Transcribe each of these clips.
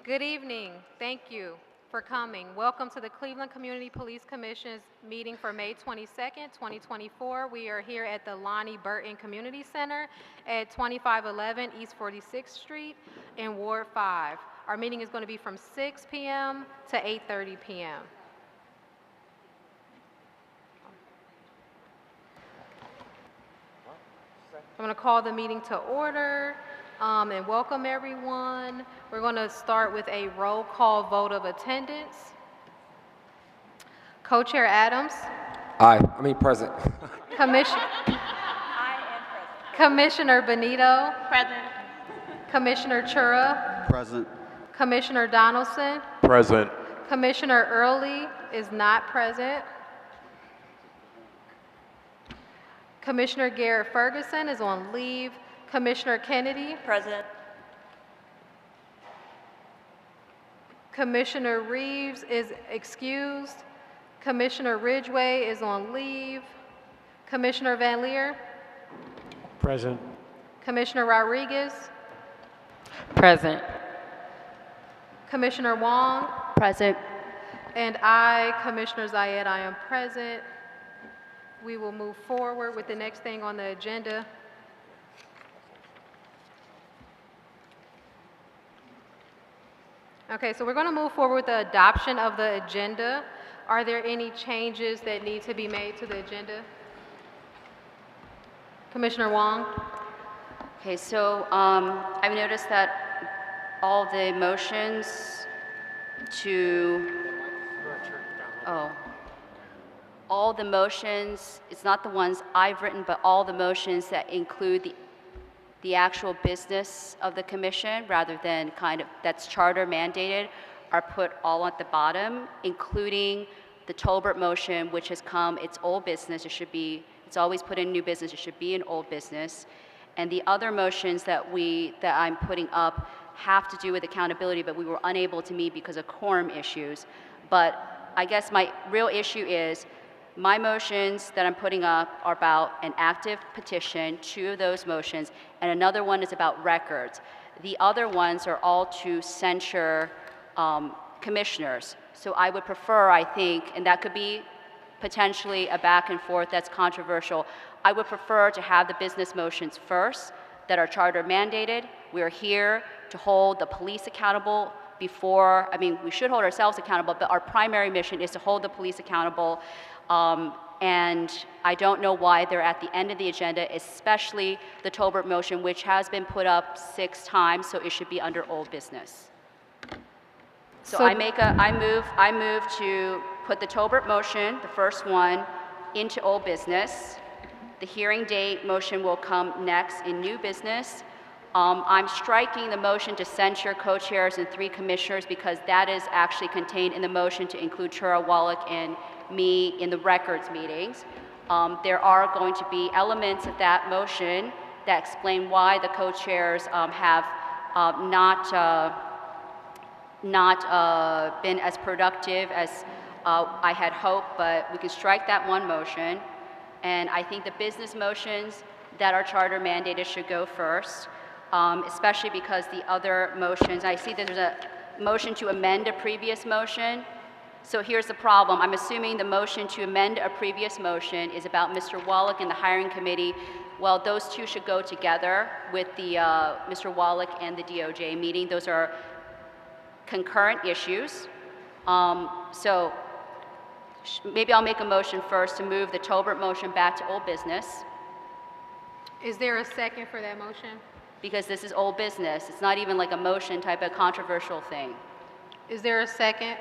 Good evening. Thank you for coming. Welcome to the Cleveland Community Police Commission's meeting for May 22nd, 2024. We are here at the Lonnie Burton Community Center at 2511 East 46th Street in Ward 5. Our meeting is going to be from 6 p.m. to 8:30 p.m. I'm going to call the meeting to order and welcome everyone. We're going to start with a roll call vote of attendance. Co-Chair Adams. Present. Commission I am present. Commissioner Benito. Present. Commissioner Chura. Present. Commissioner Donaldson. Present. Commissioner Early is not present. Commissioner Garrett Ferguson is on leave. Commissioner Kennedy. Present. Commissioner Reeves is excused. Commissioner Ridgway is on leave. Commissioner Van Leer. Present. Commissioner Rodriguez. Present. Commissioner Wong. Present. And I, Commissioner Zayed, I am present. We will move forward with the next thing on the agenda. Okay, so we're going to move forward with the adoption of the agenda. Are there any changes that need to be made to the agenda? Commissioner Wong? Okay, so I've noticed that all the motions all the motions, it's not the ones I've written, but all the motions that include the actual business of the commission rather than that's charter mandated are put all at the bottom, including the Tolbert motion, which has come, it's old business, it's always put in new business, it should be in old business. And the other motions that I'm putting up have to do with accountability, but we were unable to meet because of quorum issues. But I guess my real issue is my motions that I'm putting up are about an active petition, 2 of those motions, and another one is about records. The other ones are all to censure commissioners. So I would prefer, I think, and that could be potentially a back and forth that's controversial, I would prefer to have the business motions first that are charter mandated. We are here to hold the police accountable we should hold ourselves accountable, but our primary mission is to hold the police accountable. And I don't know why they're at the end of the agenda, especially the Tolbert motion, which has been put up 6 times, so it should be under old business. So I move to put the Tolbert motion, the first one, into old business. The hearing date motion will come next in new business. I'm striking the motion to censure co-chairs and 3 commissioners because that is actually contained in the motion to include Chura, Wallach, and me in the records meetings. There are going to be elements of that motion that explain why the co-chairs have not been as productive as I had hoped, but we can strike that one motion. And I think the business motions that are charter mandated should go first. Especially because the other motions, I see that there's a motion to amend a previous motion. So here's the problem. I'm assuming the motion to amend a previous motion is about Mr. Wallach and the hiring committee. Well, those 2 should go together with the Mr. Wallach and the DOJ meeting. Those are concurrent issues. So maybe I'll make a motion first to move the Tolbert motion back to old business. Is there a second for that motion? Because this is old business. It's not even like a motion type of controversial thing. Is there a second?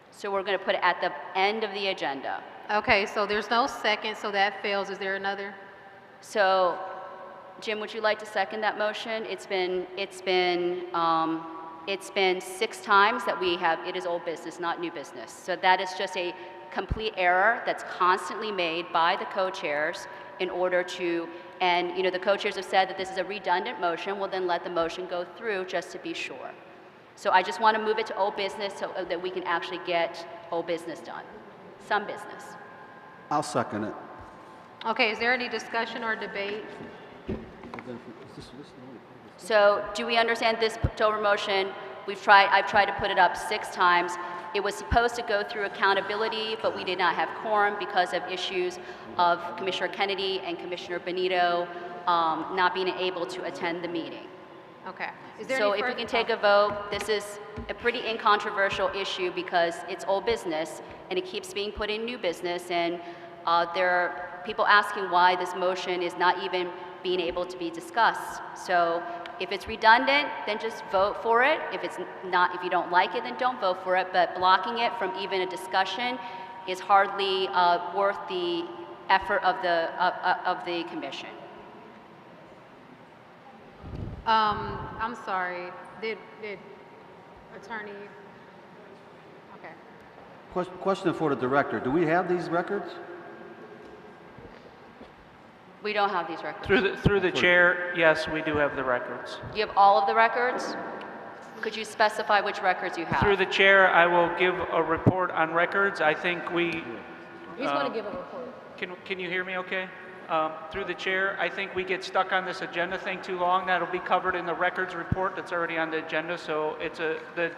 So we're going to put it at the end of the agenda. Okay, so there's no second, so that fails. Is there another? So, Jim, would you like to second that motion? It's been 6 times that it is old business, not new business. So that is just a complete error that's constantly made by the co-chairs in order to, and the co-chairs have said that this is a redundant motion, well then let the motion go through just to be sure. So I just want to move it to old business so that we can actually get old business done, some business. I'll second it. Okay, is there any discussion or debate? Is this So do we understand this October motion? I've tried to put it up 6 times. It was supposed to go through accountability, but we did not have quorum because of issues of Commissioner Kennedy and Commissioner Benito not being able to attend the meeting. Okay. Is there So any if we further- can take a vote, this is a pretty incontroversial issue because it's old business and it keeps being put in new business, and there are people asking why this motion is not even being able to be discussed. So if it's redundant, then just vote for it. If it's not, if you don't like it, then don't vote for it. But blocking it from even a discussion is hardly worth the effort of the commission. I'm sorry. Did attorney? Okay. Question for the director. Do we have these records? We don't have these records. Through the chair, yes, we do have the records. Do you have all of the records? Could you specify which records you have? Through the chair, I will give a report on records. I think we, He's going to give a report. can you hear me okay? Through the chair, I think we get stuck on this agenda thing too long. That'll be covered in the records report that's already on the agenda, so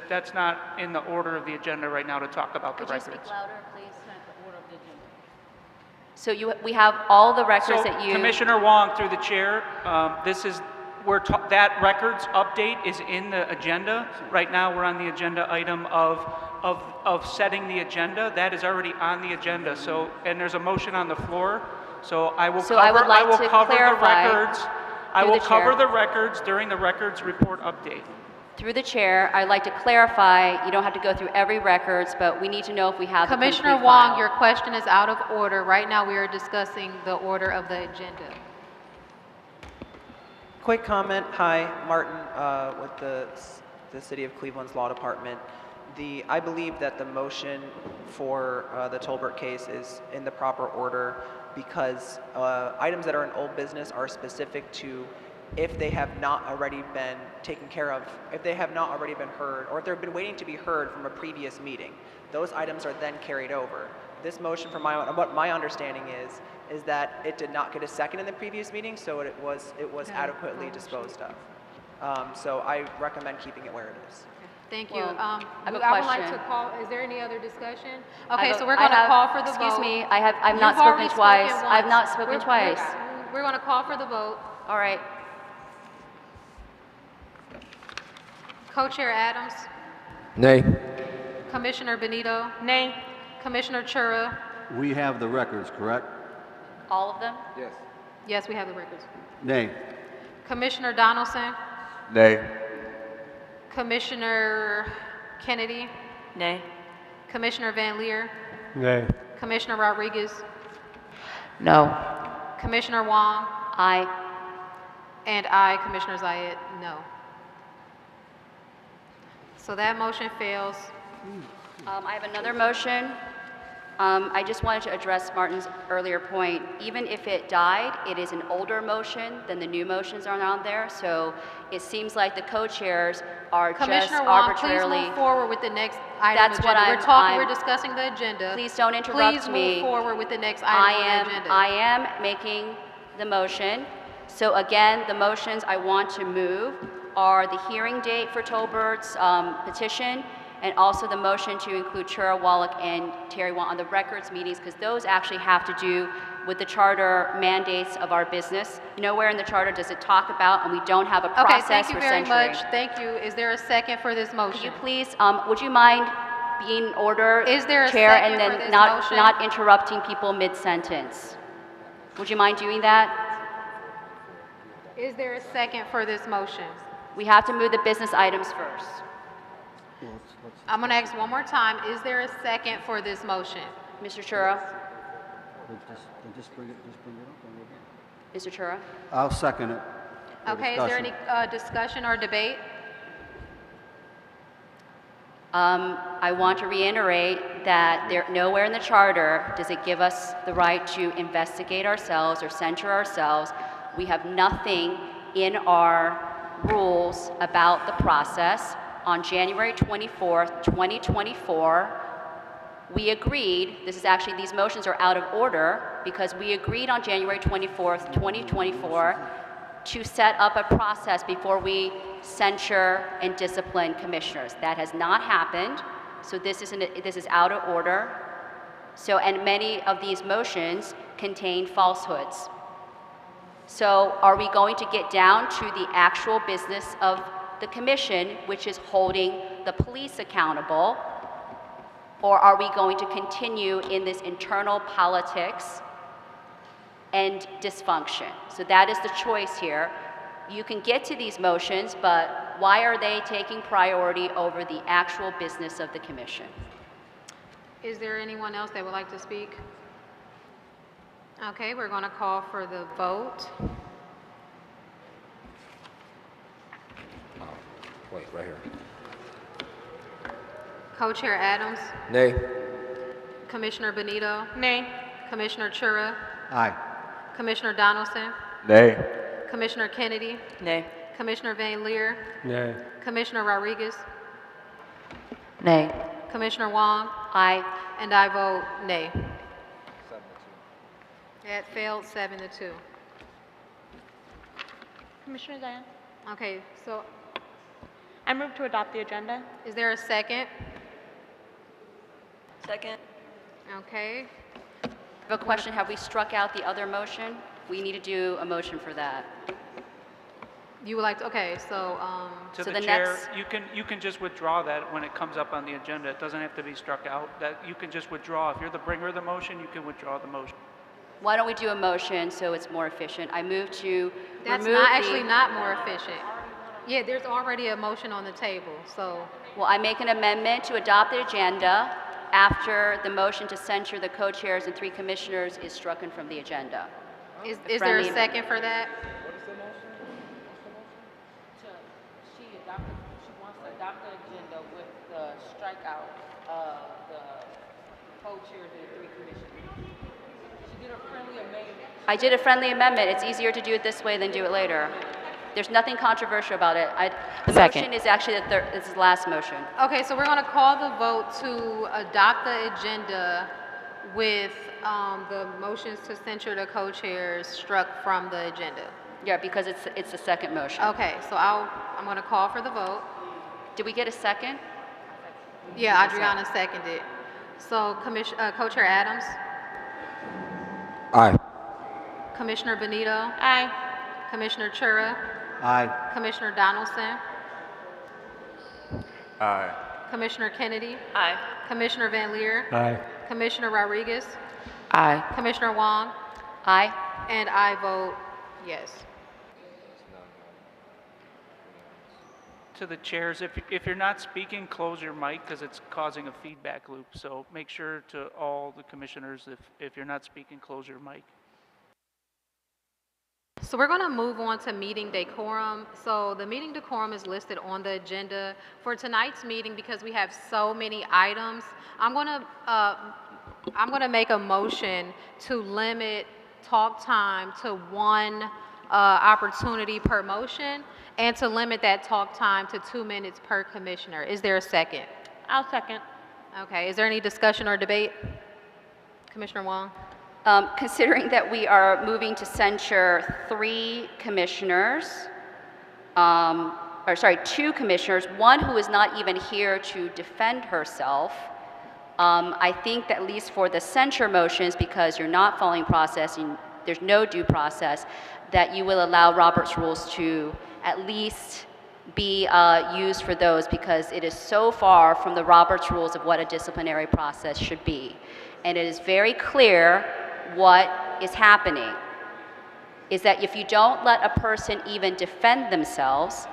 that's not in the order of the agenda right now to talk about the Could you records. speak louder, please? So we have all the records So that you... Commissioner Wong, through the chair, that records update is in the agenda. Right now, we're on the agenda item of setting the agenda. That is already on the agenda. So, and there's a motion on the floor. So I will So cover, I would like I will to cover the clarify records. I through will the cover chair. the records during the records report update. Through the chair, I'd like to clarify, you don't have to go through every records, but we need to know if we have the Commissioner complete Wong, file. your question is out of order. Right now, we are discussing the order of the agenda. Quick comment. Hi, Martin, with the City of Cleveland's Law Department. I believe that the motion for the Tolbert case is in the proper order because items that are in old business are specific to if they have not already been taken care of, if they have not already been heard, or if they've been waiting to be heard from a previous meeting. Those items are then carried over. This motion, from what my understanding is that it did not get a second in the previous meeting, so it was adequately disposed of. So I recommend keeping it where it is. Thank you. Well, I have a I would like to question. call, is there any other discussion? I Okay, have- so we're I going to have- call for the vote. Excuse me, I've You've not spoken already twice. spoken I've not once. spoken twice. We're going to call for the vote. All right. Co-Chair Adams, Nay. Commissioner Benito, Nay. Commissioner Chura. We have the records, correct? All of them? Yes. Yes, we have the records. Nay. Commissioner Donaldson, Nay. Commissioner Kennedy, Nay. Commissioner Van Leer, Nay. Commissioner Rodriguez, No. Commissioner Wong, Aye. and I, Commissioner Zayed, no. So that motion fails. I have another motion. I just wanted to address Martin's earlier point. Even if it died, it is an older motion than the new motions are on there. So it seems like the co-chairs are just Commissioner Wong, please arbitrarily. move forward with the next item That's of what agenda. We're I'm- discussing the agenda. Please don't interrupt Please me. move forward with the next I item am, on the agenda. I am making the motion. So again, the motions I want to move are the hearing date for Tolbert's petition, and also the motion to include Chura Wallach and Terry Wong on the records meetings, because those actually have to do with the charter mandates of our business. Nowhere in the charter does it talk about, and we don't have a Okay, process thank you for very Century. much. Thank you. Is there a second for this Could motion? you please, would you mind being in order, Is there a Chair, second and for then this not motion? not interrupting people mid-sentence? Would you mind doing that? Is there a second for this motion? We have to move the business items first. I'm going to ask one more time. Is there a second for this motion? Mr. Chura? Just bring it up and we'll Mr. Chura? I'll second it. for Okay, is there discussion. any discussion or debate? I want to reiterate that nowhere in the charter does it give us the right to investigate ourselves or censure ourselves. We have nothing in our rules about the process. On January 24th, 2024, we agreed, these motions are out of order because we agreed on January 24th, 2024, to set up a process before we censure and discipline commissioners. That has not happened, so this is out of order. So, and many of these motions contain falsehoods. So are we going to get down to the actual business of the commission, which is holding the police accountable, or are we going to continue in this internal politics and dysfunction? So that is the choice here. You can get to these motions, but why are they taking priority over the actual business of the commission? Is there anyone else that would like to speak? Okay, we're going to call for the vote. Wait, right here. Co-Chair Adams, Nay. Commissioner Benito. Nay. Commissioner Chura, Aye. Commissioner Donaldson, Nay. Commissioner Kennedy, Nay. Commissioner Van Leer, Nay. Commissioner Rodriguez, Nay. Commissioner Wong, Aye. and I vote nay. That failed 7-2. Commissioner Diane, Okay, so I move to adopt the agenda. is there a second? Second. Okay, I have a question. Have we struck out the other motion? We need to do a motion for that. you would like to, okay, so, To So the the chair, next- you can just withdraw that when it comes up on the agenda. It doesn't have to be struck out. That you can just withdraw. If you're the bringer of the motion, you can withdraw the motion. Why don't we do a motion so it's more efficient? I move to that's remove not, the- actually not more efficient. Yeah, there's already a motion on the table, so, Well, I make an amendment to adopt the agenda after the motion to censure the co-chairs and 3 commissioners is strucken from the agenda. is there a friendly second for that? She wants to adopt the agenda with the strikeout of the co-chairs and 3 commissioners. She did a friendly amendment. I did a friendly amendment. It's easier to do it this way than do it later. There's nothing controversial about it. The Second. motion is actually this is the last motion. Okay, so we're going to call the vote to adopt the agenda with the motions to censure the co-chairs struck from the agenda. Yeah, because it's the second motion. Okay, so I'm going to call for the vote. Did we get a second? Yeah, Adriana seconded. So Co-Chair Adams, Aye. Commissioner Benito, Aye. Commissioner Chura, Aye. Commissioner Donaldson, Aye. Commissioner Kennedy, Aye. Commissioner Van Leer, Aye. Commissioner Rodriguez, Aye. Commissioner Wong, Aye. and I vote yes. To the chairs, if you're not speaking, close your mic because it's causing a feedback loop. So make sure to all the commissioners, if you're not speaking, close your mic. So we're going to move on to meeting decorum. So the meeting decorum is listed on the agenda for tonight's meeting because we have so many items. I'm going to make a motion to limit talk time to 1 opportunity per motion and to limit that talk time to 2 minutes per commissioner. Is there a second? I'll second. Okay, is there any discussion or debate? Commissioner Wong? Considering that we are moving to censure 3 commissioners, 2 commissioners, one who is not even here to defend herself, I think that at least for the censure motions, because you're not following process, and there's no due process, that you will allow Robert's rules to at least be used for those, because it is so far from the Robert's rules of what a disciplinary process should be. And it is very clear what is happening is that if you don't let a person even defend themselves,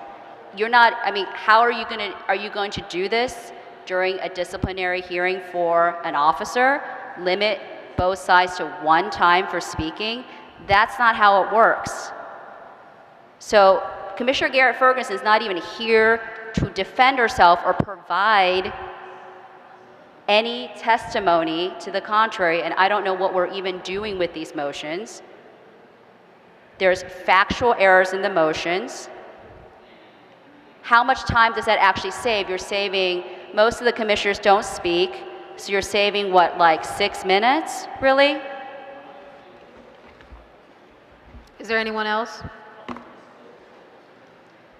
you're not, I mean, how are you going to do this during a disciplinary hearing for an officer? Limit both sides to 1 time for speaking? That's not how it works. So Commissioner Garrett Ferguson is not even here to defend herself or provide any testimony to the contrary, and I don't know what we're even doing with these motions. There's factual errors in the motions. How much time does that actually save? You're saving, most of the commissioners don't speak, so you're saving what, like 6 minutes, really? Is there anyone else?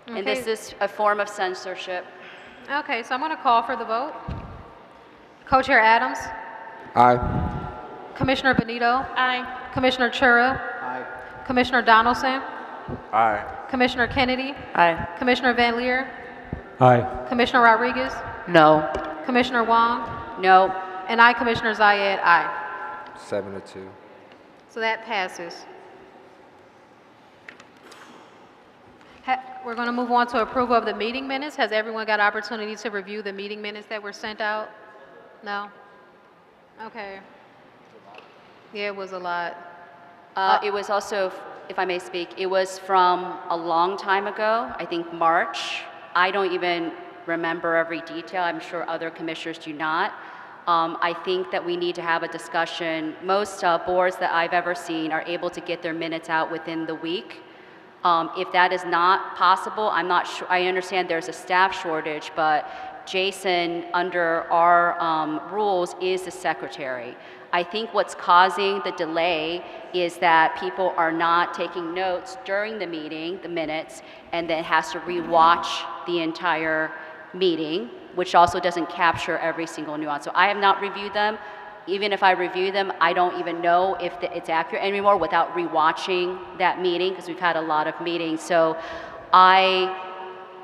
And this Okay. is a form of censorship. Okay, so I'm going to call for the vote. Co-Chair Adams, Aye. Commissioner Benito, Aye. Commissioner Chura, Aye. Commissioner Donaldson, Aye. Commissioner Kennedy, Aye. Commissioner Van Leer, Aye. Commissioner Rodriguez, No. Commissioner Wong, No. and I, Commissioner Zayed, aye. 7-2. So that passes. We're going to move on to approval of the meeting minutes. Has everyone got opportunity to review the meeting minutes that were sent out? No? Okay. Yeah, it was a lot. It was also, if I may speak, it was from a long time ago, I think March. I don't even remember every detail. I'm sure other commissioners do not. I think that we need to have a discussion. Most boards that I've ever seen are able to get their minutes out within the week. If that is not possible, I'm not sure. I understand there's a staff shortage, but Jason, under our rules, is the secretary. I think what's causing the delay is that people are not taking notes during the meeting, the minutes, and then has to rewatch the entire meeting, which also doesn't capture every single nuance. So I have not reviewed them. Even if I review them, I don't even know if it's accurate anymore without rewatching that meeting, because we've had a lot of meetings. So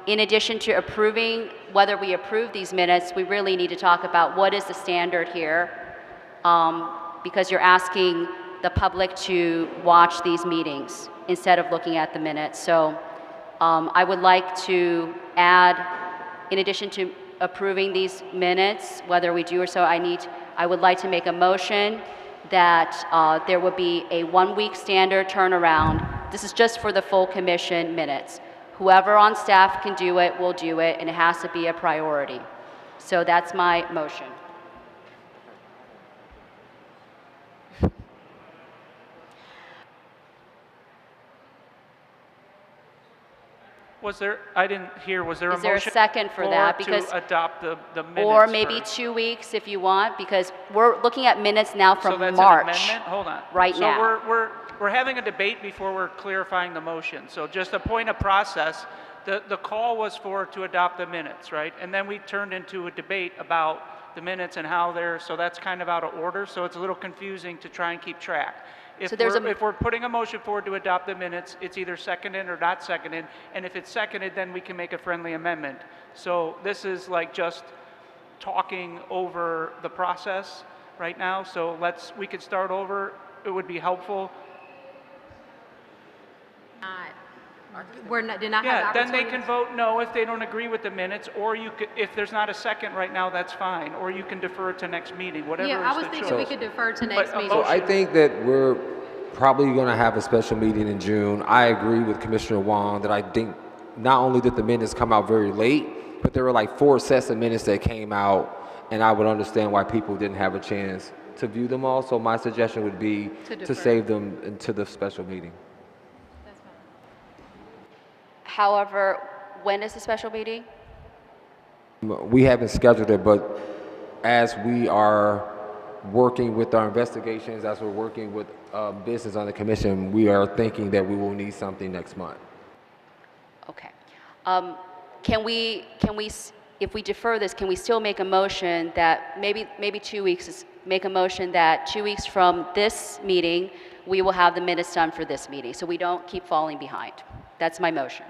in addition to approving, whether we approve these minutes, we really need to talk about what is the standard here, because you're asking the public to watch these meetings instead of looking at the minutes. So I would like to add, in addition to approving these minutes, whether we do or so, I would like to make a motion that there would be a 1-week standard turnaround. This is just for the full commission minutes. Whoever on staff can do it will do it, and it has to be a priority. So that's my motion. Was there, I didn't hear, was there a Is there a motion? second for that? Because- to adopt the minutes Or maybe first? 2 weeks if you want, because we're looking at minutes now So from that's March. an amendment? Hold on. Right now. So we're having a debate before we're clarifying the motion. So just a point of process, the call was to adopt the minutes, right? And then we turned into a debate about the minutes and how they're, so that's kind of out of order. So it's a little confusing to try and keep track. So there's If we're putting a motion forward to adopt the minutes, it's either seconded or not seconded. And if it's seconded, then we can make a friendly amendment. So this is like just talking over the process right now. So we could start over. It would be helpful. Did not have Yeah, the then they opportunity. can vote no if they don't agree with the minutes, or you could, if there's not a second right now, that's fine. Or you can defer it to next meeting, whatever Yeah, I is was the thinking we choice. could defer to But next a meeting. So I think that we're probably going to have a special meeting in June. I agree with Commissioner Wong that I think not only did the minutes come out very late, but there were like 4 sets of minutes that came out, and I would understand why people didn't have a chance to view them all. So my suggestion would be To to defer. save them into the special meeting. However, when is the special meeting? We haven't scheduled it, but as we are working with our investigations, as we're working with business on the commission, we are thinking that we will need something next month. Okay. Can we, if we defer this, can we still make a motion that maybe 2 weeks, make a motion that 2 weeks from this meeting, we will have the minutes done for this meeting, so we don't keep falling behind? That's my motion.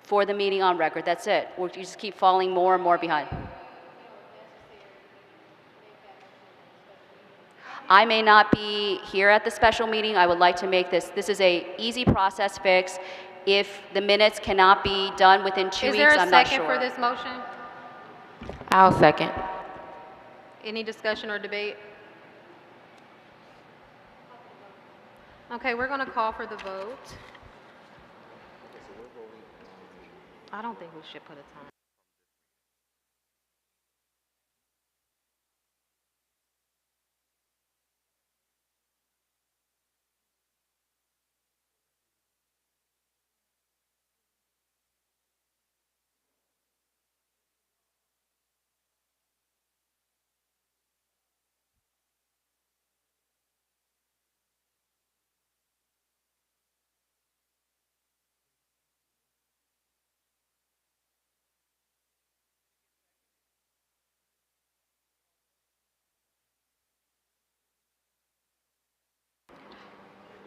For the meeting on record, that's it. We just keep falling more and more behind. I may not be here at the special meeting. I would like to make this is a easy process fix. If the minutes cannot be done within 2 Is weeks, there a I'm not second sure. for this motion? I'll second. Any discussion or debate? Okay, we're going to call for the vote. I don't think we should put a time.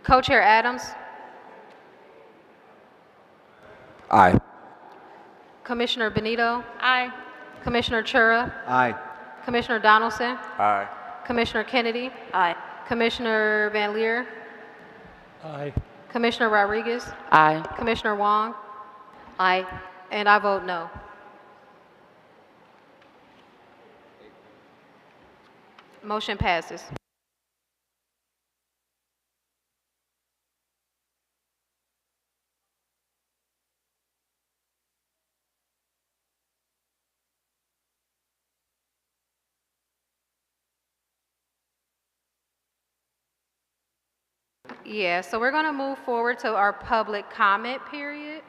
Co-Chair Adams, Aye. Commissioner Benito, Aye. Commissioner Chura, Aye. Commissioner Donaldson, Aye. Commissioner Kennedy, Aye. Commissioner Van Leer, Aye. Commissioner Rodriguez, Aye. Commissioner Wong, Aye. and I vote no. Motion passes. Yeah, so we're going to move forward to our public comment period.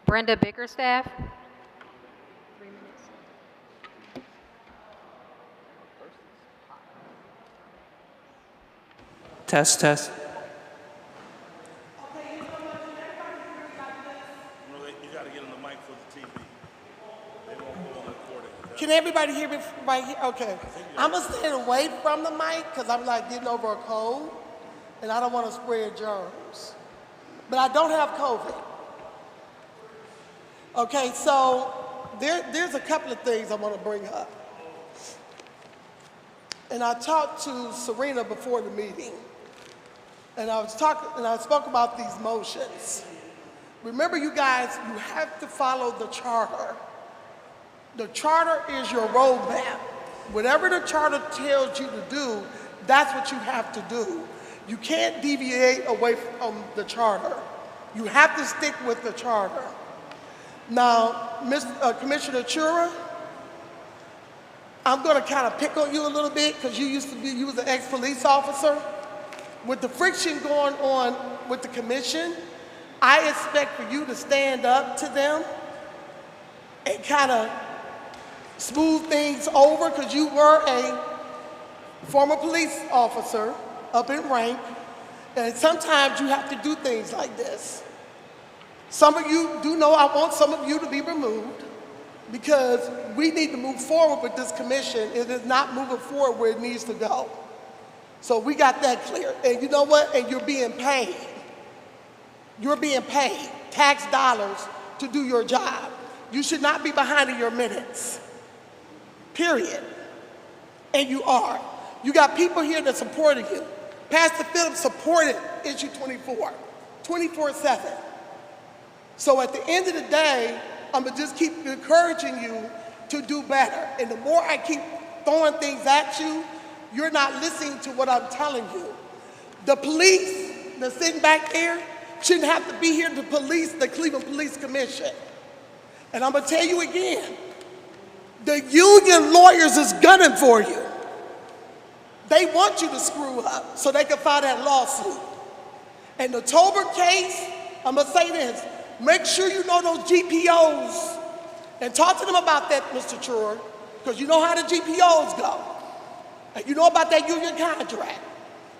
Brenda Bickerstaff. Test, test. Can everybody hear me right here? Okay. I'm gonna stay away from the mic because I'm like getting over a cold and I don't want to spread germs. But I don't have COVID. Okay, so there's a couple of things I want to bring up. And I talked to Serena before the meeting. And I spoke about these motions. Remember, you guys, you have to follow the charter. The charter is your roadmap. Whatever the charter tells you to do, that's what you have to do. You can't deviate away from the charter. You have to stick with the charter. Now, Commissioner Chura, I'm gonna kind of pick on you a little bit because you was an ex-police officer. With the friction going on with the commission, I expect for you to stand up to them and kind of smooth things over because you were a former police officer up in rank, and sometimes you have to do things like this. Some of you do know I want some of you to be removed because we need to move forward with this commission. It is not moving forward where it needs to go. So we got that clear. And you know what? And you're being paid. You're being paid tax dollars to do your job. You should not be behind in your minutes. Period. And you are. You got people here that supported you. Pastor Phillips supported issue 24, 24/7. So at the end of the day, I'm gonna just keep encouraging you to do better. And the more I keep throwing things at you, you're not listening to what I'm telling you. The police that's sitting back there shouldn't have to be here to police the Cleveland Police Commission. And I'm gonna tell you again, the union lawyers is gunning for you. They want you to screw up so they can file that lawsuit. And the Tolbert case, I'm gonna say this, make sure you know those GPOs and talk to them about that, Mr. Chura, because you know how the GPOs go. And you know about that union contract,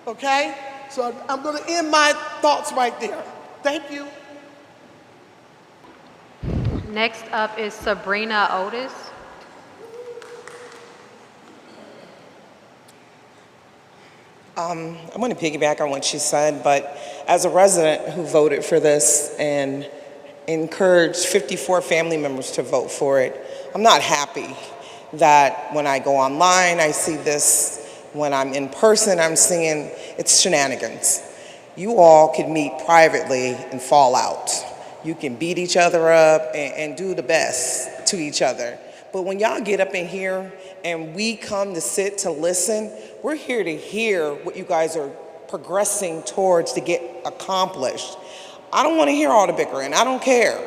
okay? So I'm gonna end my thoughts right there. Thank you. Next up is Sabrina Otis. I'm going to piggyback on what she said, but as a resident who voted for this and encouraged 54 family members to vote for it, I'm not happy that when I go online, I see this. When I'm in person, I'm seeing it's shenanigans. You all could meet privately and fall out. You can beat each other up and do the best to each other. But when y'all get up in here and we come to sit to listen, we're here to hear what you guys are progressing towards to get accomplished. I don't want to hear all the bickering. I don't care.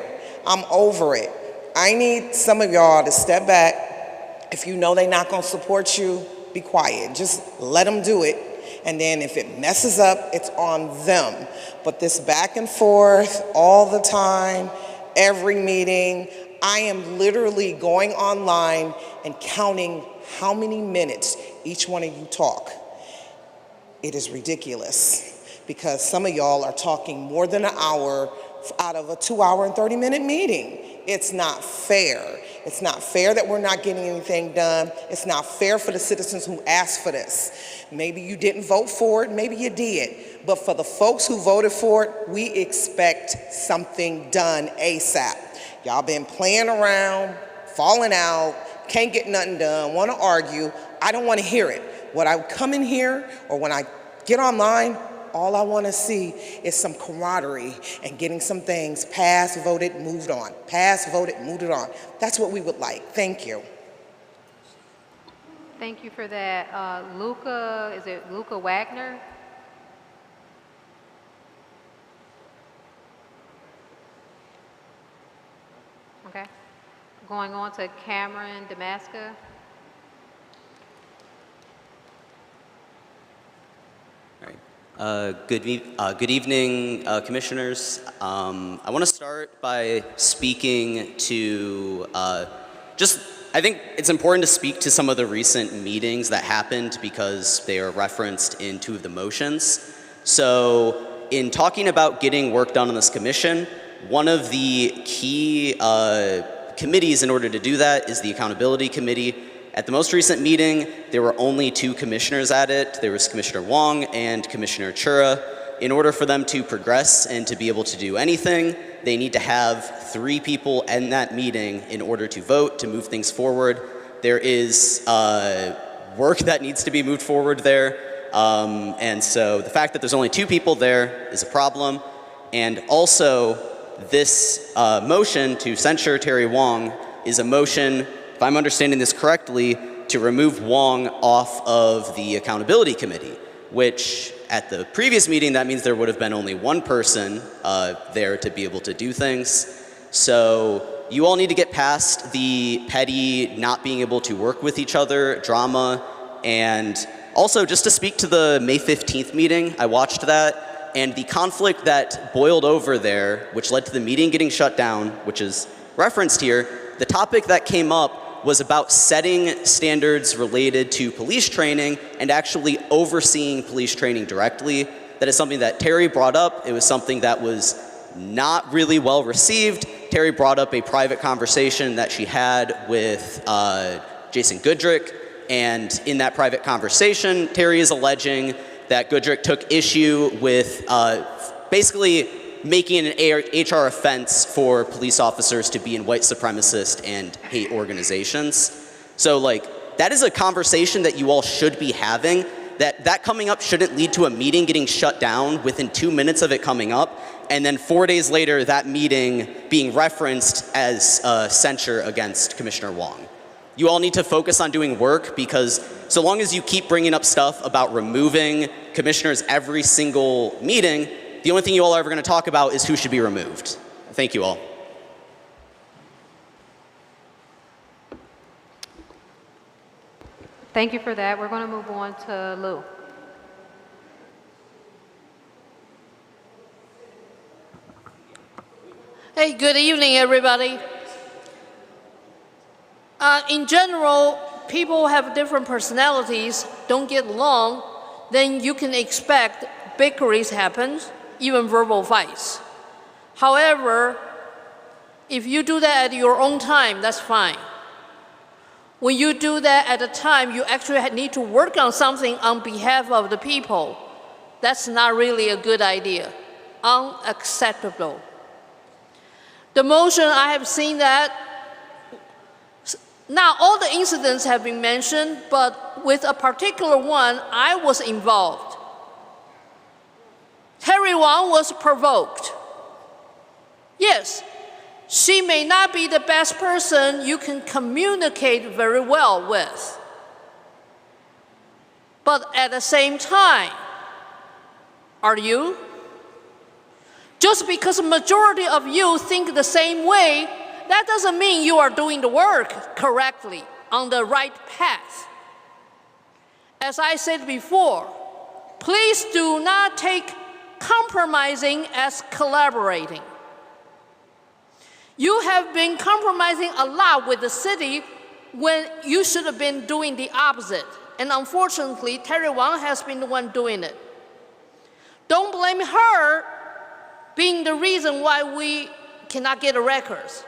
I'm over it. I need some of y'all to step back. If you know they're not going to support you, be quiet. Just let them do it. And then if it messes up, it's on them. But this back and forth all the time, every meeting, I am literally going online and counting how many minutes each one of you talk. It is ridiculous because some of y'all are talking more than an hour out of a 2-hour and 30-minute meeting. It's not fair. It's not fair that we're not getting anything done. It's not fair for the citizens who asked for this. Maybe you didn't vote for it, maybe you did. But for the folks who voted for it, we expect something done ASAP. Y'all been playing around, falling out, can't get nothing done, want to argue. I don't want to hear it. When I come in here or when I get online, all I want to see is some camaraderie and getting some things passed, voted, moved on. Passed, voted, moved on. That's what we would like. Thank you. Thank you for that. Luca, is it Luca Wagner? Okay. Going on to Cameron Damascus. Good evening, commissioners. I want to start by speaking to I think it's important to speak to some of the recent meetings that happened because they are referenced in 2 of the motions. So in talking about getting work done on this commission, one of the key committees in order to do that is the Accountability Committee. At the most recent meeting, there were only 2 commissioners at it. There was Commissioner Wong and Commissioner Chura. In order for them to progress and to be able to do anything, they need to have 3 people in that meeting in order to vote, to move things forward. There is work that needs to be moved forward there. And so the fact that there's only 2 people there is a problem. And also, this motion to censure Terry Wong is a motion, if I'm understanding this correctly, to remove Wong off of the Accountability Committee, which at the previous meeting, that means there would have been only 1 person there to be able to do things. So you all need to get past the petty not being able to work with each other drama. And also, just to speak to the May 15th meeting, I watched that, and the conflict that boiled over there, which led to the meeting getting shut down, which is referenced here, the topic that came up was about setting standards related to police training and actually overseeing police training directly. That is something that Terry brought up. It was something that was not really well received. Terry brought up a private conversation that she had with Jason Goodrick, and in that private conversation, Terry is alleging that Goodrick took issue with basically making an HR offense for police officers to be in white supremacist and hate organizations. So like, that is a conversation that you all should be having. That coming up shouldn't lead to a meeting getting shut down within 2 minutes of it coming up, and then 4 days later, that meeting being referenced as censure against Commissioner Wong. You all need to focus on doing work, because so long as you keep bringing up stuff about removing commissioners every single meeting, the only thing you all are ever going to talk about is who should be removed. Thank you all. Thank you for that. We're going to move on to Lou. Hey, good evening, everybody. In general, people have different personalities, don't get along, then you can expect bickerings happen, even verbal fights. However, if you do that at your own time, that's fine. When you do that at a time you actually need to work on something on behalf of the people, that's not really a good idea. Unacceptable. The motion, I have seen that. Now, all the incidents have been mentioned, but with a particular one, I was involved. Terry Wong was provoked. Yes, she may not be the best person you can communicate very well with. But at the same time, are you? Just because the majority of you think the same way, that doesn't mean you are doing the work correctly, on the right path. As I said before, please do not take compromising as collaborating. You have been compromising a lot with the city when you should have been doing the opposite. And unfortunately, Terry Wang has been the one doing it. Don't blame her being the reason why we cannot get the records.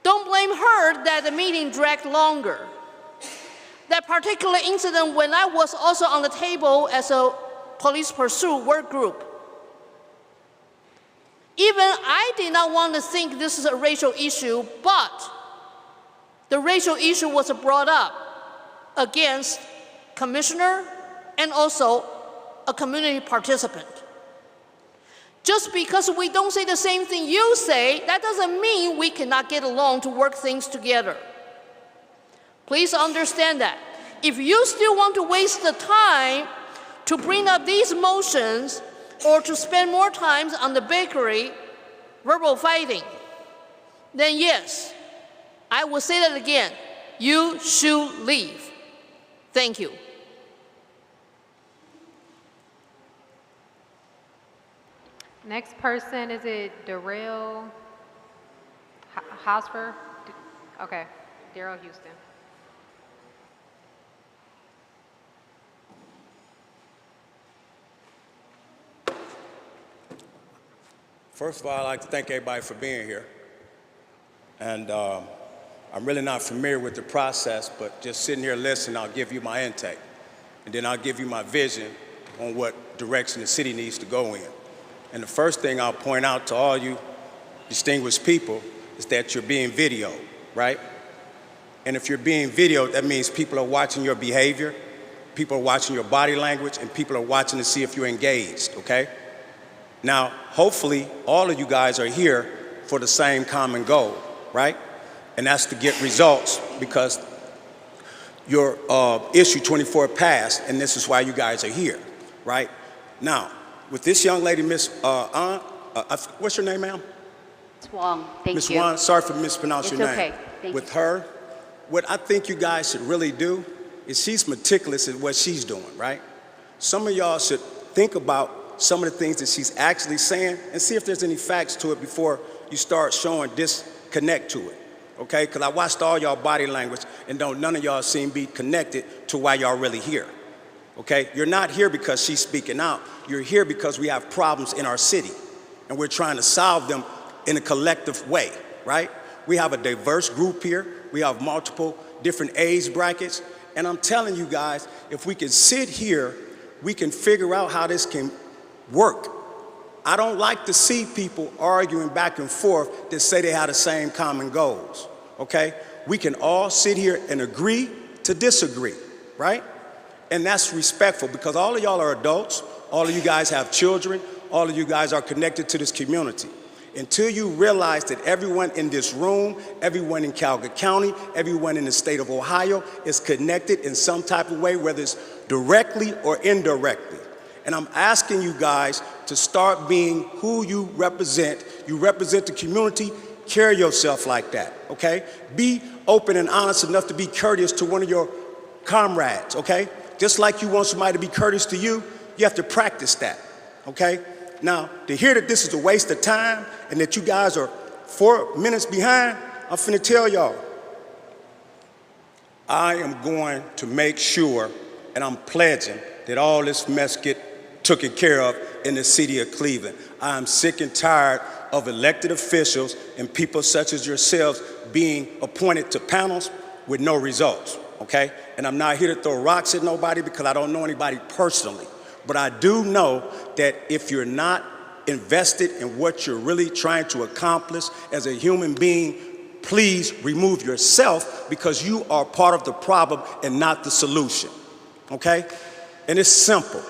Don't blame her that the meeting dragged longer. That particular incident when I was also on the table as a police pursuit work group, even I did not want to think this is a racial issue, but the racial issue was brought up against commissioner and also a community participant. Just because we don't say the same thing you say, that doesn't mean we cannot get along to work things together. Please understand that. If you still want to waste the time to bring up these motions or to spend more time on the bakery verbal fighting, then yes, I will say that again. You should leave. Thank you. Next person, is it Darrell Hosfer? Okay, Darrell Houston. First of all, I'd like to thank everybody for being here. And I'm really not familiar with the process, but just sitting here listening, I'll give you my intake. And then I'll give you my vision on what direction the city needs to go in. And the first thing I'll point out to all you distinguished people is that you're being videoed, right? And if you're being videoed, that means people are watching your behavior, people are watching your body language, and people are watching to see if you're engaged, okay? Now, hopefully, all of you guys are here for the same common goal, right? And that's to get results because your issue 24 passed, and this is why you guys are here, right? Now, with this young lady, Miss An, what's your name, ma'am? Ms. Wong, thank Ms. you. Wong, sorry for mispronouncing your name. It's okay, thank With you. her, what I think you guys should really do is she's meticulous in what she's doing, right? Some of y'all should think about some of the things that she's actually saying and see if there's any facts to it before you start showing disconnect to it, okay? Because I watched all y'all body language and none of y'all seem to be connected to why y'all really here, okay? You're not here because she's speaking out. You're here because we have problems in our city and we're trying to solve them in a collective way, right? We have a diverse group here. We have multiple different age brackets. And I'm telling you guys, if we can sit here, we can figure out how this can work. I don't like to see people arguing back and forth that say they have the same common goals, okay? We can all sit here and agree to disagree, right? And that's respectful because all of y'all are adults, all of you guys have children, all of you guys are connected to this community. Until you realize that everyone in this room, everyone in Calgary County, everyone in the state of Ohio is connected in some type of way, whether it's directly or indirectly. And I'm asking you guys to start being who you represent. You represent the community, carry yourself like that, okay? Be open and honest enough to be courteous to one of your comrades, okay? Just like you want somebody to be courteous to you, you have to practice that, okay? Now, to hear that this is a waste of time and that you guys are 4 minutes behind, I'm finna tell y'all, I am going to make sure, and I'm pledging, that all this mess get taken care of in the city of Cleveland. I am sick and tired of elected officials and people such as yourselves being appointed to panels with no results, okay? And I'm not here to throw rocks at nobody because I don't know anybody personally. But I do know that if you're not invested in what you're really trying to accomplish as a human being, please remove yourself because you are part of the problem and not the solution, okay? And it's simple.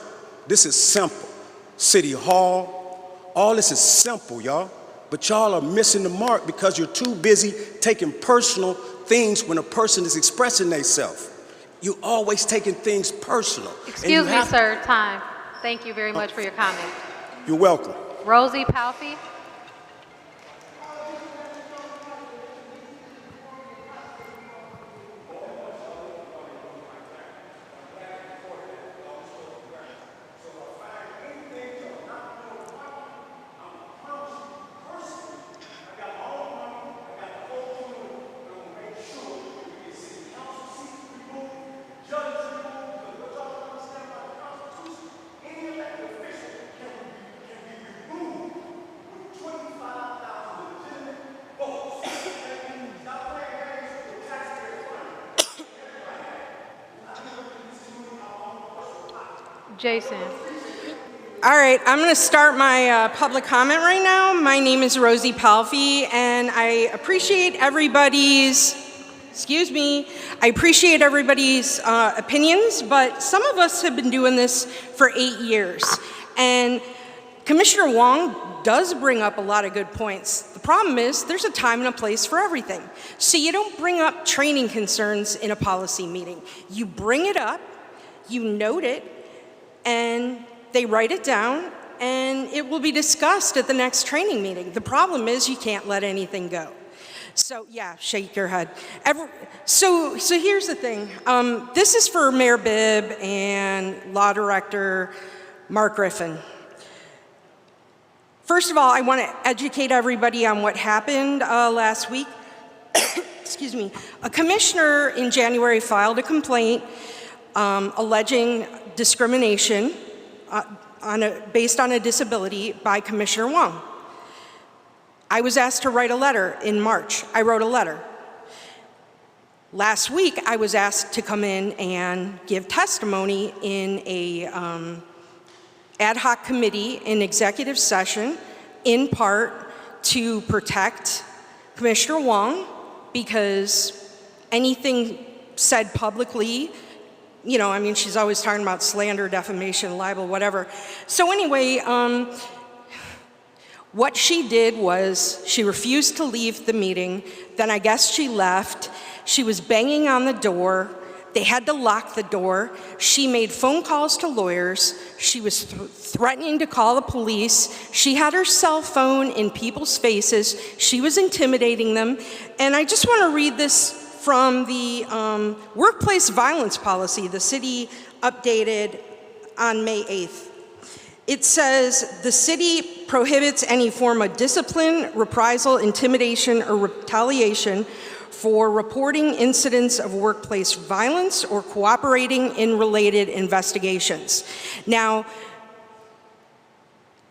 This is simple. City Hall, all this is simple, y'all. But y'all are missing the mark because you're too busy taking personal things when a person is expressing themselves. You always taking things personal. Excuse me, sir, time. Thank you very much for your comment. You're welcome. Rosie Palfy. Jason. All right, I'm going to start my public comment right now. My name is Rosie Palfy, and I appreciate everybody's, I appreciate everybody's opinions, but some of us have been doing this for 8 years. And Commissioner Wong does bring up a lot of good points. The problem is there's a time and a place for everything. So you don't bring up training concerns in a policy meeting. You bring it up, you note it, and they write it down, and it will be discussed at the next training meeting. The problem is you can't let anything go. So yeah, shake your head. So here's the thing. This is for Mayor Bibb and Law Director Mark Griffin. First of all, I want to educate everybody on what happened last week. Excuse me. A commissioner in January filed a complaint alleging discrimination based on a disability by Commissioner Wong. I was asked to write a letter in March. I wrote a letter. Last week, I was asked to come in and give testimony in a ad hoc committee in executive session, in part to protect Commissioner Wong, because anything said publicly, you know, I mean, she's always talking about slander, defamation, libel, whatever. So anyway, what she did was she refused to leave the meeting. Then I guess she left. She was banging on the door. They had to lock the door. She made phone calls to lawyers. She was threatening to call the police. She had her cell phone in people's faces. She was intimidating them. And I just want to read this from the workplace violence policy the city updated on May 8th. It says, the city prohibits any form of discipline, reprisal, intimidation, or retaliation for reporting incidents of workplace violence or cooperating in related investigations. Now,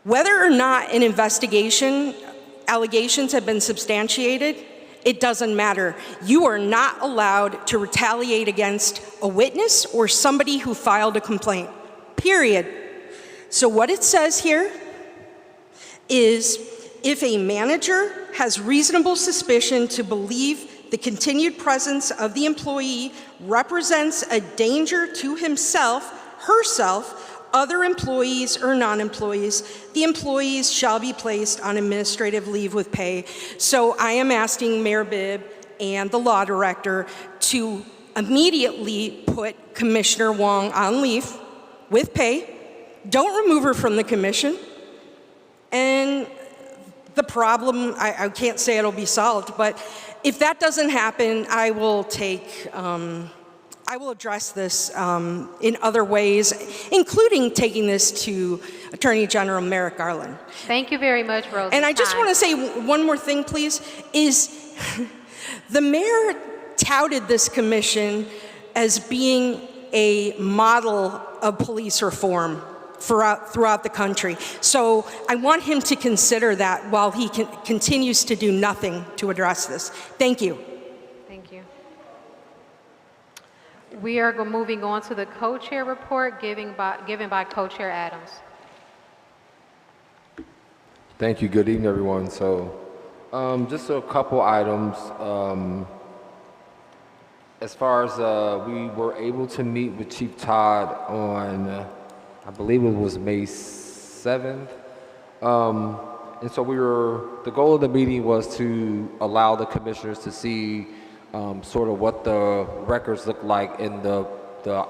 whether or not an investigation allegations have been substantiated, it doesn't matter. You are not allowed to retaliate against a witness or somebody who filed a complaint, period. So what it says here is if a manager has reasonable suspicion to believe the continued presence of the employee represents a danger to himself, herself, other employees or non-employees, the employees shall be placed on administrative leave with pay. So I am asking Mayor Bibb and the law director to immediately put Commissioner Wong on leave with pay. Don't remove her from the commission. And the problem, I can't say it'll be solved, but if that doesn't happen, I will address this in other ways, including taking this to Attorney General Merrick Garland. Thank you very much, Rose. And I just want to say one more thing, please, is the mayor touted this commission as being a model of police reform throughout the country. So I want him to consider that while he continues to do nothing to address this. Thank you. Thank you. We are moving on to the co-chair report given by co-chair Adams. Thank you. Good evening, everyone. So just a couple items. As far as we were able to meet with Chief Todd on I believe it was May 7th. And so the goal of the meeting was to allow the commissioners to see sort of what the records look like in the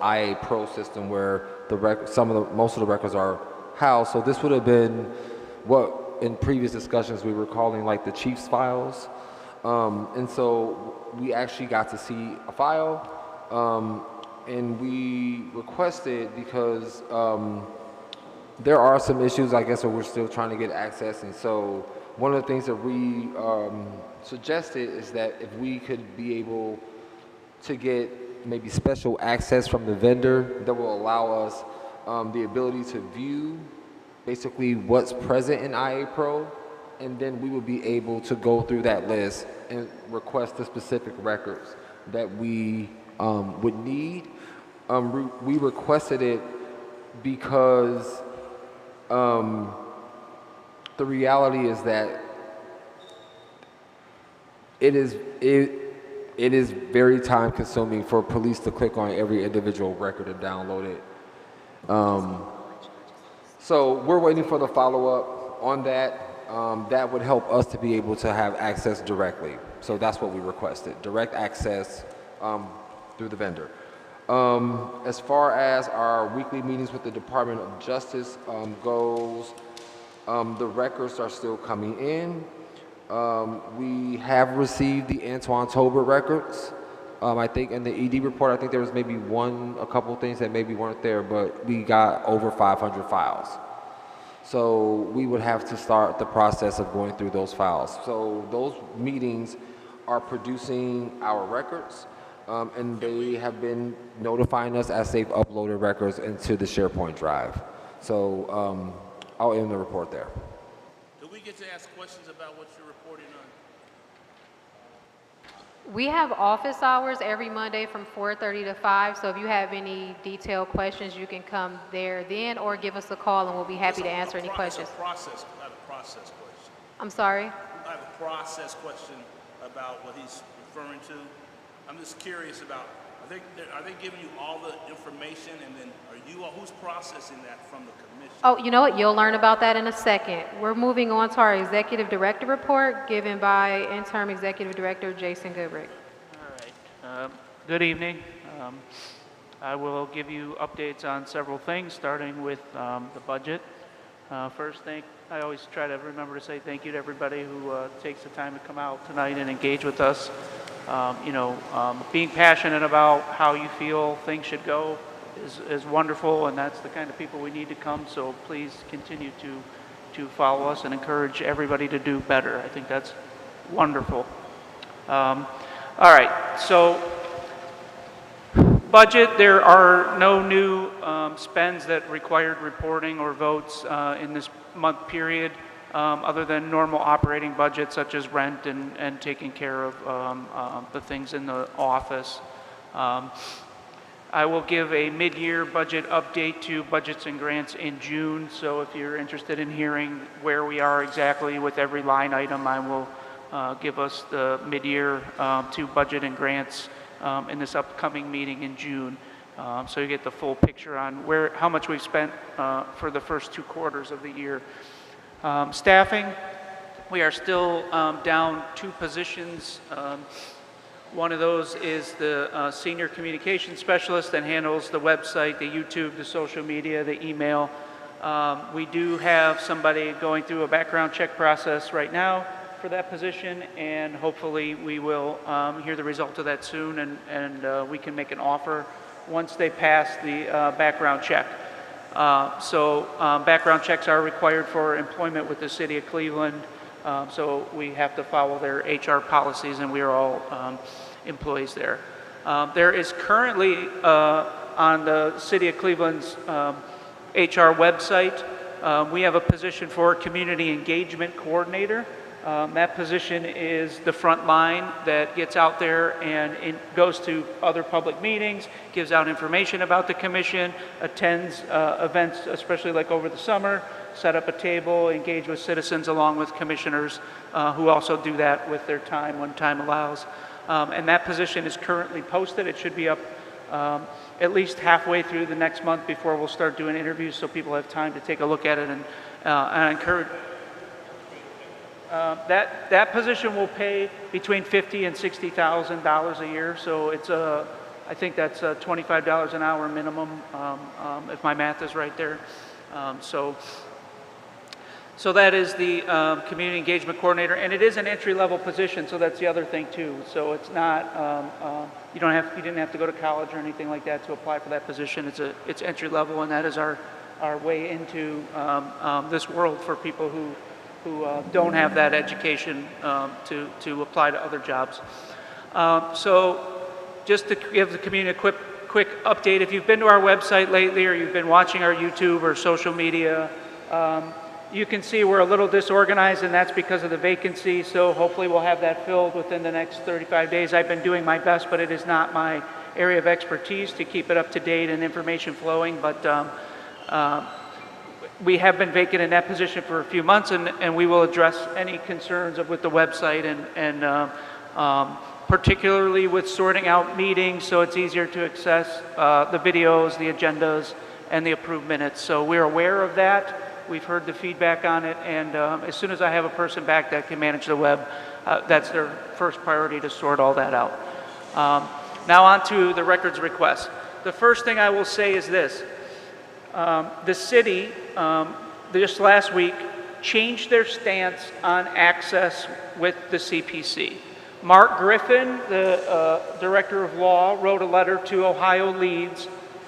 IA Pro system where most of the records are housed. So this would have been what in previous discussions we were calling like the chief's files. And so we actually got to see a file. And we requested because there are some issues, I guess, that we're still trying to get access. And so one of the things that we suggested is that if we could be able to get maybe special access from the vendor that will allow us the ability to view basically what's present in IA Pro, and then we would be able to go through that list and request the specific records that we would need. We requested it because the reality is that it is very time consuming for police to click on every individual record and download it. So we're waiting for the follow-up on that. That would help us to be able to have access directly. So that's what we requested, direct access through the vendor. As far as our weekly meetings with the Department of Justice goes, the records are still coming in. We have received the Antoine Tolbert records. I think in the ED report, I think there was maybe a couple things that maybe weren't there, but we got over 500 files. So we would have to start the process of going through those files. So those meetings are producing our records, and they have been notifying us as they've uploaded records into the SharePoint drive. So I'll end the report there. Do we get to ask questions about what you're reporting on? We have office hours every Monday from 4:30 to 5, so if you have any detailed questions, you can come there then or give us a call and we'll be happy to answer any questions. I have a process question. I'm sorry? I have a process question about what he's referring to. I'm just curious about, are they giving you all the information, and then who's processing that from the commission? Oh, you know what? You'll learn about that in a second. We're moving on to our executive director report given by interim executive director Jason Goodrick. All right. Good evening. I will give you updates on several things, starting with the budget. First thing, I always try to remember to say thank you to everybody who takes the time to come out tonight and engage with us. Being passionate about how you feel things should go is wonderful, and that's the kind of people we need to come. So please continue to follow us and encourage everybody to do better. I think that's wonderful. All right, so budget, there are no new spends that required reporting or votes in this month period, other than normal operating budgets such as rent and taking care of the things in the office. I will give a mid-year budget update to budgets and grants in June, so if you're interested in hearing where we are exactly with every line item, I will give us the mid-year to budget and grants in this upcoming meeting in June. So you get the full picture on how much we've spent for the first 2 quarters of the year. Staffing, we are still down 2 positions. One of those is the senior communication specialist that handles the website, the YouTube, the social media, the email. We do have somebody going through a background check process right now for that position, and hopefully we will hear the result of that soon, and we can make an offer once they pass the background check. So background checks are required for employment with the City of Cleveland, so we have to follow their HR policies, and we are all employees there. There is currently on the City of Cleveland's HR website, we have a position for Community Engagement Coordinator. That position is the front line that gets out there and goes to other public meetings, gives out information about the commission, attends events, especially like over the summer, set up a table, engage with citizens along with commissioners who also do that with their time when time allows. And that position is currently posted. It should be up at least halfway through the next month before we'll start doing interviews, so people have time to take a look at it, and I encourage. That position will pay between $50,000 and $60,000 a year, so it's I think that's $25 an hour minimum, if my math is right there. So that is the Community Engagement Coordinator, and it is an entry-level position, so that's the other thing too. So it's not you didn't have to go to college or anything like that to apply for that position. It's entry-level, and that is our way into this world for people who don't have that education to apply to other jobs. So just to give the community a quick update, if you've been to our website lately or you've been watching our YouTube or social media, you can see we're a little disorganized, and that's because of the vacancy, so hopefully we'll have that filled within the next 35 days. I've been doing my best, but it is not my area of expertise to keep it up to date and information flowing, but we have been vacant in that position for a few months, and we will address any concerns with the website and particularly with sorting out meetings so it's easier to access the videos, the agendas, and the approved minutes. So we're aware of that. We've heard the feedback on it, and as soon as I have a person back that can manage the web, that's their first priority to sort all that out. Now on to the records request. The first thing I will say is this. The city, just last week, changed their stance on access with the CPC. Mark Griffin, the Director of Law, wrote a letter to Ohio Leads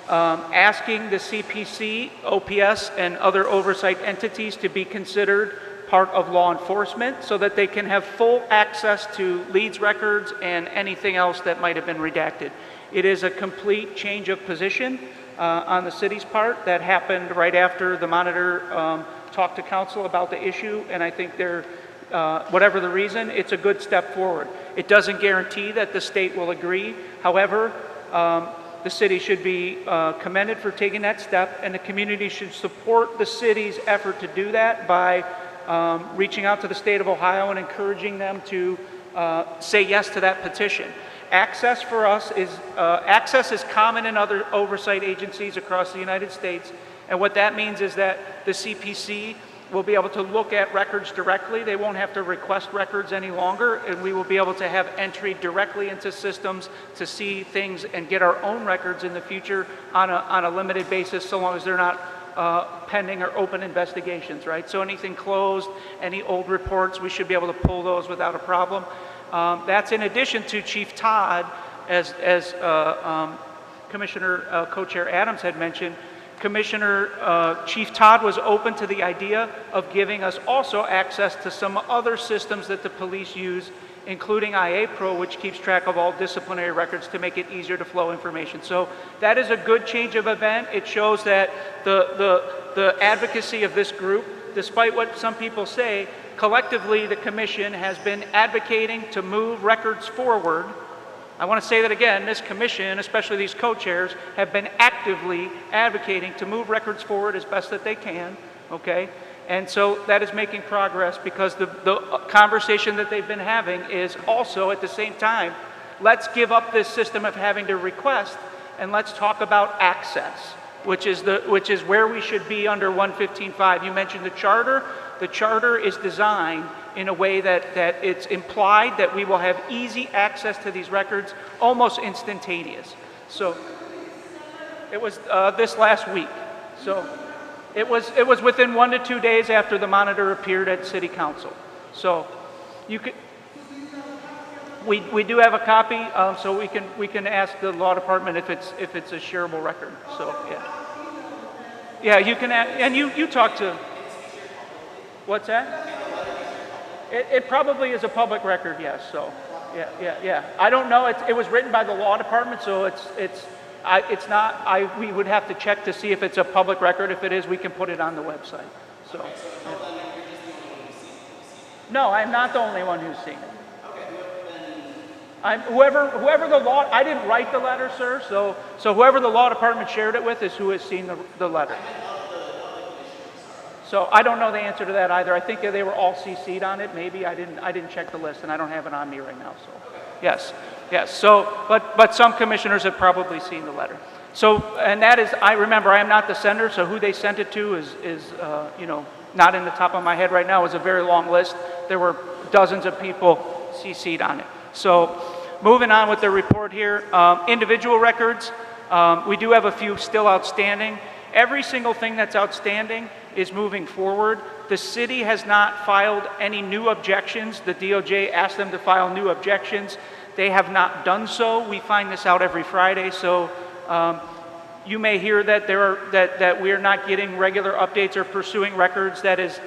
asking the CPC, OPS, and other oversight entities to be considered part of law enforcement so that they can have full access to Leads records and anything else that might have been redacted. It is a complete change of position on the city's part that happened right after the monitor talked to council about the issue, and I think they're whatever the reason, it's a good step forward. It doesn't guarantee that the state will agree. However, the city should be commended for taking that step, and the community should support the city's effort to do that by reaching out to the state of Ohio and encouraging them to say yes to that petition. Access for us is, access is common in other oversight agencies across the United States, and what that means is that the CPC will be able to look at records directly. They won't have to request records any longer, and we will be able to have entry directly into systems to see things and get our own records in the future on a limited basis, so long as they're not pending or open investigations, right? So anything closed, any old reports, we should be able to pull those without a problem. That's in addition to Chief Todd, as Commissioner Co-Chair Adams had mentioned. Chief Todd was open to the idea of giving us also access to some other systems that the police use, including IA-Pro, which keeps track of all disciplinary records to make it easier to flow information. So that is a good change of event. It shows that the advocacy of this group, despite what some people say, collectively the commission has been advocating to move records forward. I want to say that again, this commission, especially these co-chairs, have been actively advocating to move records forward as best that they can, okay? And so that is making progress because the conversation that they've been having is also at the same time, let's give up this system of having to request and let's talk about access, which is where we should be under 115.5. You mentioned the charter. The charter is designed in a way that it's implied that we will have easy access to these records, almost instantaneous. So it was this last week. So it was within 1 to 2 days after the monitor appeared at City Council. So you could. We do have a copy, so we can ask the law department if it's a shareable record. So yeah, you can and you talk to. What's that? It probably is a public record, yes. So, yeah. I don't know. It was written by the law department, so it's not. We would have to check to see if it's a public record. If it is, we can put it on the website. So. Yeah. No, I'm not the only one who's seen it. Whoever the law. I didn't write the letter, sir. So whoever the law department shared it with is who has seen the letter. So I don't know the answer to that either. I think they were all CC'd on it. Maybe I didn't check the list, and I don't have it on me right now. So yes. So but some commissioners have probably seen the letter. So and that is I remember I am not the sender, so who they sent it to is not in the top of my head right now. It was a very long list. There were dozens of people CC'd on it. So moving on with the report here, individual records. We do have a few still outstanding. Every single thing that's outstanding is moving forward. The city has not filed any new objections. The DOJ asked them to file new objections. They have not done so. We find this out every Friday, so you may hear that that we're not getting regular updates or pursuing records. That is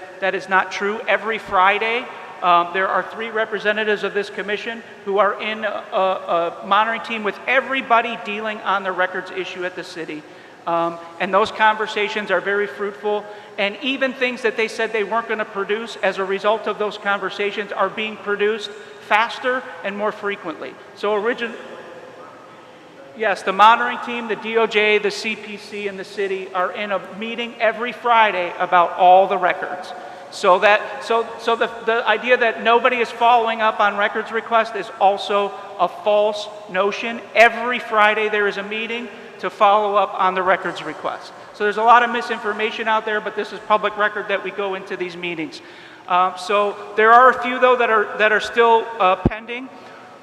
not true. Every Friday, there are 3 representatives of this commission who are in a monitoring team with everybody dealing on the records issue at the city. And those conversations are very fruitful, and even things that they said they weren't going to produce as a result of those conversations are being produced faster and more frequently. So Yes, the monitoring team, the DOJ, the CPC, and the city are in a meeting every Friday about all the records. So the idea that nobody is following up on records requests is also a false notion. Every Friday there is a meeting to follow up on the records request. So there's a lot of misinformation out there, but this is public record that we go into these meetings. So there are a few though that are still pending.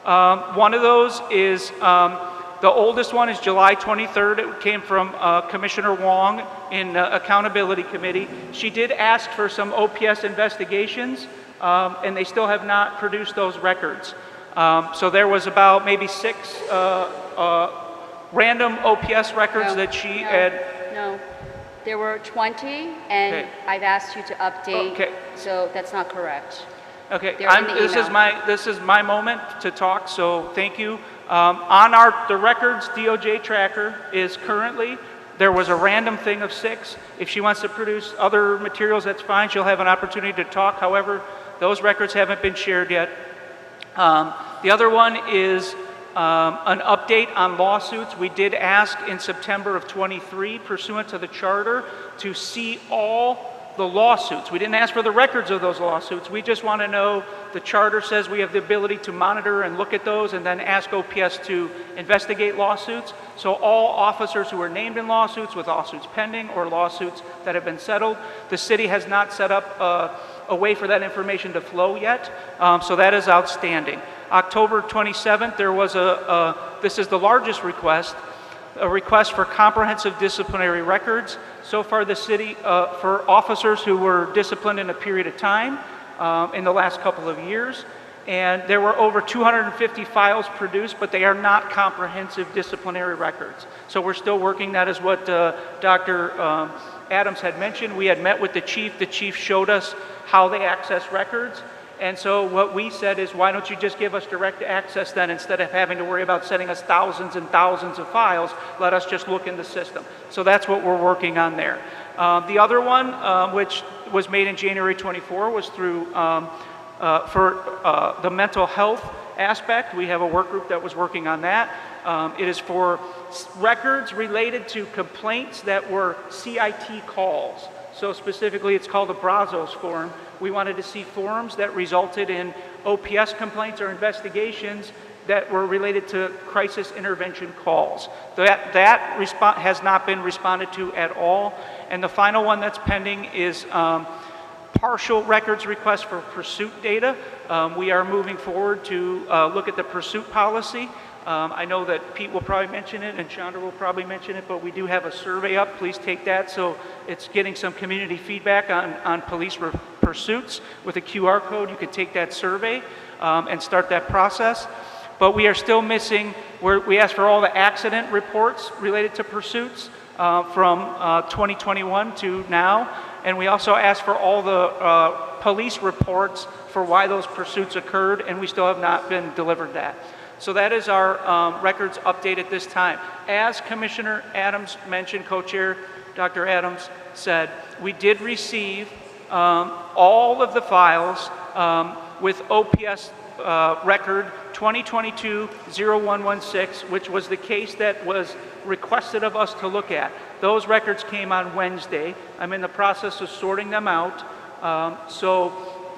One of those is the oldest one is July 23rd. It came from Commissioner Wong in the Accountability Committee. She did ask for some OPS investigations, and they still have not produced those records. So there was about maybe 6 random OPS records that she had. No, there were 20, and Okay. I've asked you to update, Okay. so that's not correct. Okay, They're in the email. this is my moment to talk, so thank you. On the records DOJ tracker is currently, there was a random thing of 6. If she wants to produce other materials, that's fine. She'll have an opportunity to talk. However, those records haven't been shared yet. The other one is an update on lawsuits. We did ask in September of 23, pursuant to the charter, to see all the lawsuits. We didn't ask for the records of those lawsuits. We just want to know, the charter says we have the ability to monitor and look at those and then ask OPS to investigate lawsuits. So all officers who are named in lawsuits, with lawsuits pending or lawsuits that have been settled, the city has not set up a way for that information to flow yet. So that is outstanding. October 27th, there was this is the largest request, a request for comprehensive disciplinary records. So far, the city, for officers who were disciplined in a period of time in the last couple of years, and there were over 250 files produced, but they are not comprehensive disciplinary records. So we're still working. That is what Dr. Adams had mentioned. We had met with the chief. The chief showed us how they access records. And so what we said is, why don't you just give us direct access then, instead of having to worry about sending us thousands and thousands of files, let us just look in the system. So that's what we're working on there. The other one, which was made in January 24, was through, for the mental health aspect. We have a work group that was working on that. It is for records related to complaints that were CIT calls. So specifically, it's called the Brazos form. We wanted to see forms that resulted in OPS complaints or investigations that were related to crisis intervention calls. That has not been responded to at all. And the final one that's pending is partial records request for pursuit data. We are moving forward to look at the pursuit policy. I know that Pete will probably mention it and Chandra will probably mention it, but we do have a survey up. Please take that. So it's getting some community feedback on police pursuits with a QR code. You can take that survey and start that process. But we are still missing, we asked for all the accident reports related to pursuits from 2021 to now. And we also asked for all the police reports for why those pursuits occurred, and we still have not been delivered that. So that is our records update at this time. As Commissioner Adams mentioned, Co-Chair Dr. Adams said, we did receive all of the files with OPS record 2022-0116, which was the case that was requested of us to look at. Those records came on Wednesday. I'm in the process of sorting them out. So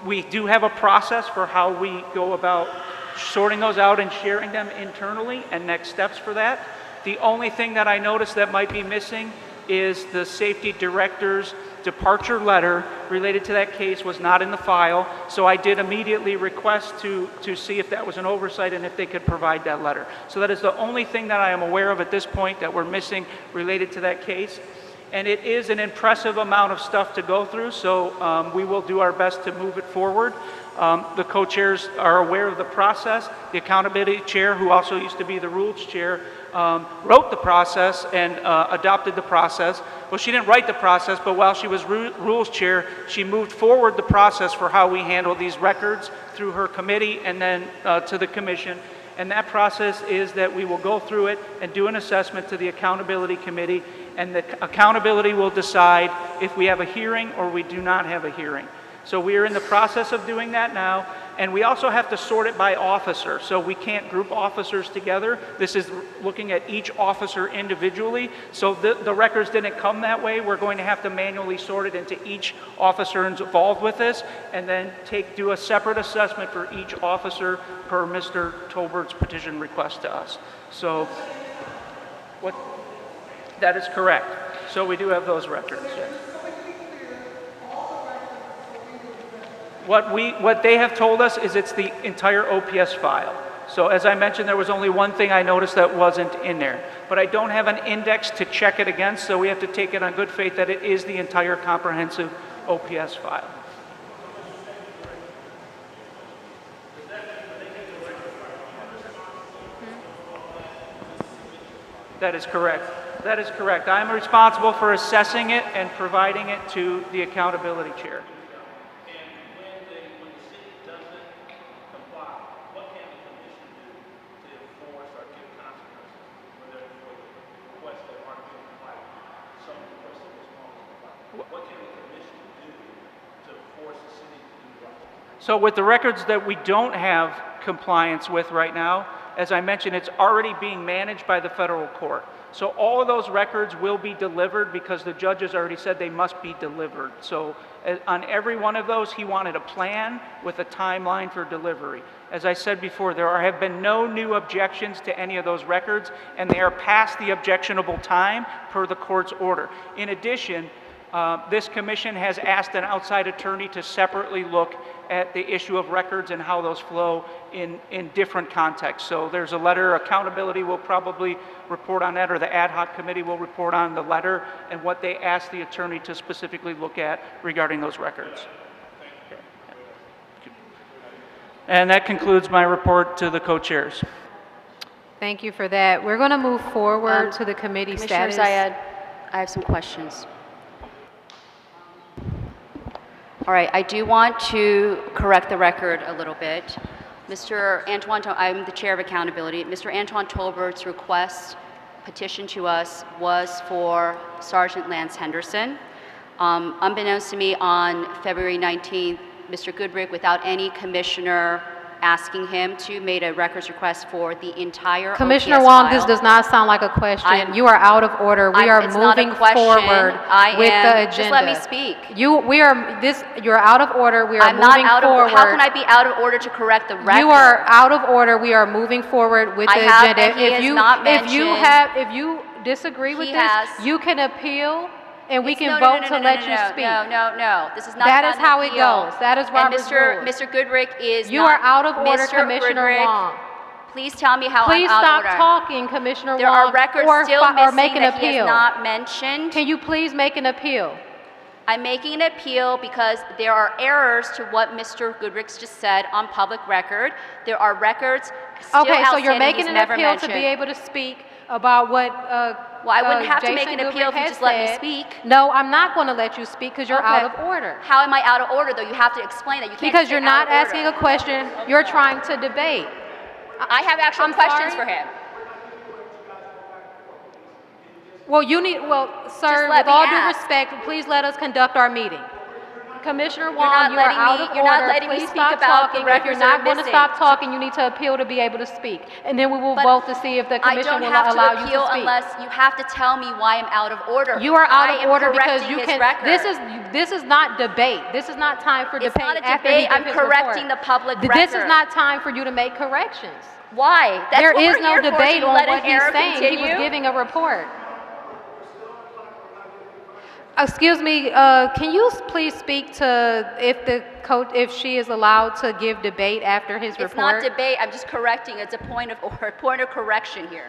we do have a process for how we go about sorting those out and sharing them internally, and next steps for that. The only thing that I noticed that might be missing is the safety director's departure letter related to that case was not in the file, so I did immediately request to see if that was an oversight and if they could provide that letter. So that is the only thing that I am aware of at this point that we're missing related to that case. And it is an impressive amount of stuff to go through, so we will do our best to move it forward. The co-chairs are aware of the process. The accountability chair, who also used to be the rules chair, wrote the process and adopted the process. Well, she didn't write the process, but while she was rules chair, she moved forward the process for how we handle these records through her committee and then to the commission. And that process is that we will go through it and do an assessment to the accountability committee, and the accountability will decide if we have a hearing or we do not have a hearing. So we are in the process of doing that now, and we also have to sort it by officer. So we can't group officers together. This is looking at each officer individually. So the records didn't come that way. We're going to have to manually sort it into each officer involved with this, and then do a separate assessment for each officer per Mr. Tolbert's petition request to us. So that is correct. So we do have those records. Yes. What they have told us is it's the entire OPS file. So as I mentioned, there was only one thing I noticed that wasn't in there. But I don't have an index to check it against, so we have to take it on good faith that it is the entire comprehensive OPS file. That is correct. That is correct. I'm responsible for assessing it and providing it to the accountability chair. So with the records that we don't have compliance with right now, as I mentioned, it's already being managed by the federal court. So all of those records will be delivered because the judge has already said they must be delivered. So on every one of those, he wanted a plan with a timeline for delivery. As I said before, there have been no new objections to any of those records, and they are past the objectionable time per the court's order. In addition, this commission has asked an outside attorney to separately look at the issue of records and how those flow in different contexts. So there's a letter, accountability will probably report on that, or the ad hoc committee will report on the letter and what they asked the attorney to specifically look at regarding those records. And that concludes my report to the co-chairs. Thank you for that. We're going to move forward to the committee Commissioner status. Zayed, I have some questions. All right, I do want to correct the record a little bit. Mr. Antoine, I'm the chair of accountability. Mr. Antoine Tolbert's request petition to us was for Sergeant Lance Henderson. Unbeknownst to me, on February 19th, Mr. Goodrick, without any commissioner asking him to, made a records request for the entire Commissioner OPS Wong, file. this does not sound like a question. You are out of order. We are It's not a moving question. forward with the agenda. Just let me speak. You're out of order. We are I'm not moving out of forward. How can I be out of order to correct the record? You are out of order. We are moving forward with the agenda. And he has not mentioned. If you disagree with this, has. you can appeal. And we can No, vote no, to no, let no, you no, speak. No. This is not That about is an how it appeal. goes. That is Robert's And rules. Mr. Goodrick is You not. are out of order, Mr. Commissioner Goodrick, Wong. Please tell me how Please I'm out stop of order. talking, Commissioner There Wong. are records or still or missing make an that he has appeal. not mentioned. Can you please make an appeal? I'm making an appeal because there are errors to what Mr. Goodrick just said on public record. There are records still Okay, so you're outstanding making he's an never appeal mentioned. to be able to speak about what Well, I wouldn't have to make Jason an appeal Goodrick if you has just let me said. speak. No, I'm not going to let you speak because you're out of order. How am I out of order, though? You have to explain that. You can't Because just you're say out not of order. asking a question, you're trying to debate. I have actual I'm questions sorry? for him. Well, sir, let with me all due ask. respect, please let us conduct our meeting. Commissioner Wong, not you are letting out me- of you're not order. letting me Please speak stop about the talking. If you're records that not are going to missing. stop talking, you need to appeal to be able to speak. And then we will But vote to see if the I commission don't will have allow to you appeal to speak. unless you have to tell me why I'm out of order. You are out I of am order because correcting you his can. record. This is not debate. This is not time for It's debate. not a after he debate. gives I'm his correcting report. the public This is record. not time for you to make corrections. Why? That's There what is we're no here for, debate to on let what an he's error saying. He was continue. giving a report. Excuse me, can you please speak to if she is allowed to give debate after his It's report? not debate. I'm just correcting. It's a point of order, point of correction here.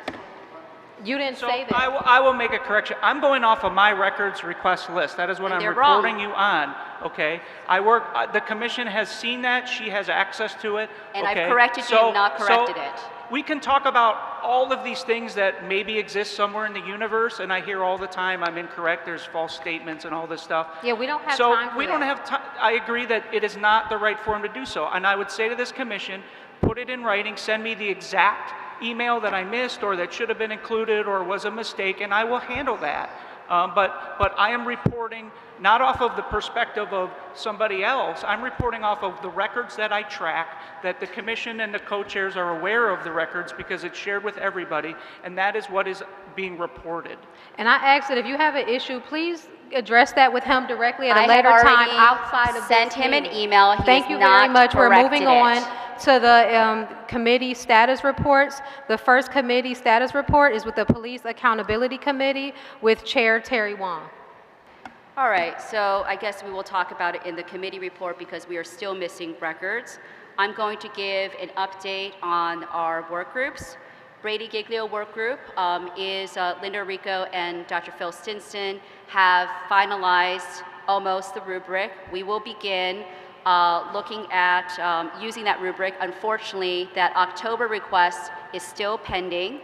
You didn't So say that. I will make a correction. I'm going off of my records request list. That is what And I'm they're wrong. reporting you on, okay? The commission has seen that. She has access to it. And I've okay? corrected you, not corrected it. We can talk about all of these things that maybe exist somewhere in the universe, and I hear all the time I'm incorrect, there's false statements and all this stuff. Yeah, we don't have So time for we don't that. have time. I agree that it is not the right forum to do so. And I would say to this commission, put it in writing, send me the exact email that I missed or that should have been included or was a mistake, and I will handle that. But I am reporting not off of the perspective of somebody else. I'm reporting off of the records that I track, that the commission and the co-chairs are aware of the records because it's shared with everybody, and that is what is being reported. And I ask that if you have an issue, please address that with him directly at a I have later time already outside of sent this him an meeting. email. He Thank has you very not much. We're moving corrected on it. to the committee status reports. The first committee status report is with the Police Accountability Committee with Chair Terry Wong. All right, so I guess we will talk about it in the committee report because we are still missing records. I'm going to give an update on our work groups. Brady Giglio work group is Linda Rico and Dr. Phil Stinson have finalized almost the rubric. We will begin looking at using that rubric. Unfortunately, that October request is still pending.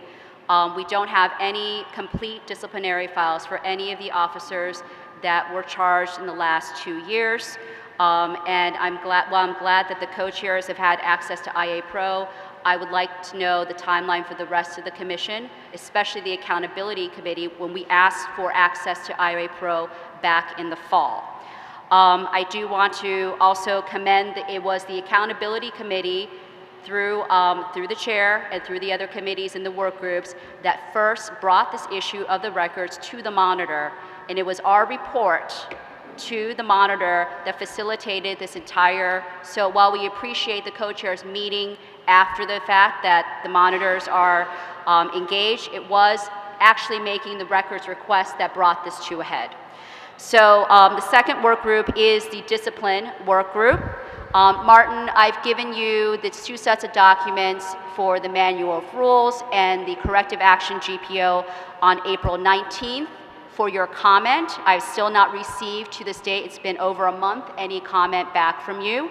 We don't have any complete disciplinary files for any of the officers that were charged in the last 2 years. And I'm glad that the co-chairs have had access to IA Pro. I would like to know the timeline for the rest of the commission, especially the Accountability Committee, when we asked for access to IA Pro back in the fall. I do want to also commend that it was the Accountability Committee through the chair and through the other committees and the work groups that first brought this issue of the records to the monitor, and it was our report to the monitor that facilitated this entire, so while we appreciate the co-chairs meeting after the fact that the monitors are engaged, it was actually making the records request that brought this to a head. So the second work group is the discipline work group. Martin, I've given you the 2 sets of documents for the manual of rules and the corrective action GPO on April 19th. For your comment. I've still not received to this date, it's been over a month, any comment back from you.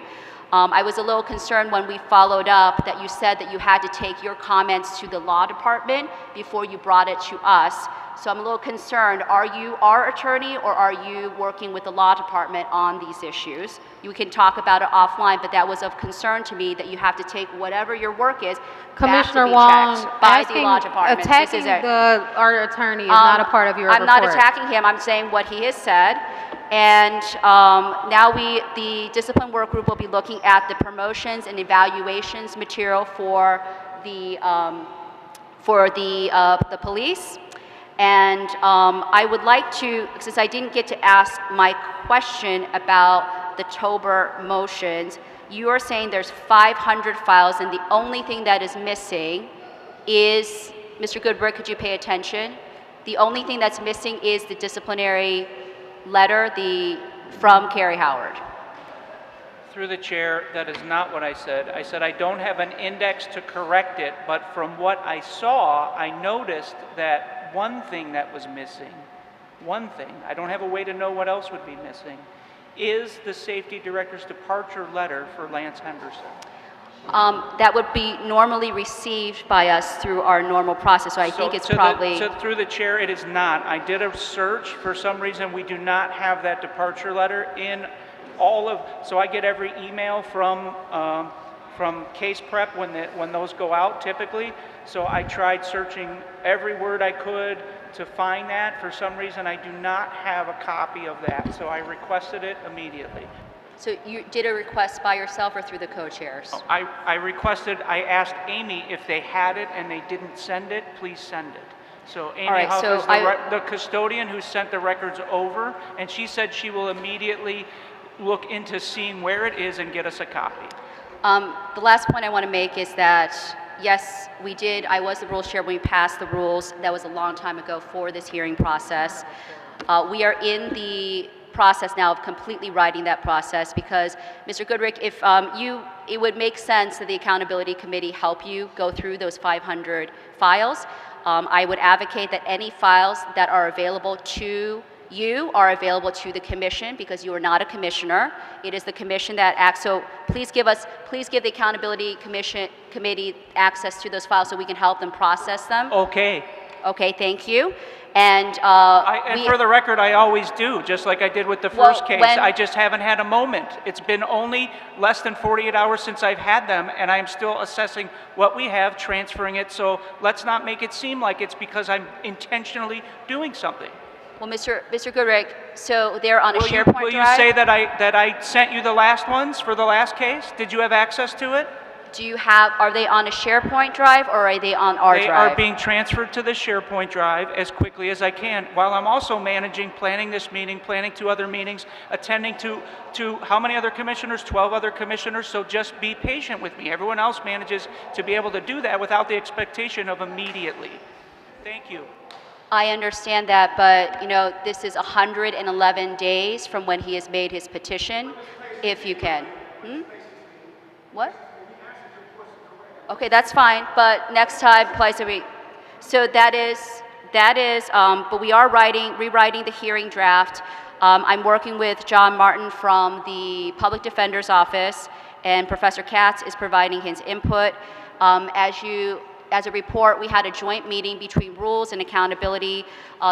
I was a little concerned when we followed up that you said that you had to take your comments to the law department before you brought it to us. So I'm a little concerned. Are you our attorney or are you working with the law department on these issues? You can talk about it offline, but that was of concern to me that you have to take whatever your work is Commissioner back to be Wong, checked by the law department. attacking our attorney is not a part of your report. I'm not attacking him. I'm saying what he has said. And now the discipline work group will be looking at the promotions and evaluations material for the police. And I would like to, since I didn't get to ask my question about the Tober motions, you are saying there's 500 files and the only thing that is missing is, Mr. Goodbrick, could you pay attention? The only thing that's missing is the disciplinary letter from Carrie Howard. Through the chair, that is not what I said. I said I don't have an index to correct it, but from what I saw, I noticed that one thing that was missing, one thing, I don't have a way to know what else would be missing, is the safety director's departure letter for Lance Henderson. That would be normally received by us through our normal process, so I think it's probably... Through the chair, it is not. I did a search. For some reason, we do not have that departure letter in all of... So I get every email from case prep when those go out, typically. So I tried searching every word I could to find that. For some reason, I do not have a copy of that, so I requested it immediately. So you did a request by yourself or through the co-chairs? I asked Amy if they had it and they didn't send it, please send it. So Amy Huff is the custodian who sent the records over, and she said she will immediately look into seeing where it is and get us a copy. The last point I want to make is that, yes, we did, I was the rules chair when we passed the rules. That was a long time ago for this hearing process. We are in the process now of completely writing that process because, Mr. Goodrick, if it would make sense that the Accountability Committee help you go through those 500 files. I would advocate that any files that are available to you are available to the commission because you are not a commissioner. It is the commission that acts. So please give the Accountability Committee access to those files so we can help them process them. Okay. Okay, thank you. And, for the record, I always do, just like I did with the first case. I just haven't had a moment. It's been only less than 48 hours since I've had them, and I'm still assessing what we have, transferring it. So let's not make it seem like it's because I'm intentionally doing something. Well, Mr. Goodrick, so they're on a Will SharePoint you drive? say that I sent you the last ones for the last case? Did you have access to it? Are they on a SharePoint drive or are they on our They drive? are being transferred to the SharePoint drive as quickly as I can, while I'm also managing, planning this meeting, planning 2 other meetings, attending to how many other commissioners? 12 other commissioners, so just be patient with me. Everyone else manages to be able to do that without the expectation of immediately. Thank you. I understand that, but this is 111 days from when he has made his petition, if you can. What? Okay, that's fine, but next time, twice a week. So that is, but we are rewriting the hearing draft. I'm working with John Martin from the Public Defender's Office, and Professor Katz is providing his input. As a report, we had a joint meeting between Rules and Accountability.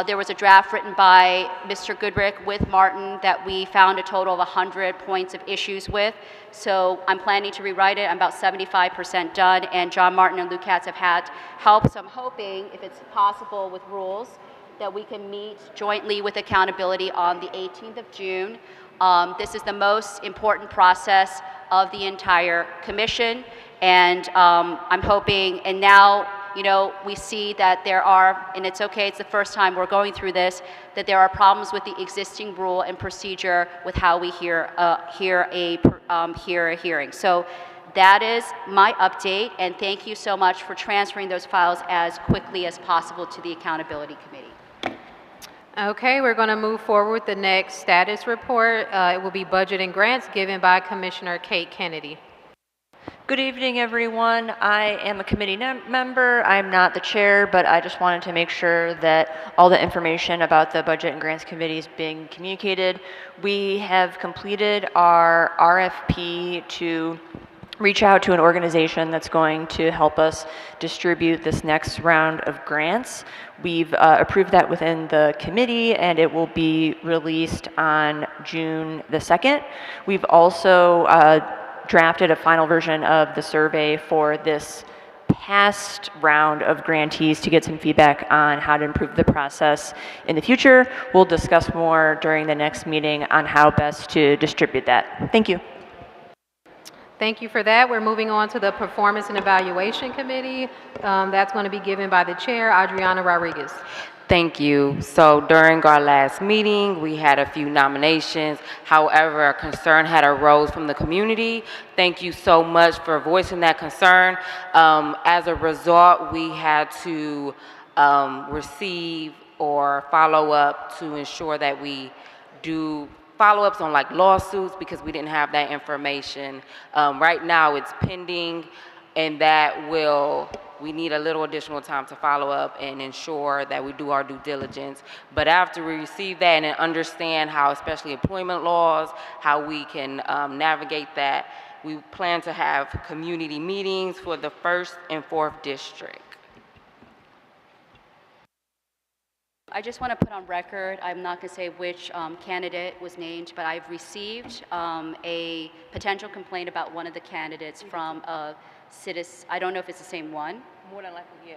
There was a draft written by Mr. Goodrick with Martin that we found a total of 100 points of issues with. So I'm planning to rewrite it. I'm about 75% done, and John Martin and Lou Katz have had help. So I'm hoping, if it's possible with Rules, that we can meet jointly with Accountability on the 18th of June. This is the most important process of the entire commission. And I'm hoping, and now, we see that there are, and it's okay, it's the first time we're going through this, that there are problems with the existing rule and procedure with how we hear a hearing. So that is my update, and thank you so much for transferring those files as quickly as possible to the Accountability Committee. Okay, we're going to move forward with the next status report. It will be budget and grants given by Commissioner Kate Kennedy. Good evening, everyone. I am a committee member. I'm not the chair, but I just wanted to make sure that all the information about the Budget and Grants Committee is being communicated. We have completed our RFP to reach out to an organization that's going to help us distribute this next round of grants. We've approved that within the committee, and it will be released on June the 2nd. We've also drafted a final version of the survey for this past round of grantees to get some feedback on how to improve the process in the future. We'll discuss more during the next meeting on how best to distribute that. Thank you. Thank you for that. We're moving on to the Performance and Evaluation Committee. That's going to be given by the chair, Adriana Rodriguez. Thank you. So during our last meeting, we had a few nominations. However, a concern had arose from the community. Thank you so much for voicing that concern. As a result, we had to receive or follow up to ensure that we do follow-ups on like lawsuits because we didn't have that information. Right now, it's pending, and we need a little additional time to follow up and ensure that we do our due diligence. But after we receive that and understand how, especially employment laws, how we can navigate that, we plan to have community meetings for the 1st and 4th district. I just want to put on record, I'm not going to say which candidate was named, but I've received a potential complaint about one of the candidates from a citizen. I don't know if it's the same one. More than likely, yeah.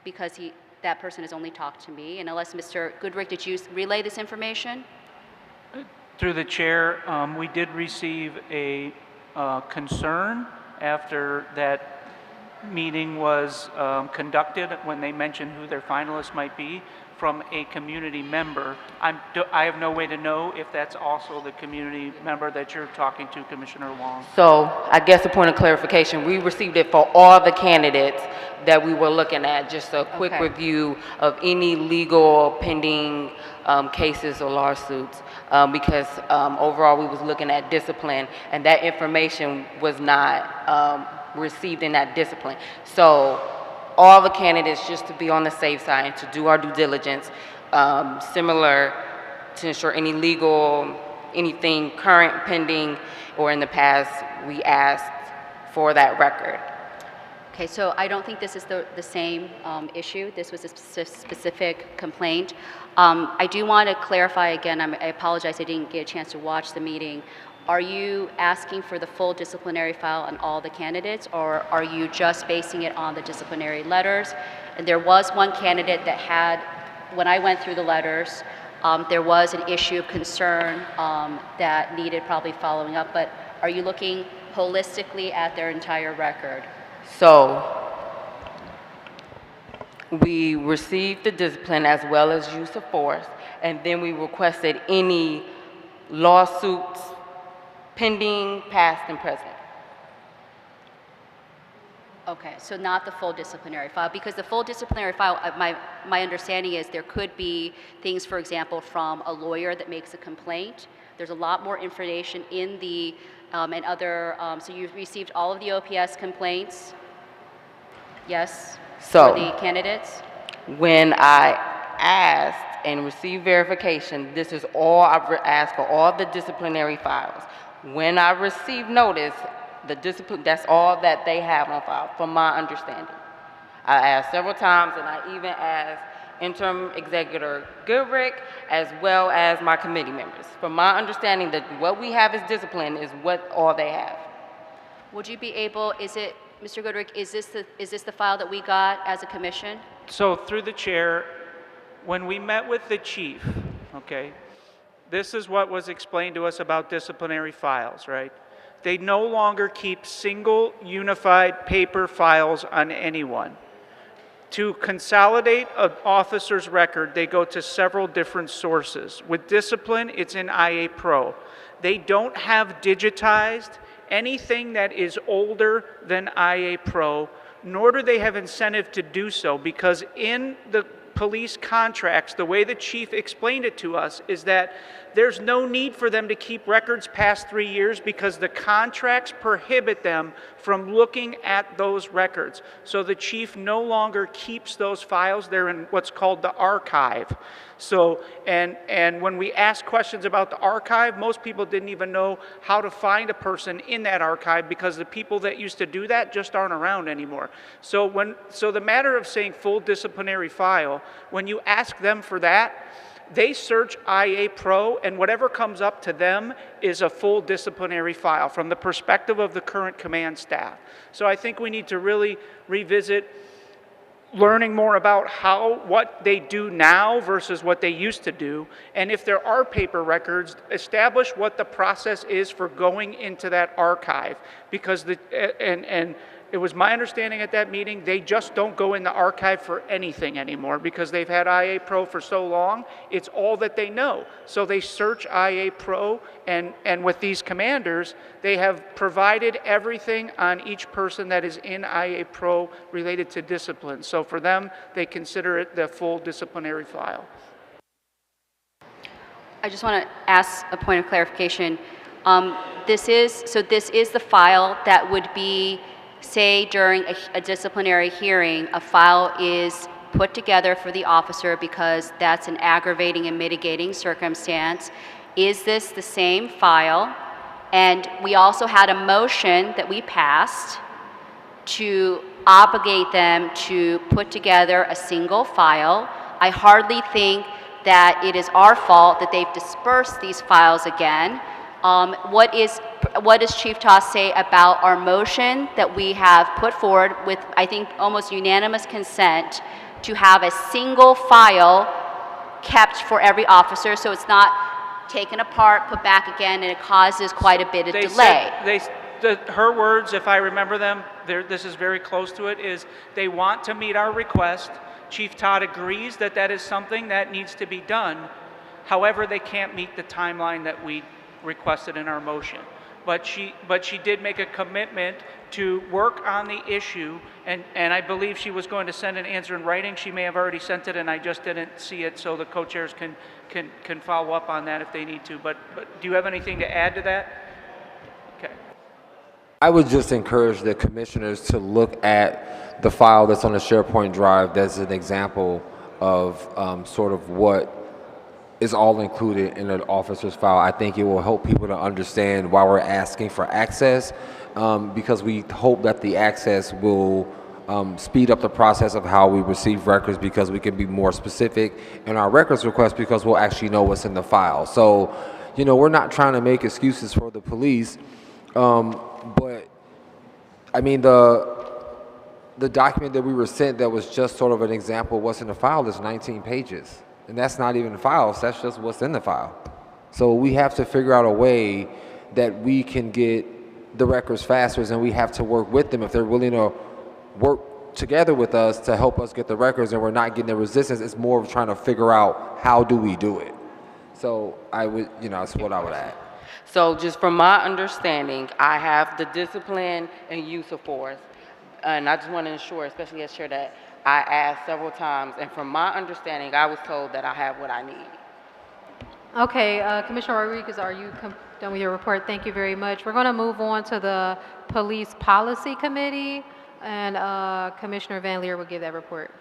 Because that person has only talked to me. And unless Mr. Goodrick, did you relay this information? Through the chair, we did receive a concern after that meeting was conducted when they mentioned who their finalists might be from a community member. I have no way to know if that's also the community member that you're talking to, Commissioner Wong. So I guess a point of clarification, we received it for all the candidates that we were looking at, just a quick review of any legal pending cases or lawsuits, because overall we was looking at discipline, and that information was not received in that discipline. So all the candidates, just to be on the safe side and to do our due diligence, similar to ensure any legal, anything current, pending, or in the past, we asked for that record. Okay, so I don't think this is the same issue. This was a specific complaint. I do want to clarify again, I apologize I didn't get a chance to watch the meeting. Are you asking for the full disciplinary file on all the candidates, or are you just basing it on the disciplinary letters? And there was one candidate that had, when I went through the letters, There was an issue of concern that needed probably following up, but are you looking holistically at their entire record? So we received the discipline as well as use of force, and then we requested any lawsuits pending, past and present. Okay, so not the full disciplinary file, because the full disciplinary file, my understanding is there could be things, for example, from a lawyer that makes a complaint. There's a lot more information in the, and other, so you've received all of the OPS complaints? Yes? So, for the candidates? When I asked and received verification, this is all I've asked for, all the disciplinary files. When I received notice, the discipline, that's all that they have on file, from my understanding. I asked several times, and I even asked Interim Executive Goodrick, as well as my committee members. From my understanding, that what we have as discipline is what all they have. Would you be able, is it, Mr. Goodrick, is this the file that we got as a commission? So through the chair, when we met with the chief, okay, this is what was explained to us about disciplinary files, right? They no longer keep single unified paper files on anyone. To consolidate an officer's record, they go to several different sources. With discipline, it's in IA Pro. They don't have digitized anything that is older than IA Pro, nor do they have incentive to do so, because in the police contracts, the way the chief explained it to us is that there's no need for them to keep records past 3 years because the contracts prohibit them from looking at those records. So the chief no longer keeps those files. They're in what's called the archive. So, and when we ask questions about the archive, most people didn't even know how to find a person in that archive because the people that used to do that just aren't around anymore. So the matter of saying full disciplinary file, when you ask them for that, they search IA Pro, and whatever comes up to them is a full disciplinary file from the perspective of the current command staff. So I think we need to really revisit learning more about what they do now versus what they used to do, and if there are paper records, establish what the process is for going into that archive, because it was my understanding at that meeting, they just don't go in the archive for anything anymore because they've had IA Pro for so long, it's all that they know. So they search IA Pro, and with these commanders, they have provided everything on each person that is in IA Pro related to discipline. So for them, they consider it the full disciplinary file. I just want to ask a point of clarification. This is the file that would be, say during a disciplinary hearing, a file is put together for the officer because that's an aggravating and mitigating circumstance. Is this the same file? And we also had a motion that we passed to obligate them to put together a single file. I hardly think that it is our fault that they've dispersed these files again. What does Chief Toss say about our motion that we have put forward with, I think, almost unanimous consent to have a single file kept for every officer so it's not taken apart, put back again, and it causes quite a bit of delay? Her words, if I remember them, this is very close to it, is they want to meet our request. Chief Todd agrees that that is something that needs to be done. However, they can't meet the timeline that we requested in our motion. But she did make a commitment to work on the issue, and I believe she was going to send an answer in writing. She may have already sent it, and I just didn't see it, so the co-chairs can follow up on that if they need to. But do you have anything to add to that? Okay. I would just encourage the commissioners to look at the file that's on the SharePoint drive. That's an example of sort of what is all included in an officer's file. I think it will help people to understand why we're asking for access, because we hope that the access will speed up the process of how we receive records, because we can be more specific in our records request because we'll actually know what's in the file. So, you know, we're not trying to make excuses for the police, but I mean, the document that we were sent that was just sort of an example of what's in the file is 19 pages. And that's not even files, that's just what's in the file. So we have to figure out a way that we can get the records faster, and we have to work with them if they're willing to work together with us to help us get the records, and we're not getting the resistance. It's more of trying to figure out how do we do it. So I would, that's what I would add. So just from my understanding, I have the discipline and use of force. And I just want to ensure, especially as chair, that I asked several times, and from my understanding, I was told that I have what I need. Okay, Commissioner Rodriguez, are you done with your report? Thank you very much. We're going to move on to the Police Policy Committee, and Commissioner Van Leer will give that report.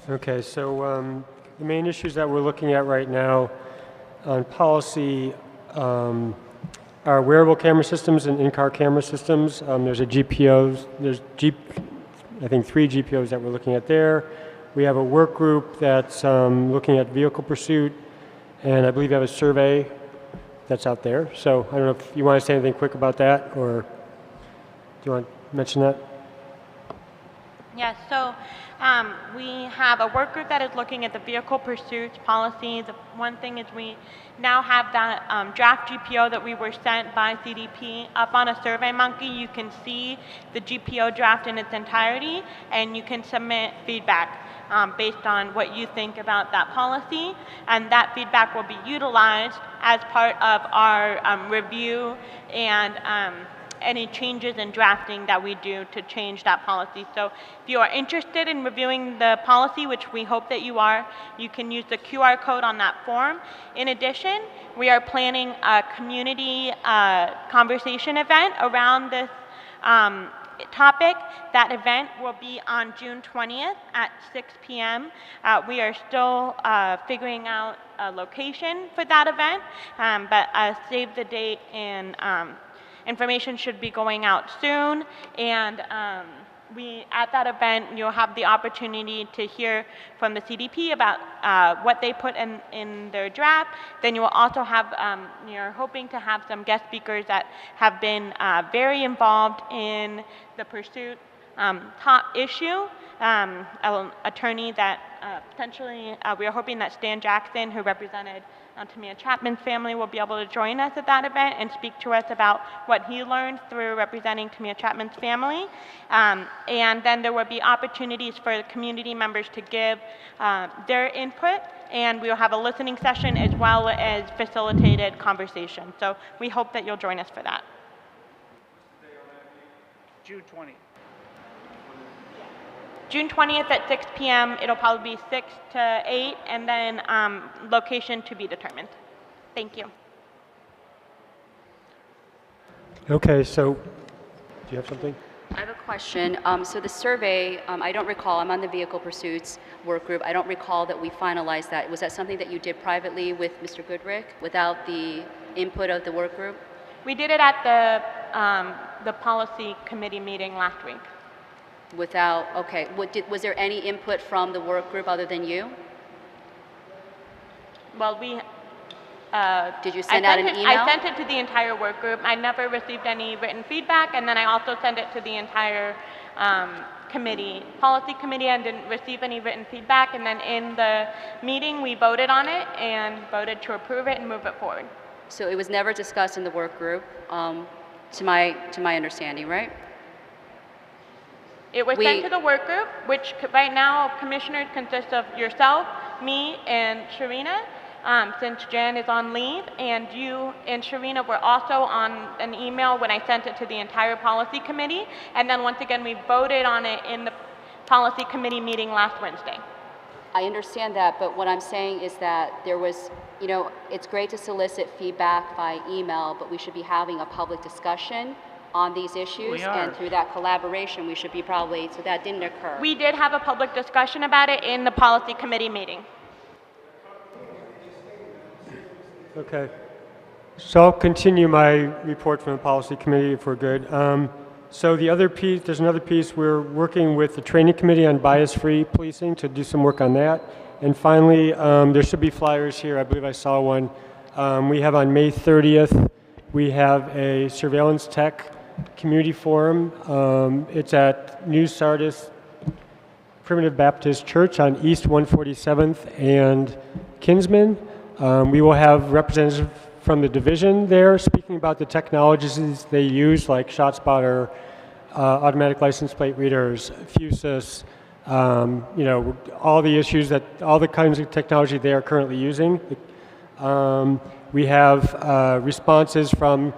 Okay, so the main issues that we're looking at right now on policy are wearable camera systems and in-car camera systems. There's a GPOs, I think 3 GPOs that we're looking at there. We have a work group that's looking at vehicle pursuit, and I believe you have a survey that's out there. So I don't know if you want to say anything quick about that, or do you want to mention that? Yes, so we have a work group that is looking at the vehicle pursuits policy. The one thing is we now have that draft GPO that we were sent by CDP up on a Survey Monkey. You can see the GPO draft in its entirety, and you can submit feedback based on what you think about that policy, and that feedback will be utilized as part of our review and any changes in drafting that we do to change that policy. So if you are interested in reviewing the policy, which we hope that you are, you can use the QR code on that form. In addition, we are planning a community conversation event around this topic. That event will be on June 20th at 6 p.m. We are still figuring out a location for that event, but save the date, and information should be going out soon. And at that event, you'll have the opportunity to hear from the CDP about what they put in their draft. Then you will also have, you're hoping to have some guest speakers that have been very involved in the pursuit top issue. An attorney that potentially, we are hoping that Stan Jackson, who represented Tamia Chapman's family, will be able to join us at that event and speak to us about what he learned through representing Tamia Chapman's family. And then there will be opportunities for the community members to give their input, and we will have a listening session as well as facilitated conversation. So we hope that you'll join us for that. June 20th. June 20th at 6 p.m. It'll probably be 6 to 8, and then location to be determined. Thank you. Okay, so do you have something? I have a question. So the survey, I don't recall, I'm on the vehicle pursuits work group. I don't recall that we finalized that. Was that something that you did privately with Mr. Goodrick without the input of the work group? We did it at the policy committee meeting last week. Without, okay. Was there any input from the work group other than you? Well, we... Did you send out an email? I sent it to the entire work group. I never received any written feedback, and then I also sent it to the entire policy committee, and didn't receive any written feedback. And then in the meeting, we voted on it and voted to approve it and move it forward. So it was never discussed in the work group, to my understanding, right? It was sent to the work group, which right now commissioners consist of yourself, me, and Sharina, since Jen is on leave, and you and Sharina were also on an email when I sent it to the entire policy committee, and then once again we voted on it in the policy committee meeting last Wednesday. I understand that, but what I'm saying is that there was, it's great to solicit feedback by email, but we should be having a public discussion on these issues, and through that collaboration, we should be probably, so that didn't occur. We did have a public discussion about it in the policy committee meeting. Okay. So I'll continue my report from the policy committee if we're good. So the other piece, there's another piece, we're working with the training committee on bias-free policing to do some work on that. And finally, there should be flyers here. I believe I saw one. We have on May 30th, we have a surveillance tech community forum. It's at New Sardis Primitive Baptist Church on East 147th and Kinsman. We will have representatives from the division there speaking about the technologies they use, like ShotSpotter, automatic license plate readers, Fusus, all the issues all the kinds of technology they are currently using. We have responses from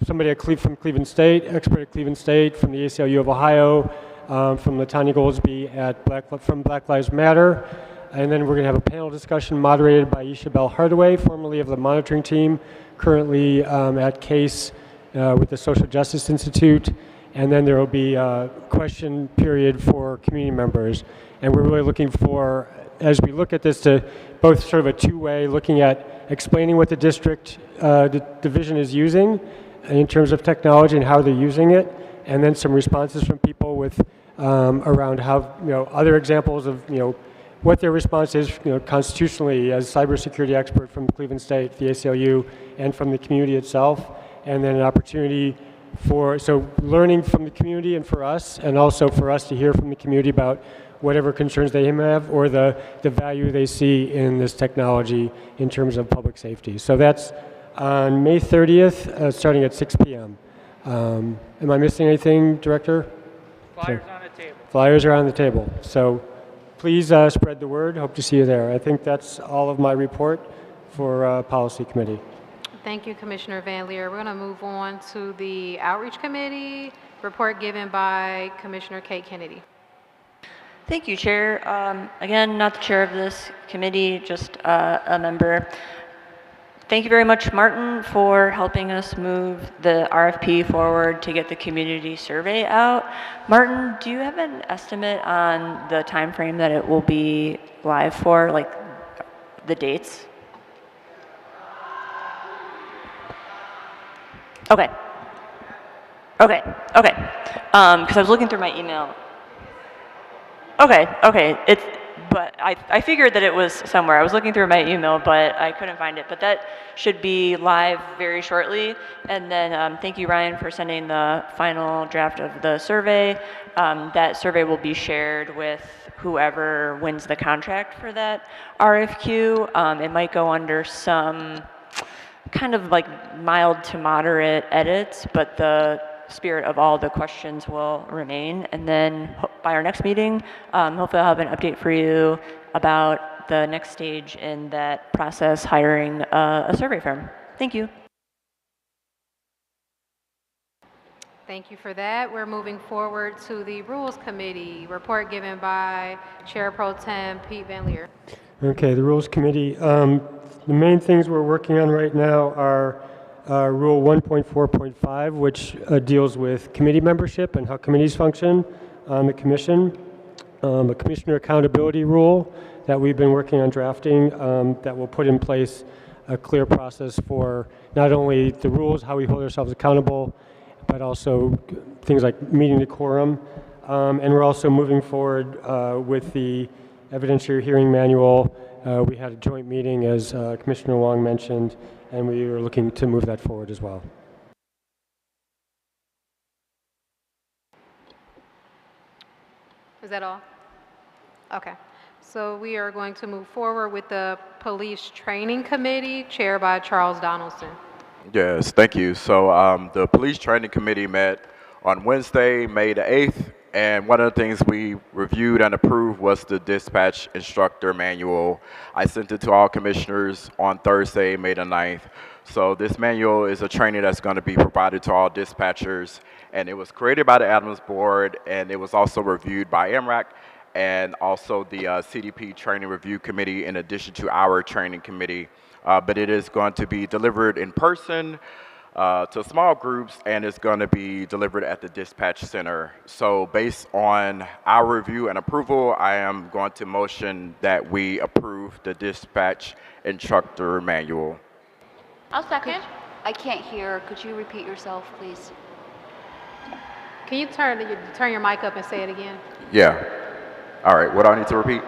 somebody from Cleveland State, expert at Cleveland State, from the ACLU of Ohio, from Latanya Goldsby from Black Lives Matter. And then we're going to have a panel discussion moderated by Ishabel Hardaway, formerly of the monitoring team, currently at CASE with the Social Justice Institute. And then there will be a question period for community members. And we're really looking for, as we look at this, to both sort of a two-way, looking at explaining what the district division is using in terms of technology and how they're using it, and then some responses from people with around how, other examples of, what their response is, constitutionally as cybersecurity expert from Cleveland State, the ACLU, and from the community itself, and then an opportunity so learning from the community and for us, and also for us to hear from the community about whatever concerns they have or the value they see in this technology in terms of public safety. So that's on May 30th, starting at 6 p.m. Am I missing anything, Director? Flyers on the table. Flyers are on the table. So please spread the word. Hope to see you there. I think that's all of my report for Policy Committee. Thank you, Commissioner Van Leer. We're going to move on to the Outreach Committee, report given by Commissioner Kate Kennedy. Thank you, Chair. Again, not the chair of this committee, just a member. Thank you very much, Martin, for helping us move the RFP forward to get the community survey out. Martin, do you have an estimate on the time frame that it will be live for, like the dates? Okay. Because I was looking through my email. Okay. But I figured that it was somewhere. I was looking through my email, but I couldn't find it. But that should be live very shortly. And then thank you, Ryan, for sending the final draft of the survey. That survey will be shared with whoever wins the contract for that RFQ. It might go under some kind of like mild to moderate edits, but the spirit of all the questions will remain. And then by our next meeting, hopefully I'll have an update for you about the next stage in that process, hiring a survey firm. Thank you. Thank you for that. We're moving forward to the Rules Committee, report given by Chair Pro Tem Pete Van Leer. Okay, the Rules Committee. The main things we're working on right now are Rule 1.4.5, which deals with committee membership and how committees function on the commission. A commissioner accountability rule that we've been working on drafting that will put in place a clear process for not only the rules, how we hold ourselves accountable, but also things like meeting the quorum. And we're also moving forward with the evidentiary hearing manual. We had a joint meeting, as Commissioner Wong mentioned, and we are looking to move that forward as well. Is that all? Okay. So we are going to move forward with the Police Training Committee, chaired by Charles Donaldson. Yes, thank you. So the Police Training Committee met on Wednesday, May the 8th, and one of the things we reviewed and approved was the dispatch instructor manual. I sent it to all commissioners on Thursday, May the 9th. So this manual is a training that's going to be provided to all dispatchers, and it was created by the Adams Board, and it was also reviewed by MRAC and also the CDP Training Review Committee, in addition to our training committee. But it is going to be delivered in person to small groups, and it's going to be delivered at the dispatch center. So based on our review and approval, I am going to motion that we approve the dispatch instructor manual. I'll second. I can't hear. Could you repeat yourself, please? Can you turn your mic up and say it again? Yeah. All right, what do I need to repeat?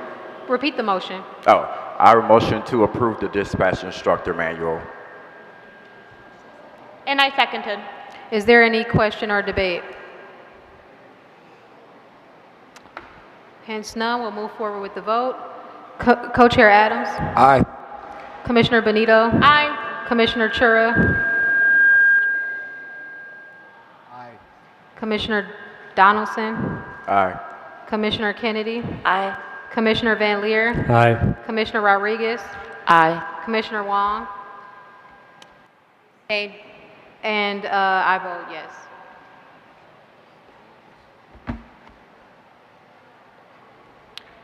Repeat the motion. Oh, our motion to approve the dispatch instructor manual. And I seconded. Is there any question or debate? Since none, we'll move forward with the vote. Co-Chair Adams? Aye. Commissioner Benito? Aye. Commissioner Chura? Aye. Commissioner Donaldson? Aye. Commissioner Kennedy? Aye. Commissioner Van Leer? Aye. Commissioner Rodriguez? Aye. Commissioner Wong? Aye. And I vote yes.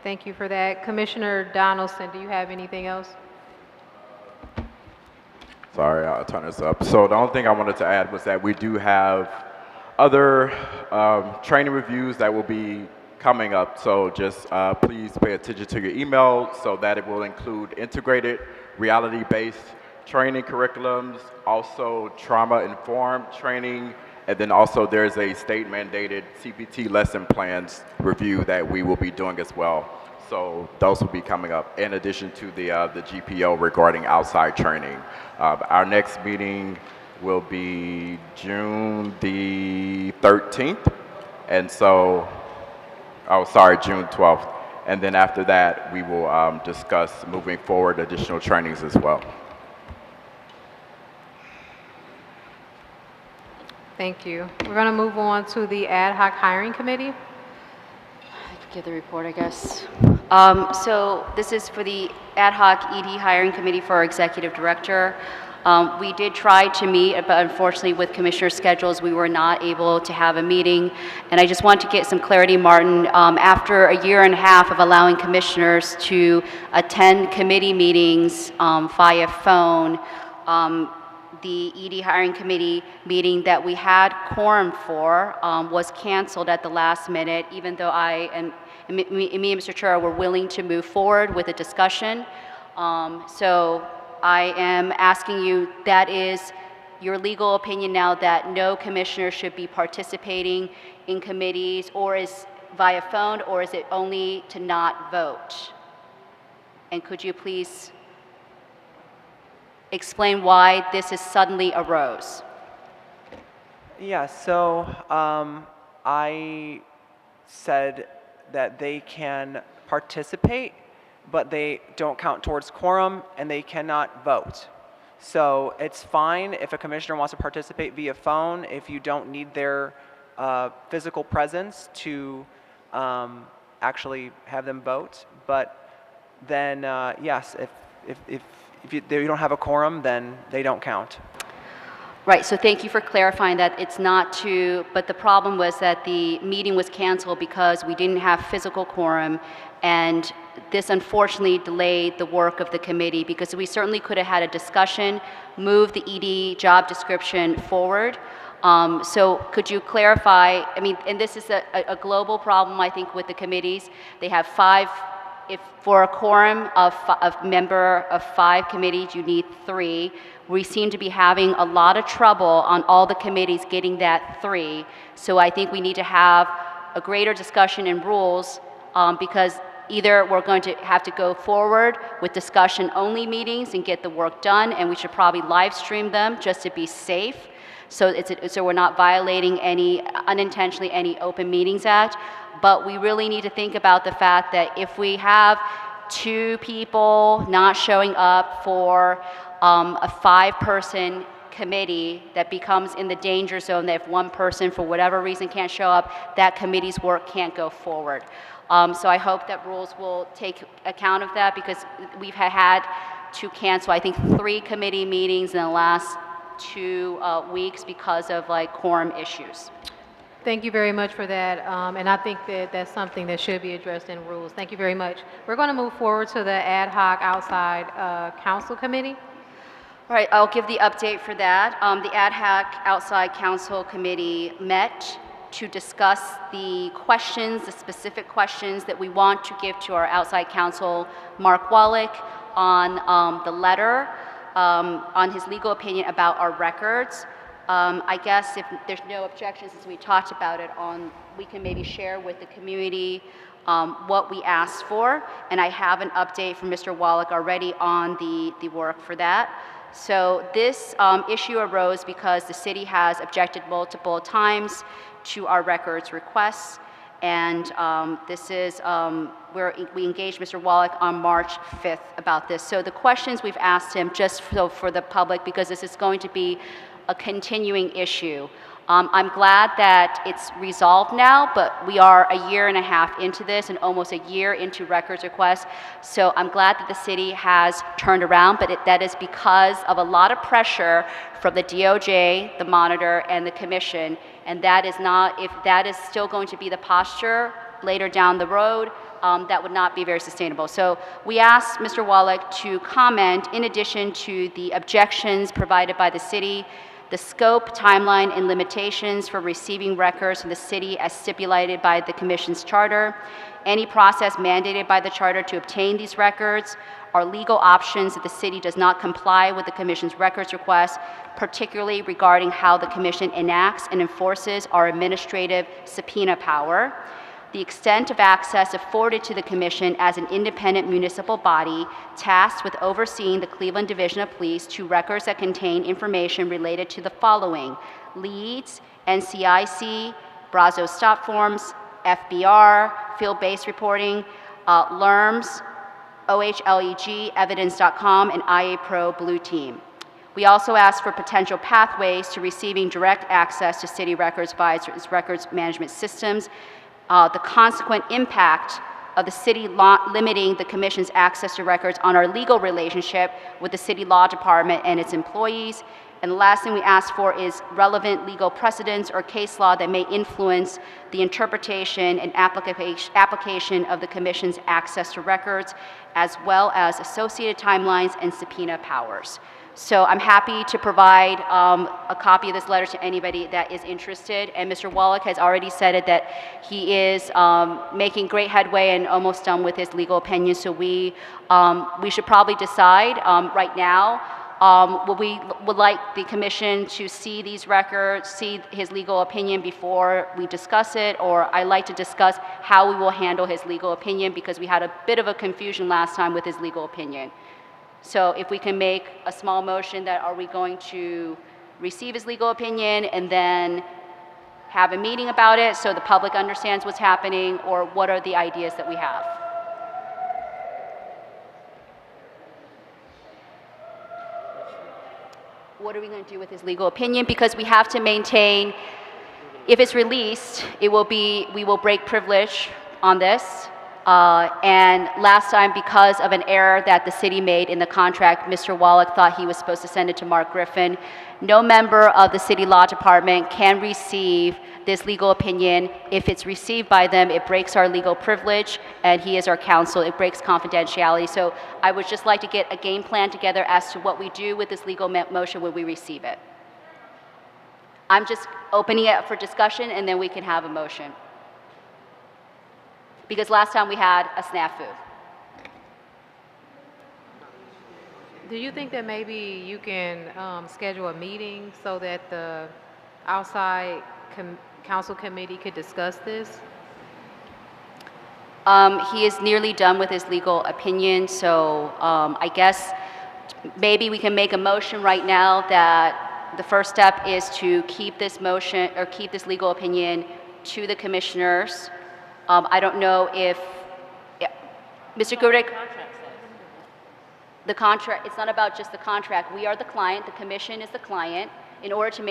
Thank you for that. Commissioner Donaldson, do you have anything else? Sorry, I'll turn this up. So the only thing I wanted to add was that we do have other training reviews that will be coming up. So just please pay attention to your email so that it will include integrated, reality-based training curriculums, also trauma-informed training, and then also there's a state-mandated CPT lesson plans review that we will be doing as well. So those will be coming up in addition to the GPO regarding outside training. Our next meeting will be June the 13th, and so, oh, sorry, June 12th. And then after that, we will discuss moving forward additional trainings as well. Thank you. We're going to move on to the ad hoc hiring committee. I could give the report, I guess. So this is for the ad hoc ED hiring committee for our executive director. We did try to meet, but unfortunately with commissioner schedules, we were not able to have a meeting. And I just want to get some clarity, Martin. After a year and a half of allowing commissioners to attend committee meetings via phone, the ED hiring committee meeting that we had quorum for was canceled at the last minute, even though me and Mr. Chura were willing to move forward with a discussion. So I am asking you, that is your legal opinion now that no commissioner should be participating in committees, or is via phone, or is it only to not vote? And could you please explain why this has suddenly arose? Yeah, so I said that they can participate, but they don't count towards quorum and they cannot vote. So it's fine if a commissioner wants to participate via phone if you don't need their physical presence to actually have them vote. But then, yes, if you don't have a quorum, then they don't count. Right, so thank you for clarifying that it's not to, but the problem was that the meeting was canceled because we didn't have physical quorum, and this unfortunately delayed the work of the committee, because we certainly could have had a discussion, move the ED job description forward. So could you clarify, I mean, and this is a global problem, I think, with the committees. They have 5, if for a quorum of member of 5 committees, you need 3. We seem to be having a lot of trouble on all the committees getting that 3. So I think we need to have a greater discussion in rules, because either we're going to have to go forward with discussion-only meetings and get the work done, and we should probably live stream them just to be safe, so we're not violating unintentionally any Open Meetings Act. But we really need to think about the fact that if we have 2 people not showing up for a 5-person committee, that becomes in the danger zone that if one person for whatever reason can't show up, that committee's work can't go forward. So I hope that rules will take account of that, because we've had to cancel, I think, 3 committee meetings in the last 2 weeks because of quorum issues. Thank you very much for that, and I think that that's something that should be addressed in rules. Thank you very much. We're going to move forward to the ad hoc outside council committee. All right, I'll give the update for that. The ad hoc outside council committee met to discuss the questions, the specific questions that we want to give to our outside counsel, Mark Wallach, on the letter, on his legal opinion about our records. I guess if there's no objections, as we talked about it, we can maybe share with the community what we asked for, and I have an update from Mr. Wallach already on the work for that. So this issue arose because the city has objected multiple times to our records requests, And this is where we engaged Mr. Wallach on March 5th about this. So the questions we've asked him, just so for the public, because this is going to be a continuing issue. I'm glad that it's resolved now, but we are a year and a half into this and almost a year into records requests. So I'm glad that the city has turned around, but that is because of a lot of pressure from the DOJ, the monitor, and the commission. And that is not, if that is still going to be the posture later down the road, that would not be very sustainable. So we asked Mr. Wallach to comment in addition to the objections provided by the city, the scope, timeline, and limitations for receiving records from the city as stipulated by the Commission's charter, any process mandated by the charter to obtain these records, our legal options if the city does not comply with the Commission's records request, particularly regarding how the Commission enacts and enforces our administrative subpoena power, the extent of access afforded to the Commission as an independent municipal body tasked with overseeing the Cleveland Division of Police to records that contain information related to the following: leads, NCIC, Brazos stop forms, FBR, field-based reporting, LERMS, OHLEG, evidence.com, and IA Pro Blue Team. We also asked for potential pathways to receiving direct access to city records via its records management systems, the consequent impact of the city limiting the Commission's access to records on our legal relationship with the city law department and its employees. And the last thing we asked for is relevant legal precedents or case law that may influence the interpretation and application of the Commission's access to records, as well as associated timelines and subpoena powers. So I'm happy to provide a copy of this letter to anybody that is interested. And Mr. Wallach has already said it, that he is making great headway and almost done with his legal opinion. So we should probably decide right now. We would like the Commission to see these records, see his legal opinion before we discuss it, or I like to discuss how we will handle his legal opinion, because we had a bit of a confusion last time with his legal opinion. So if we can make a small motion that are we going to receive his legal opinion and then have a meeting about it so the public understands what's happening, or what are the ideas that we have? What are we going to do with his legal opinion? Because we have to maintain, if it's released, we will break privilege on this. And last time, because of an error that the city made in the contract, Mr. Wallach thought he was supposed to send it to Mark Griffin. No member of the city law department can receive this legal opinion. If it's received by them, it breaks our legal privilege, and he is our counsel. It breaks confidentiality. So I would just like to get a game plan together as to what we do with this legal motion when we receive it. I'm just opening it up for discussion, and then we can have a motion. Because last time we had a snafu. Do you think that maybe you can schedule a meeting so that the outside council committee could discuss this? He is nearly done with his legal opinion, so I guess maybe we can make a motion right now that the first step is to keep this motion, or keep this legal opinion to the commissioners. I don't know if, Mr. Gudick, the contract, it's not about just the contract. We are the client, the commission is the client. In order to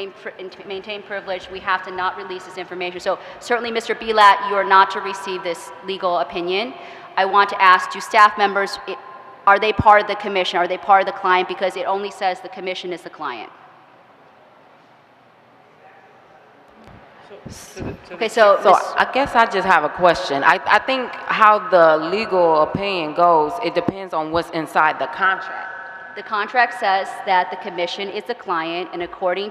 maintain privilege, we have to not release this information. So certainly, Mr. Belat, you are not to receive this legal opinion. I want to ask, do staff members, are they part of the commission? Are they part of the client? Because it only says the commission is the client. Okay, so I guess I just have a question. I think how the legal opinion goes, it depends on what's inside the contract. The contract says that the commission is the client, and according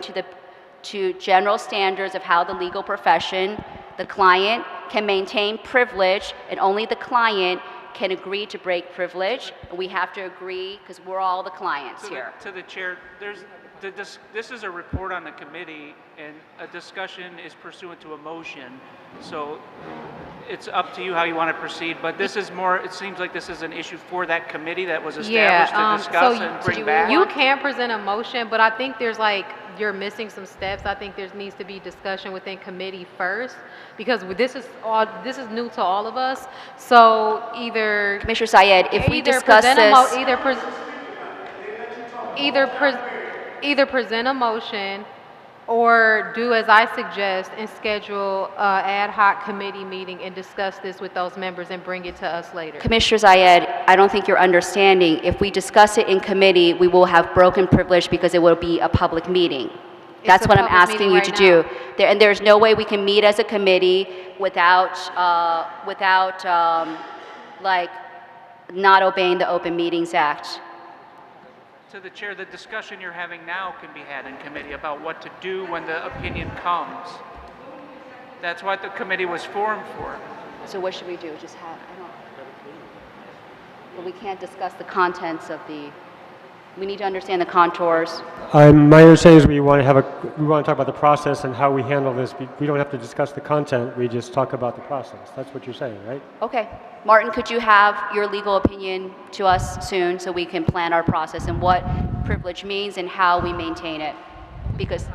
to general standards of how the legal profession, the client can maintain privilege, and only the client can agree to break privilege. We have to agree, because we're all the clients here. To the chair, this is a report on the committee, and a discussion is pursuant to a motion. So it's up to you how you want to proceed, but this is more, it seems like this is an issue for that committee that was Yeah, established to discuss so and bring back. you can present a motion, but I think there's like, you're missing some steps. I think there needs to be discussion within committee first, because this is new to all of us. So either Commissioner Syed, if we either discuss present this, either present a motion or do as I suggest and schedule an ad hoc committee meeting and discuss this with those members and bring it to us later. Commissioner Syed, I don't think you're understanding. If we discuss it in committee, we will have broken privilege because it will be a public meeting. That's what I'm asking you to do. And there's no way we can meet as a committee without like not obeying the Open Meetings Act. To the chair, the discussion you're having now can be had in committee about what to do when the opinion comes. That's what the committee was formed for. So what should we do? Just have, but we can't discuss the contents of we need to understand the contours. My understanding is we want to talk about the process and how we handle this. We don't have to discuss the content, we just talk about the process. That's what you're saying, right? Okay. Martin, could you have your legal opinion to us soon so we can plan our process and what privilege means and how we maintain it? Because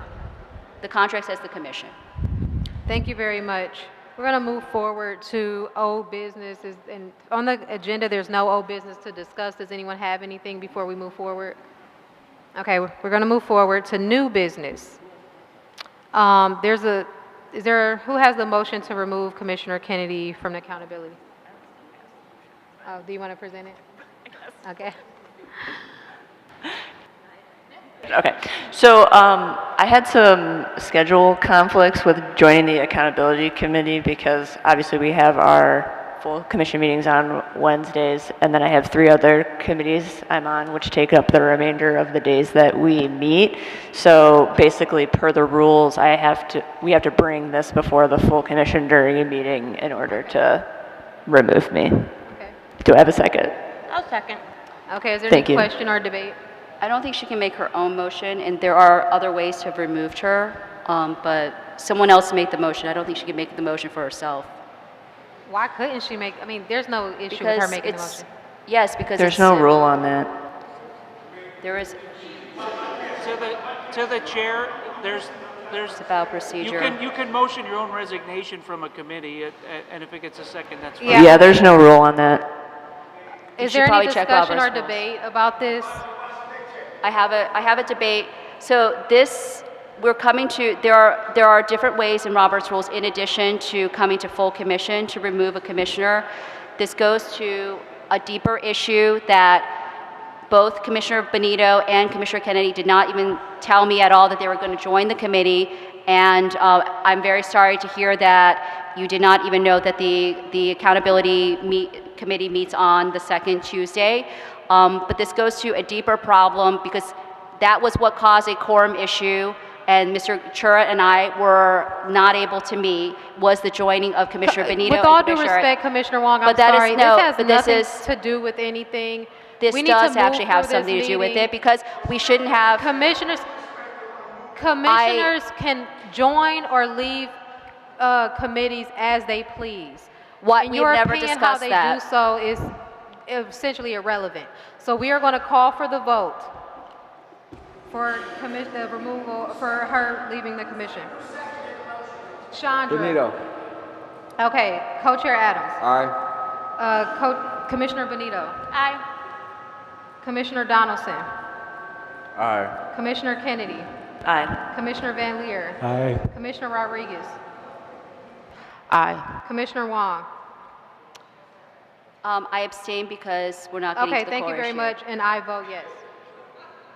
the contract says the commission. Thank you very much. We're going to move forward to old business. And on the agenda, there's no old business to discuss. Does anyone have anything before we move forward? Okay, we're going to move forward to new business. Who has the motion to remove Commissioner Kennedy from the accountability? Oh, do you want to present it? Okay. Okay, so I had some schedule conflicts with joining the accountability committee because obviously we have our full commission meetings on Wednesdays, and then I have 3 other committees I'm on which take up the remainder of the days that we meet. So basically, per the rules, we have to bring this before the full commission during a meeting in order to remove me. Okay. Do I have a second? I'll second. Okay, is there Thank any you. question or debate? I don't think she can make her own motion, and there are other ways to have removed her, but someone else make the motion. I don't think she can make the motion for herself. Why couldn't she make, there's no issue with her making the motion. Yes, because There's no rule on that. There is. To the chair, there's It's about procedure. you can motion your own resignation from a committee, and if it gets a second, that's fine. Yeah, there's no rule on that. Is there any discussion or debate about this? I have a debate. So this, we're coming to, there are different ways in Robert's rules in addition to coming to full commission to remove a commissioner. This goes to a deeper issue that both Commissioner Benito and Commissioner Kennedy did not even tell me at all that they were going to join the committee. And I'm very sorry to hear that you did not even know that the accountability committee meets on the second Tuesday. But this goes to a deeper problem because that was what caused a quorum issue, and Mr. Chura and I were not able to meet, was the joining of Commissioner Benito. With all due respect, Commissioner Wong, I'm sorry, this has nothing to do with anything. This does actually have something to do with it because we shouldn't have. Commissioners can join or leave committees as they please. We've never discussed how that. they do so is essentially irrelevant. So we are going to call for the vote for the removal, for her leaving the commission. Chandra. Benito. Okay, Co-Chair Adams. Aye. Commissioner Benito. Aye. Commissioner Donaldson. Aye. Commissioner Kennedy. Aye. Commissioner Van Leer. Aye. Commissioner Rodriguez. Aye. Commissioner Wong. I abstain because we're not getting to the core thank you very issue. much, and I vote yes.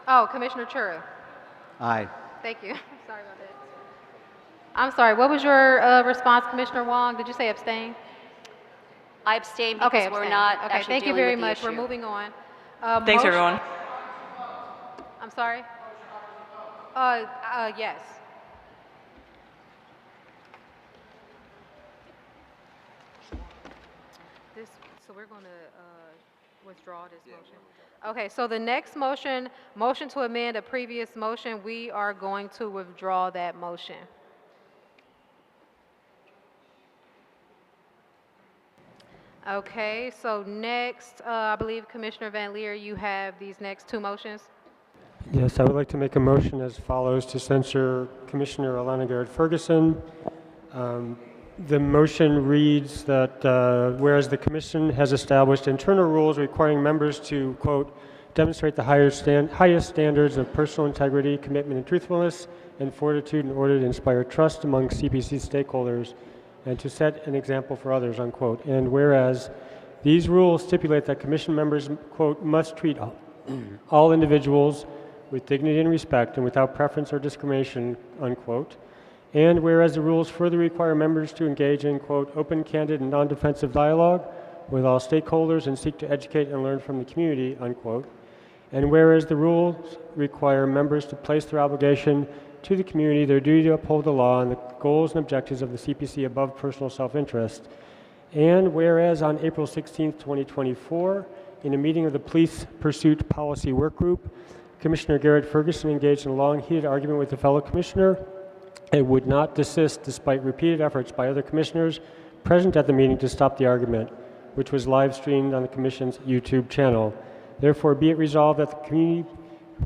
Oh, Commissioner Chura. Aye. Thank you. Sorry about that. I'm sorry, what was your response, Commissioner Wong? Did you say abstain? I abstain because we're abstain. not Okay, actually thank you dealing very with the much. issue. We're moving on. Thanks, everyone. I'm sorry? Yes. So we're going to withdraw this motion. Okay, so the next motion to amend a previous motion, we are going to withdraw that motion. Okay, so next, I believe Commissioner Van Leer, you have these next two motions. Yes, I would like to make a motion as follows to censure Commissioner Alana Garrett-Ferguson. The motion reads that whereas the Commission has established internal rules requiring members to, quote, demonstrate the highest standards of personal integrity, commitment, and truthfulness, and fortitude in order to inspire trust among CPC stakeholders and to set an example for others, unquote. And whereas these rules stipulate that Commission members, quote, must treat all individuals with dignity and respect and without preference or discrimination, unquote. And whereas the rules further require members to engage in, quote, open, candid, and non-defensive dialogue with all stakeholders and seek to educate and learn from the community, unquote. And whereas the rules require members to place their obligation to the community, their duty to uphold the law and the goals and objectives of the CPC above personal self-interest. And whereas on April 16, 2024, in a meeting of the Police Pursuit Policy Work Group, Commissioner Garrett-Ferguson engaged in a long, heated argument with a fellow commissioner and would not desist despite repeated efforts by other commissioners present at the meeting to stop the argument, which was live streamed on the Commission's YouTube channel. Therefore, be it resolved that the Community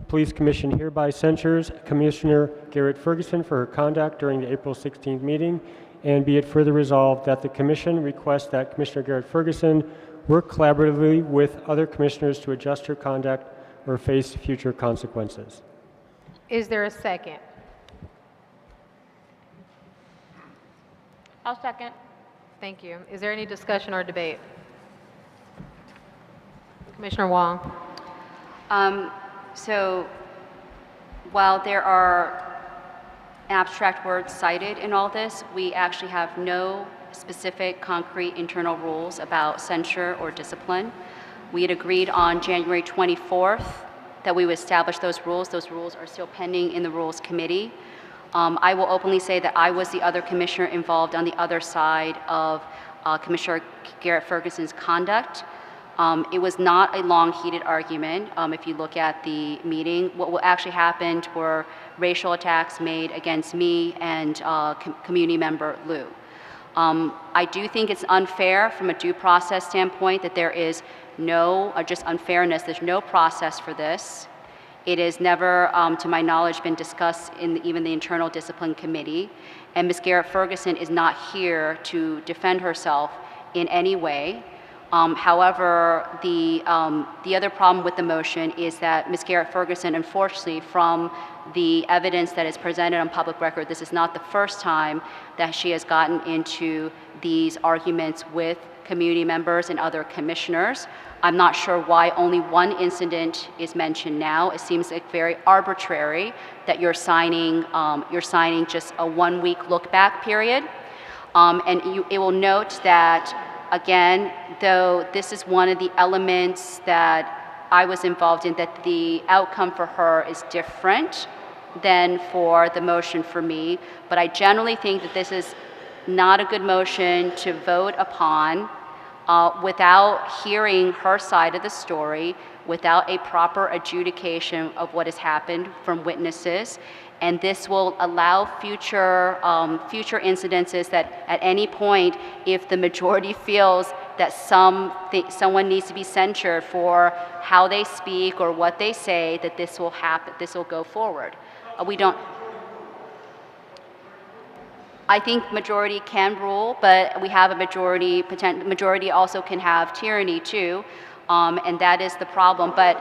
Police Commission hereby censures Commissioner Garrett-Ferguson for her conduct during the April 16th meeting, and be it further resolved that the Commission requests that Commissioner Garrett-Ferguson work collaboratively with other commissioners to adjust her conduct or face future consequences. Is there a second? I'll second. Thank you. Is there any discussion or debate? Commissioner Wong. So while there are abstract words cited in all this, we actually have no specific concrete internal rules about censure or discipline. We had agreed on January 24th that we would establish those rules. Those rules are still pending in the Rules Committee. I will openly say that I was the other commissioner involved on the other side of Commissioner Garrett-Ferguson's conduct. It was not a long, heated argument. If you look at the meeting, what actually happened were racial attacks made against me and community member Lou. I do think it's unfair from a due process standpoint that there is no, just unfairness, there's no process for this. It has never, to my knowledge, been discussed in even the Internal Discipline Committee. And Ms. Garrett-Ferguson is not here to defend herself in any way. However, the other problem with the motion is that Ms. Garrett-Ferguson, unfortunately, from the evidence that is presented on public record, this is not the first time that she has gotten into these arguments with community members and other commissioners. I'm not sure why only one incident is mentioned now. It seems like very arbitrary that you're signing just a 1-week look-back period. It will note that, again, though this is one of the elements that I was involved in, that the outcome for her is different than for the motion for me. But I generally think that this is not a good motion to vote upon without hearing her side of the story, without a proper adjudication of what has happened from witnesses. And this will allow future incidences that at any point, if the majority feels that someone needs to be censured for how they speak or what they say, that this will happen, this will go forward. I think majority can rule, but we have a majority also can have tyranny too, and that is the problem. But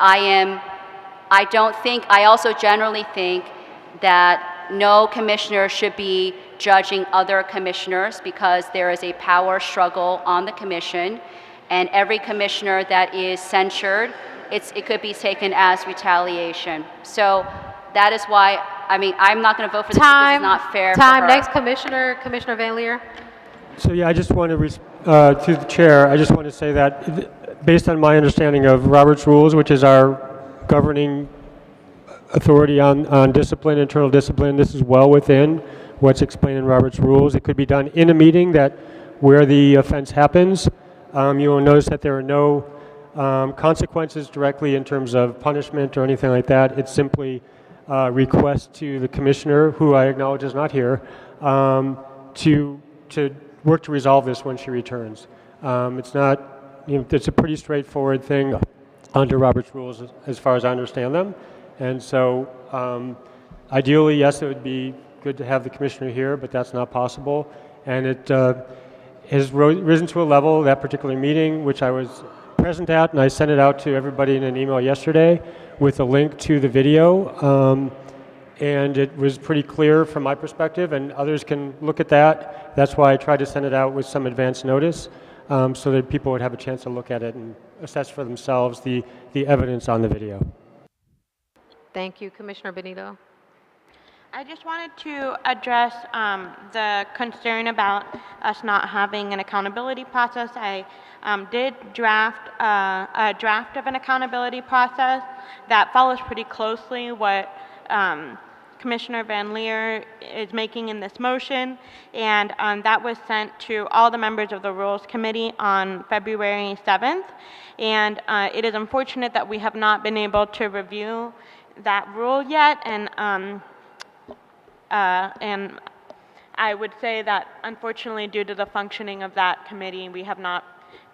I also generally think that no commissioner should be judging other commissioners because there is a power struggle on the commission, and every commissioner that is censured, it could be taken as retaliation. So that is why, I'm not going to vote for this because it's not fair for her. Next commissioner, Commissioner Van Leer. So yeah, I just want to, to the chair, I just want to say that based on my understanding of Robert's Rules, which is our governing authority on discipline, internal discipline, this is well within what's explained in Robert's Rules. It could be done in a meeting where the offense happens. You will notice that there are no consequences directly in terms of punishment or anything like that. It's simply request to the commissioner, who I acknowledge is not here, to work to resolve this when she returns. It's not, it's a pretty straightforward thing under Robert's rules as far as I understand them. And so ideally, yes, it would be good to have the commissioner here, but that's not possible. And it has risen to a level, that particular meeting, which I was present at, and I sent it out to everybody in an email yesterday with a link to the video. And it was pretty clear from my perspective, and others can look at that. That's why I tried to send it out with some advance notice, so that people would have a chance to look at it and assess for themselves the evidence on the video. Thank you, Commissioner Benito. I just wanted to address the concern about us not having an accountability process. I did draft a draft of an accountability process that follows pretty closely what Commissioner Van Leer is making in this motion, and that was sent to all the members of the Rules Committee on February 7th. And it is unfortunate that we have not been able to review that rule yet, and I would say that unfortunately, due to the functioning of that committee, we have not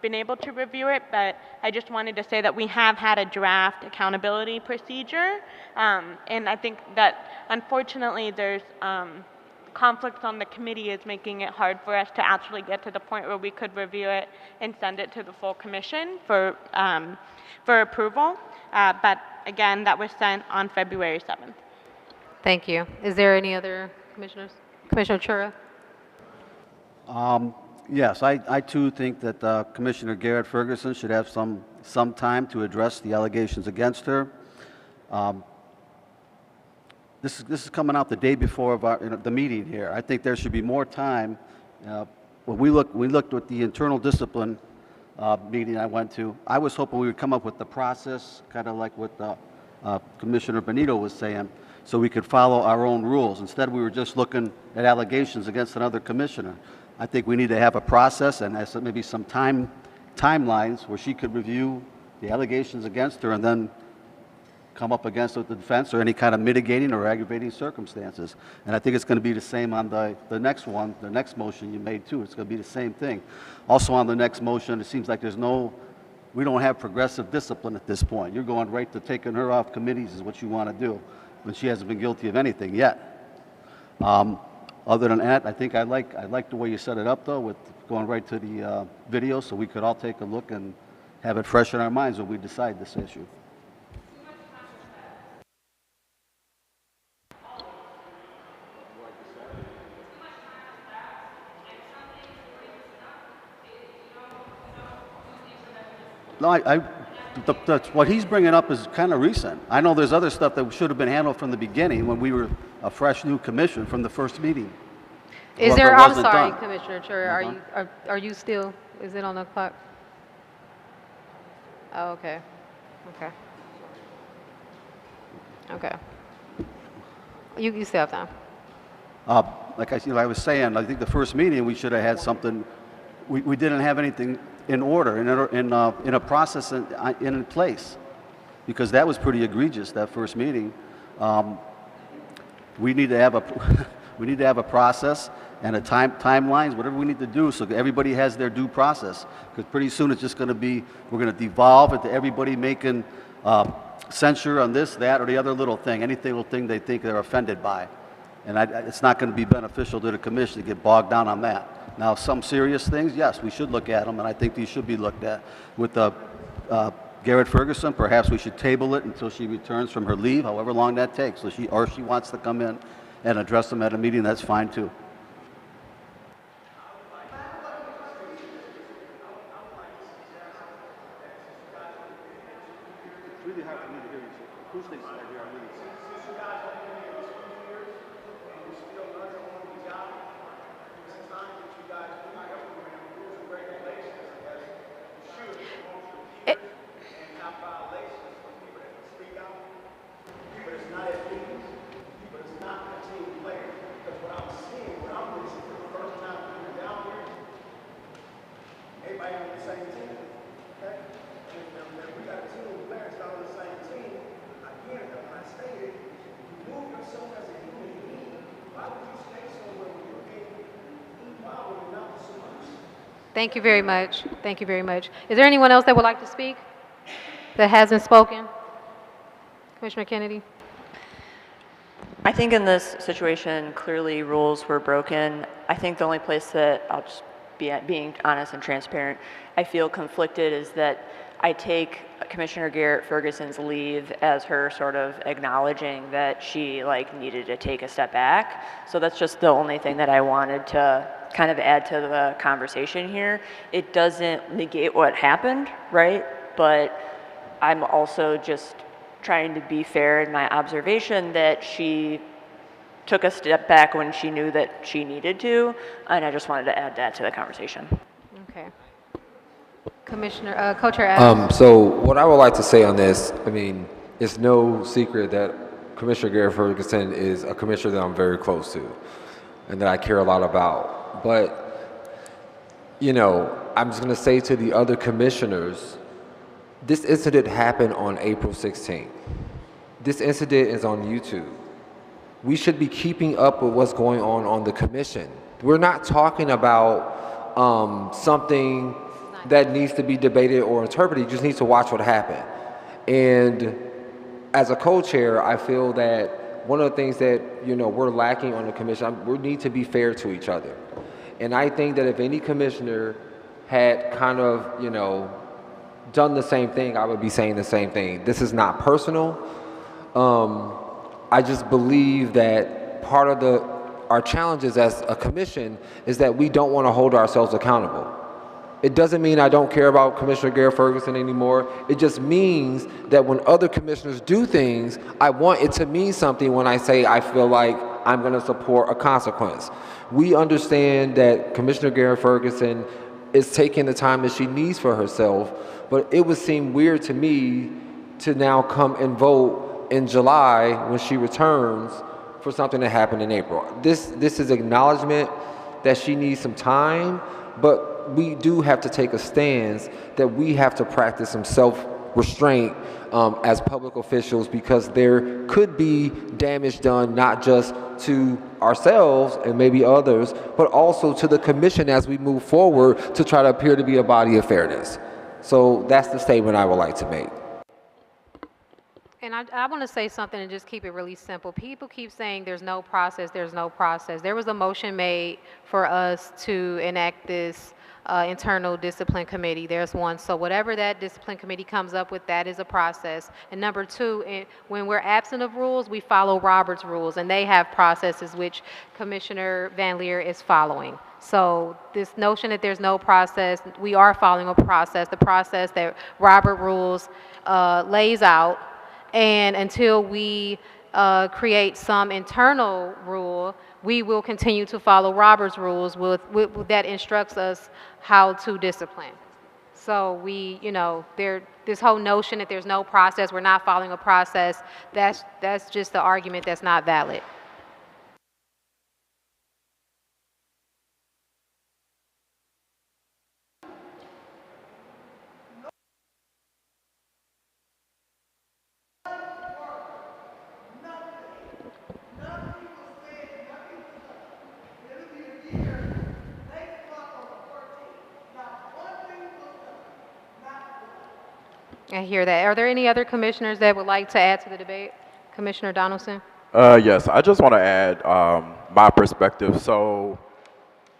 been able to review it, but I just wanted to say that we have had a draft accountability procedure, and I think that unfortunately there's conflicts on the committee is making it hard for us to actually get to the point where we could review it and send it to the full commission for approval. But again, that was sent on February 7th. Thank you. Is there any other commissioners? Commissioner Chura? Yes, I too think that Commissioner Garrett Ferguson should have some time to address the allegations against her. This is coming out the day before of the meeting here. I think there should be more time. When we looked at the internal discipline meeting I went to, I was hoping we would come up with the process, kind of like what Commissioner Benito was saying, so we could follow our own rules. Instead, we were just looking at allegations against another commissioner. I think we need to have a process and maybe some timelines where she could review the allegations against her and then come up against it with the defense or any kind of mitigating or aggravating circumstances. And I think it's going to be the same on the next one, the next motion you made too. It's going to be the same thing. Also on the next motion, it seems like we don't have progressive discipline at this point. You're going right to taking her off committees is what you want to do when she hasn't been guilty of anything yet. Other than that, I think I like the way you set it up, though, with going right to the video, so we could all take a look and have it fresh in our minds when we decide this issue. No, what he's bringing up is kind of recent. I know there's other stuff that should have been handled from the beginning when we were a fresh new commission from the first meeting. Is there, I'm sorry, Commissioner Chura, are you still, is it on the clock? Oh, okay. Okay. Okay. You still have time. Like I was saying, I think the first meeting we should have had something. We didn't have anything in order, in a process in place, because that was pretty egregious, that first meeting. We need to have a process and a timelines, whatever we need to do, so that everybody has their due process. Because pretty soon it's just going to be, we're going to devolve into everybody making censure on this, that, or the other little thing, any little thing they think they're offended by. And it's not going to be beneficial to the commission to get bogged down on that. Now, some serious things, yes, we should look at them, and I think these should be looked at. With Garrett Ferguson, perhaps we should table it until she returns from her leave, however long that takes. So she wants to come in and address them at a meeting, that's fine too. It's really hard for me to hear you. Acoustics right here are really. Thank you very much. Thank you very much. Is there anyone else that would like to speak that hasn't spoken? Commissioner Kennedy? I think in this situation, clearly rules were broken. I think the only place that I'll just be at, being honest and transparent, I feel conflicted is that I take Commissioner Garrett Ferguson's leave as her sort of acknowledging that she needed to take a step back. So that's just the only thing that I wanted to kind of add to the conversation here. It doesn't negate what happened, right? But I'm also just trying to be fair in my observation that she took a step back when she knew that she needed to, and I just wanted to add that to the conversation. Okay. Commissioner, Co-Chair Adams. So what I would like to say on this, I mean, it's no secret that Commissioner Garrett Ferguson is a commissioner that I'm very close to and that I care a lot about. But, you know, I'm just going to say to the other commissioners, this incident happened on April 16th. This incident is on YouTube. We should be keeping up with what's going on the commission. We're not talking about something that needs to be debated or interpreted. You just need to watch what happened. And as a co-chair, I feel that one of the things that, you know, we're lacking on the commission, we need to be fair to each other. And I think that if any commissioner had kind of, you know, done the same thing, I would be saying the same thing. This is not personal. I just believe that part of our challenges as a commission is that we don't want to hold ourselves accountable. It doesn't mean I don't care about Commissioner Garrett Ferguson anymore. It just means that when other commissioners do things, I want it to mean something when I say I feel like I'm going to support a consequence. We understand that Commissioner Garrett Ferguson is taking the time that she needs for herself, but it would seem weird to me to now come and vote in July when she returns for something that happened in April. This is acknowledgement that she needs some time, but we do have to take a stance that we have to practice some self-restraint as public officials, because there could be damage done not just to ourselves and maybe others, but also to the commission as we move forward to try to appear to be a body of fairness. So that's the statement I would like to make. And I want to say something and just keep it really simple. People keep saying there's no process, there's no process. There was a motion made for us to enact this internal discipline committee. There's one. So whatever that discipline committee comes up with, that is a process. And number two, when we're absent of rules, we follow Robert's rules, and they have processes which Commissioner Van Leer is following. So this notion that there's no process, we are following a process, the process that Robert rules lays out. And until we create some internal rule, we will continue to follow Robert's rules that instructs us how to discipline. So we, you know, this whole notion that there's no process, we're not following a process, that's just the argument that's not valid. I hear that. Are there any other commissioners that would like to add to the debate? Commissioner Donaldson? Yes, I just want to add my perspective. So,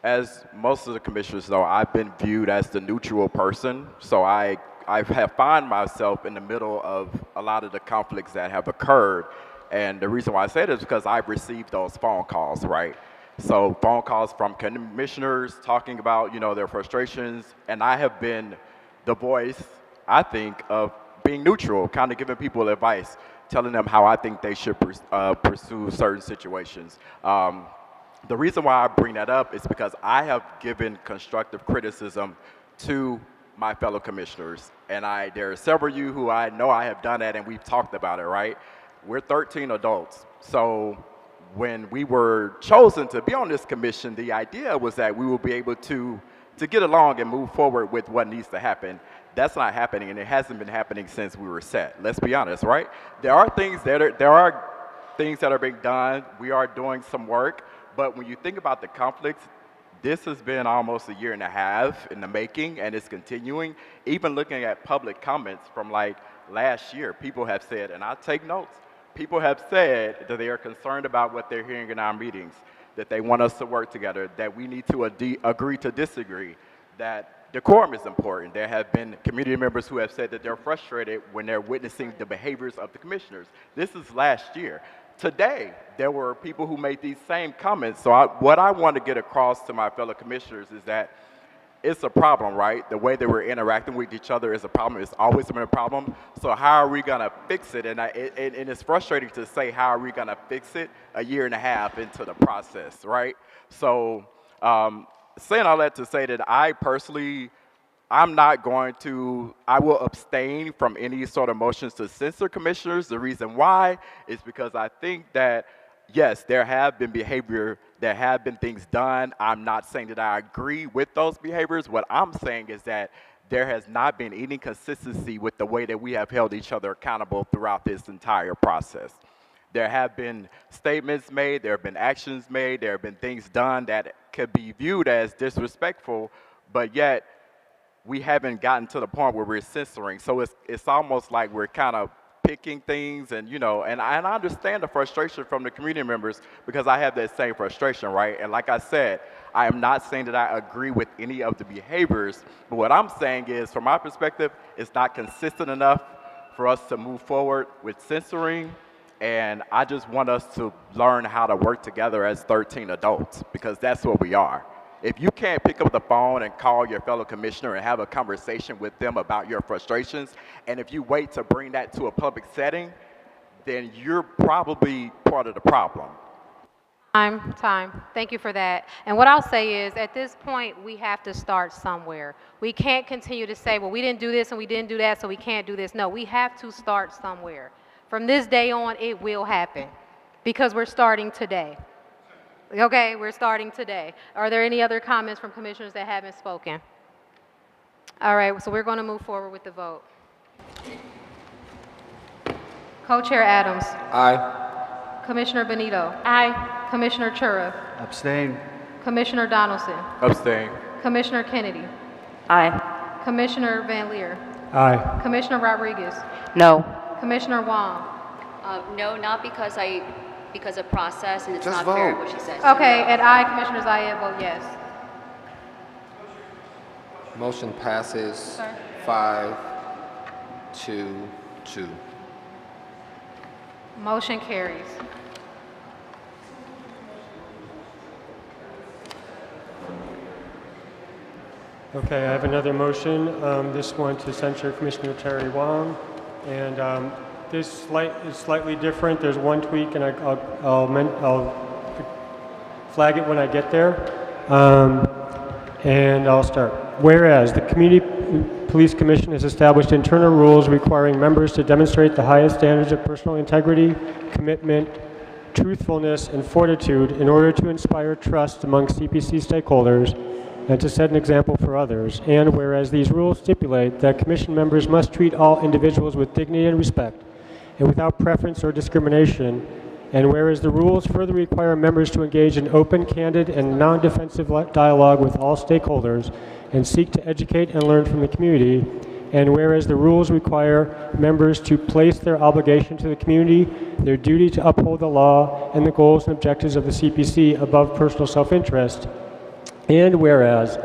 as most of the commissioners know, I've been viewed as the neutral person. So I have found myself in the middle of a lot of the conflicts that have occurred. And the reason why I say this is because I've received those phone calls, right? So phone calls from commissioners talking about, you know, their frustrations, and I have been the voice, I think, of being neutral, kind of giving people advice, telling them how I think they should pursue certain situations. The reason why I bring that up is because I have given constructive criticism to my fellow commissioners, and there are several of you who I know I have done that, and we've talked about it, right? We're 13 adults, so when we were chosen to be on this commission, the idea was that we will be able to get along and move forward with what needs to happen. That's not happening, and it hasn't been happening since we were set. Let's be honest, right? There are things that are being done. We are doing some work, but when you think about the conflicts, This has been almost a year and a half in the making, and it's continuing. Even looking at public comments from like last year, people have said, and I take notes, people have said that they are concerned about what they're hearing in our meetings, that they want us to work together, that we need to agree to disagree, that decorum is important. There have been community members who have said that they're frustrated when they're witnessing the behaviors of the commissioners. This is last year. Today, there were people who made these same comments. So what I want to get across to my fellow commissioners is that it's a problem, right? The way that we're interacting with each other is a problem. It's always been a problem. So how are we going to fix it? And it's frustrating to say, how are we going to fix it a year and a half into the process, right? So saying all that to say that I personally, I will abstain from any sort of motions to censor commissioners. The reason why is because I think that, yes, there have been behavior, there have been things done. I'm not saying that I agree with those behaviors. What I'm saying is that there has not been any consistency with the way that we have held each other accountable throughout this entire process. There have been statements made, there have been actions made, there have been things done that could be viewed as disrespectful, but yet we haven't gotten to the point where we're censoring. So it's almost like we're kind of picking things, and and I understand the frustration from the community members, because I have that same frustration, right? And like I said, I am not saying that I agree with any of the behaviors, but what I'm saying is, from my perspective, it's not consistent enough for us to move forward with censoring, and I just want us to learn how to work together as 13 adults, because that's what we are. If you can't pick up the phone and call your fellow commissioner and have a conversation with them about your frustrations, and if you wait to bring that to a public setting, then you're probably part of the problem. Time. Thank you for that. And what I'll say is, at this point, we have to start somewhere. We can't continue to say, well, we didn't do this and we didn't do that, so we can't do this. No, we have to start somewhere. From this day on, it will happen, because we're starting today. Okay, we're starting today. Are there any other comments from commissioners that haven't spoken? All right, so we're going to move forward with the vote. Co-Chair Adams. Aye. Commissioner Benito. Aye. Commissioner Chura. Abstain. Commissioner Donaldson. Abstain. Commissioner Kennedy. Aye. Commissioner Van Leer. Aye. Commissioner Rodriguez. No. Commissioner Wong. No, not because of process, and it's Just not fair vote. what she said. Okay, and I, Commissioner Zayed, vote yes. Motion passes Sir. 5-2-2. Motion carries. Okay, I have another motion, this one to censure Commissioner Terry Wong, and this is slightly different. There's one tweak, and I'll flag it when I get there, and I'll start. Whereas the Community Police Commission has established internal rules requiring members to demonstrate the highest standards of personal integrity, commitment, truthfulness, and fortitude in order to inspire trust among CPC stakeholders and to set an example for others. And whereas these rules stipulate that Commission members must treat all individuals with dignity and respect and without preference or discrimination, and whereas the rules further require members to engage in open, candid, and non-defensive dialogue with all stakeholders and seek to educate and learn from the community, and whereas the rules require members to place their obligation to the community, their duty to uphold the law, and the goals and objectives of the CPC above personal self-interest, and whereas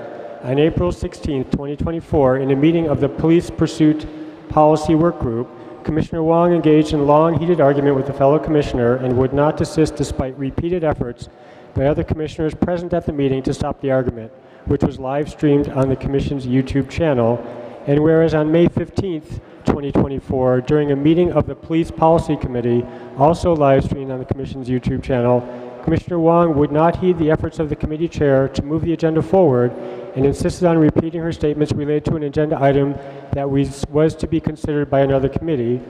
on April 16, 2024, in a meeting of the Police Pursuit Policy Work Group, Commissioner Wong engaged in long, heated argument with a fellow commissioner and would not desist despite repeated efforts by other commissioners present at the meeting to stop the argument, which was live streamed on the Commission's YouTube channel. And whereas on May 15th, 2024, during a meeting of the Police Policy Committee, also live streamed on the Commission's YouTube channel, Commissioner Wong would not heed the efforts of the committee chair to move the agenda forward and insisted on repeating her statements related to an agenda item that was to be considered by another committee.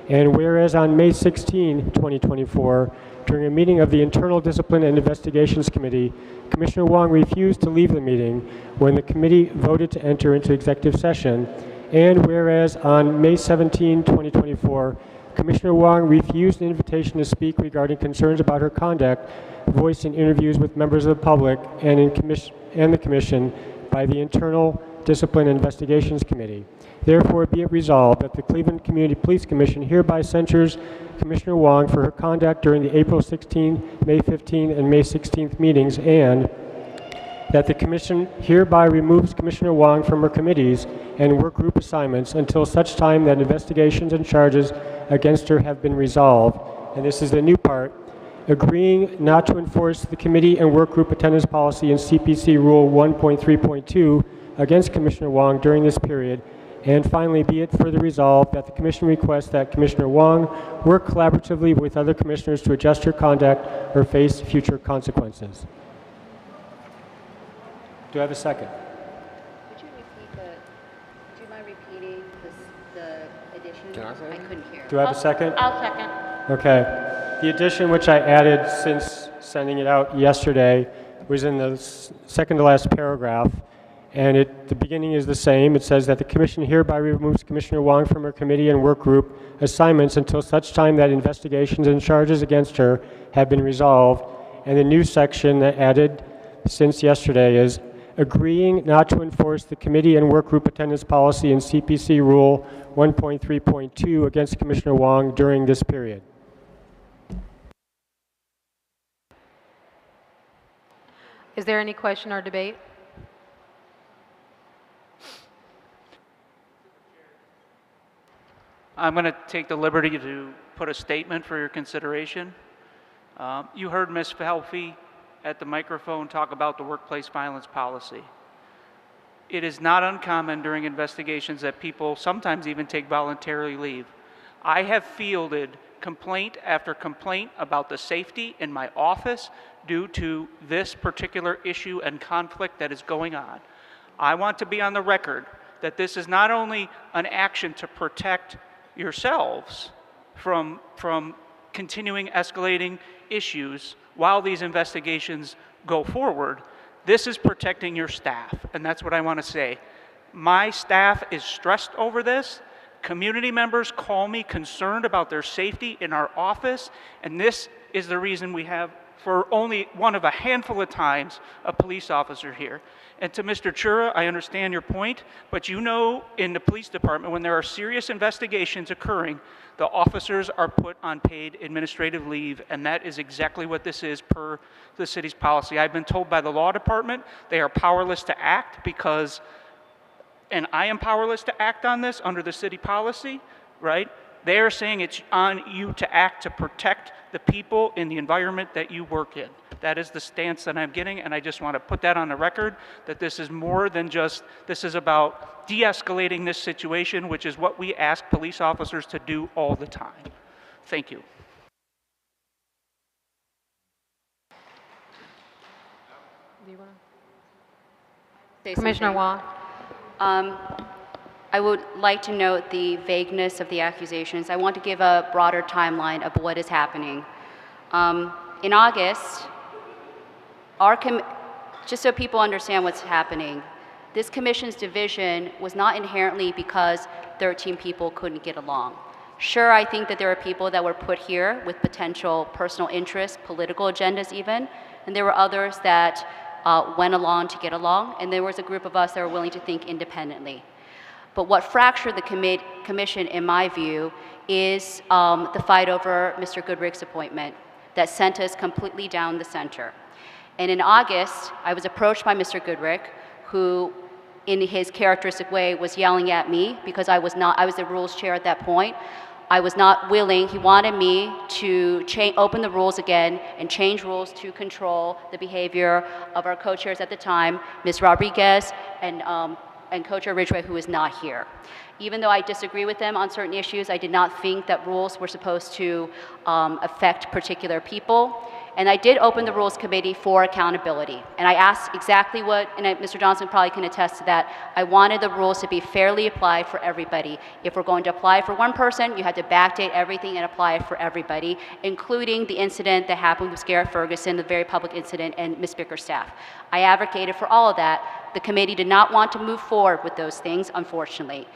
And whereas on May 16, 2024, during a meeting of the Internal Discipline and Investigations Committee, Commissioner Wong refused to leave the meeting when the committee voted to enter into executive session. And whereas on May 17, 2024, Commissioner Wong refused an invitation to speak regarding concerns about her conduct voiced in interviews with members of the public and the Commission by the Internal Discipline and Investigations Committee. Therefore, be it resolved that the Cleveland Community Police Commission hereby censures Commissioner Wong for her conduct during the April 16, May 15, and May 16th meetings, and that the Commission hereby removes Commissioner Wong from her committees and work group assignments until such time that investigations and charges against her have been resolved. And this is the new part. Agreeing not to enforce the committee and work group attendance policy in CPC Rule 1.3.2 against Commissioner Wong during this period. And finally, be it further resolved that the Commission requests that Commissioner Wong work collaboratively with other commissioners to adjust her conduct or face future consequences. Do I have a second? Would you mind repeating the addition? Can I say it? I couldn't hear. Do I have a second? I'll second. Okay. The addition which I added since sending it out yesterday was in the second to last paragraph, and the beginning is the same. It says that the Commission hereby removes Commissioner Wong from her committee and work group assignments until such time that investigations and charges against her have been resolved. And the new section that added since yesterday is agreeing not to enforce the committee and work group attendance policy in CPC Rule 1.3.2 against Commissioner Wong during this period. Is there any question or debate? I'm going to take the liberty to put a statement for your consideration. You heard Ms. Helfie at the microphone talk about the workplace violence policy. It is not uncommon during investigations that people sometimes even take voluntary leave. I have fielded complaint after complaint about the safety in my office due to this particular issue and conflict that is going on. I want to be on the record that this is not only an action to protect yourselves from continuing escalating issues while these investigations go forward, this is protecting your staff, and that's what I want to say. My staff is stressed over this. Community members call me concerned about their safety in our office, and this is the reason we have, for only one of a handful of times, a police officer here. And to Mr. Chura, I understand your point, but you know in the police department when there are serious investigations occurring, the officers are put on paid administrative leave, and that is exactly what this is per the city's policy. I've been told by the law department they are powerless to act because, and I am powerless to act on this under the city policy, right? They are saying it's on you to act to protect the people in the environment that you work in. That is the stance that I'm getting, and I just want to put that on the record, that this is more than just, this is about de-escalating this situation, which is what we ask police officers to do all the time. Thank you. Do you want to? Say Commissioner something? Wong. I would like to note the vagueness of the accusations. I want to give a broader timeline of what is happening. In August, just so people understand what's happening, this commission's division was not inherently because 13 people couldn't get along. Sure, I think that there are people that were put here with potential personal interests, political agendas even, and there were others that went along to get along, and there was a group of us that were willing to think independently. But what fractured the commission, in my view, is the fight over Mr. Goodrick's appointment that sent us completely down the center. And in August, I was approached by Mr. Goodrick, who, in his characteristic way, was yelling at me because I was the rules chair at that point. I was not willing. He wanted me to open the rules again and change rules to control the behavior of our co-chairs at the time, Ms. Rodriguez and Co-Chair Ridgway, who is not here. Even though I disagree with them on certain issues, I did not think that rules were supposed to affect particular people. And I did open the Rules Committee for accountability. And I asked exactly what, and Mr. Johnson probably can attest to that, I wanted the rules to be fairly applied for everybody. If we're going to apply for one person, you had to backdate everything and apply it for everybody, including the incident that happened with Garrett Ferguson, the very public incident, and Ms. Bickerstaff. I advocated for all of that. The committee did not want to move forward with those things, unfortunately.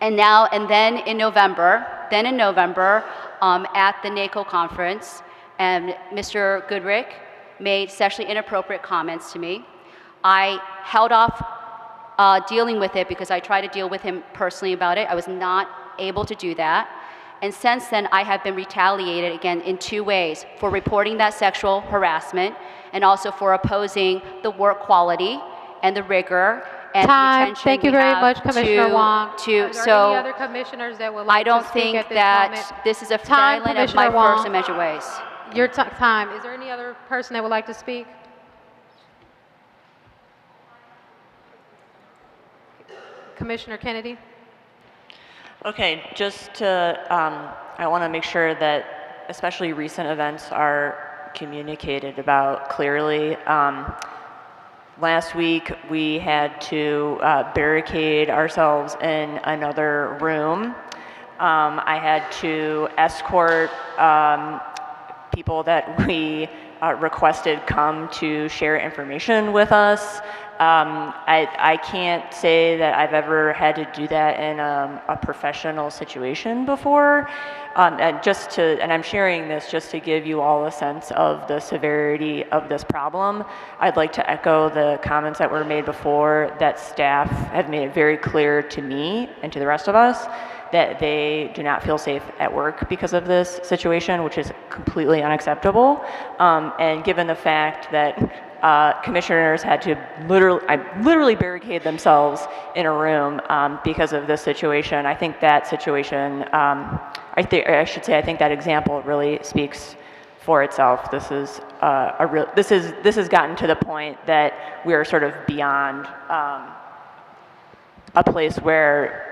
And then in November, at the NACO conference, and Mr. Goodrick made sexually inappropriate comments to me. I held off dealing with it because I tried to deal with him personally about it. I was not able to do that. And since then, I have been retaliated again in 2 ways: for reporting that sexual harassment and also for opposing the work quality and the rigor and the attention Thank you we very have much, Commissioner Wong. to Are there so any other commissioners that would like I don't to speak think at this that moment? this is a Time, violation of my Commissioner Wong. First Amendment ways. Your time. Is there any other person that would like to speak? Commissioner Kennedy? Okay, just to, I want to make sure that especially recent events are communicated about clearly. Last week, we had to barricade ourselves in another room. I had to escort people that we requested come to share information with us. I can't say that I've ever had to do that in a professional situation before. And I'm sharing this just to give you all a sense of the severity of this problem. I'd like to echo the comments that were made before, that staff have made it very clear to me and to the rest of us that they do not feel safe at work because of this situation, which is completely unacceptable. And given the fact that commissioners had to literally barricade themselves in a room because of this situation, I think that situation, I think that example really speaks for itself. This is this has gotten to the point that we are sort of beyond a place where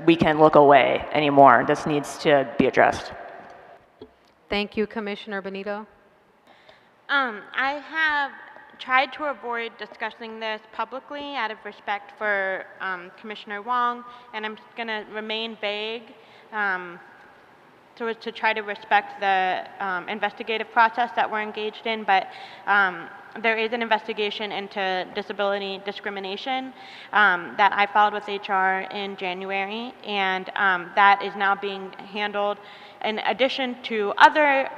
we can look away anymore. This needs to be addressed. Thank you, Commissioner Benito. I have tried to avoid discussing this publicly out of respect for Commissioner Wong, and I'm going to remain vague to try to respect the investigative process that we're engaged in, but there is an investigation into disability discrimination that I filed with HR in January, and that is now being handled in addition to other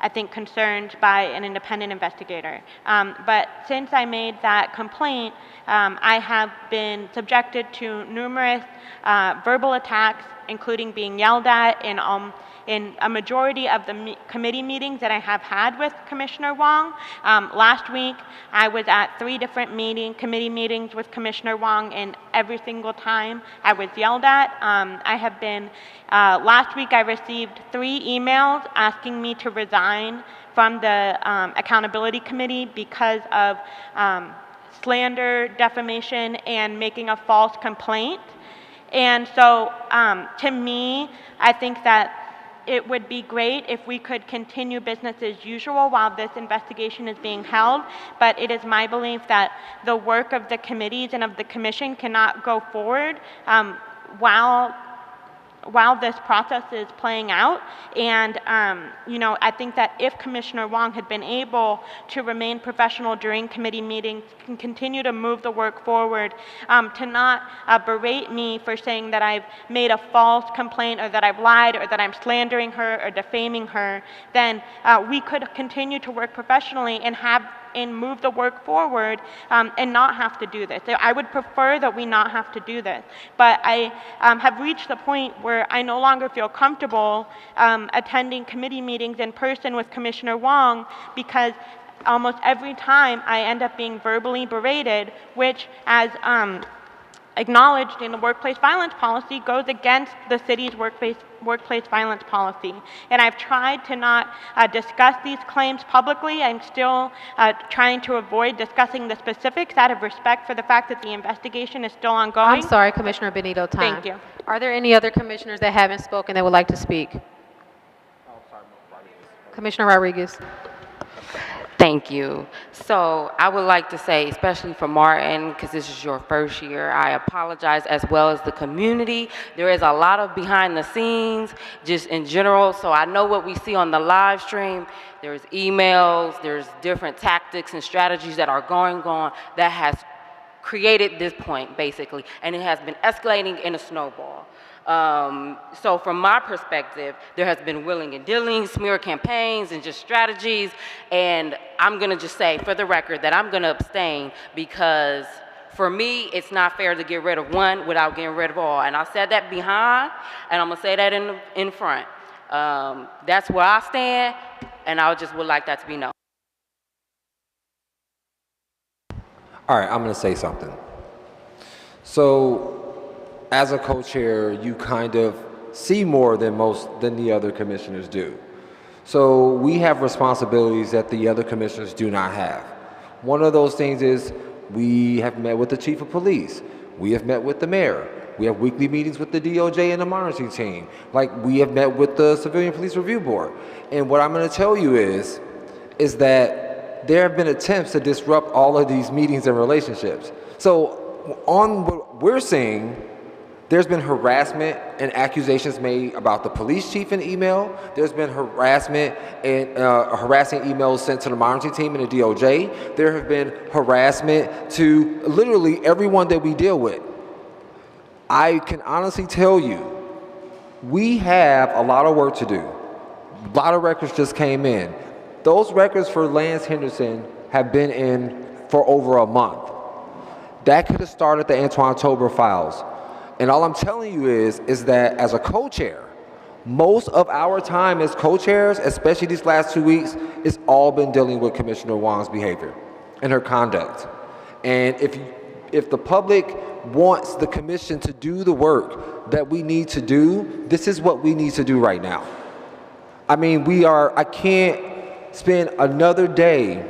I think, concerns by an independent investigator. But since I made that complaint, I have been subjected to numerous verbal attacks, including being yelled at in a majority of the committee meetings that I have had with Commissioner Wong. Last week, I was at 3 different committee meetings with Commissioner Wong, and every single time I was yelled at. I have been, last week I received 3 emails asking me to resign from the Accountability Committee because of slander, defamation, and making a false complaint. And so, to me, I think that it would be great if we could continue business as usual while this investigation is being held, but it is my belief that the work of the committees and of the commission cannot go forward while this process is playing out. And I think that if Commissioner Wong had been able to remain professional during committee meetings, can continue to move the work forward, to not berate me for saying that I've made a false complaint or that I've lied or that I'm slandering her or defaming her, then we could continue to work professionally and move the work forward and not have to do this. I would prefer that we not have to do this. But I have reached the point where I no longer feel comfortable attending committee meetings in person with Commissioner Wong, because almost every time I end up being verbally berated, which, as acknowledged in the workplace violence policy, goes against the city's workplace violence policy. And I've tried to not discuss these claims publicly. I'm still trying to avoid discussing the specifics out of respect for the fact that the investigation is still ongoing. I'm sorry, Commissioner Benito, time. Thank you. Are there any other commissioners that haven't spoken that would like to speak? Commissioner Rodriguez. Thank you. So I would like to say, especially for Martin, because this is your first year, I apologize, as well as the community. There is a lot of behind the scenes, just in general. So I know what we see on the live stream. There's emails, there's different tactics and strategies that are going on that has created this point, basically, and it has been escalating in a snowball. So from my perspective, there has been willing and dealing, smear campaigns, and just strategies, and I'm gonna just say, for the record, that I'm gonna abstain because for me, it's not fair to get rid of one without getting rid of all, and I said that behind, and I'm gonna say that in front. That's where I stand, and I just would like that to be known. All right, I'm going to say something. So, as a co-chair, you kind of see more than the other commissioners do. So, we have responsibilities that the other commissioners do not have. One of those things is we have met with the chief of police. We have met with the mayor. We have weekly meetings with the DOJ and the monitoring team. Like, we have met with the Civilian Police Review Board. And what I'm going to tell you is that there have been attempts to disrupt all of these meetings and relationships. So on what we're seeing, there's been harassment and accusations made about the police chief in email. There's been harassment and harassing emails sent to the monitoring team and the DOJ. There have been harassment to literally everyone that we deal with. I can honestly tell you, we have a lot of work to do. A lot of records just came in. Those records for Lance Henderson have been in for over a month. That could have started the Antoine Tober files. And all I'm telling you is that as a co-chair, most of our time as co-chairs, especially these last 2 weeks, it's all been dealing with Commissioner Wong's behavior and her conduct. And if the public wants the commission to do the work that we need to do, this is what we need to do right now. I mean, I can't spend another day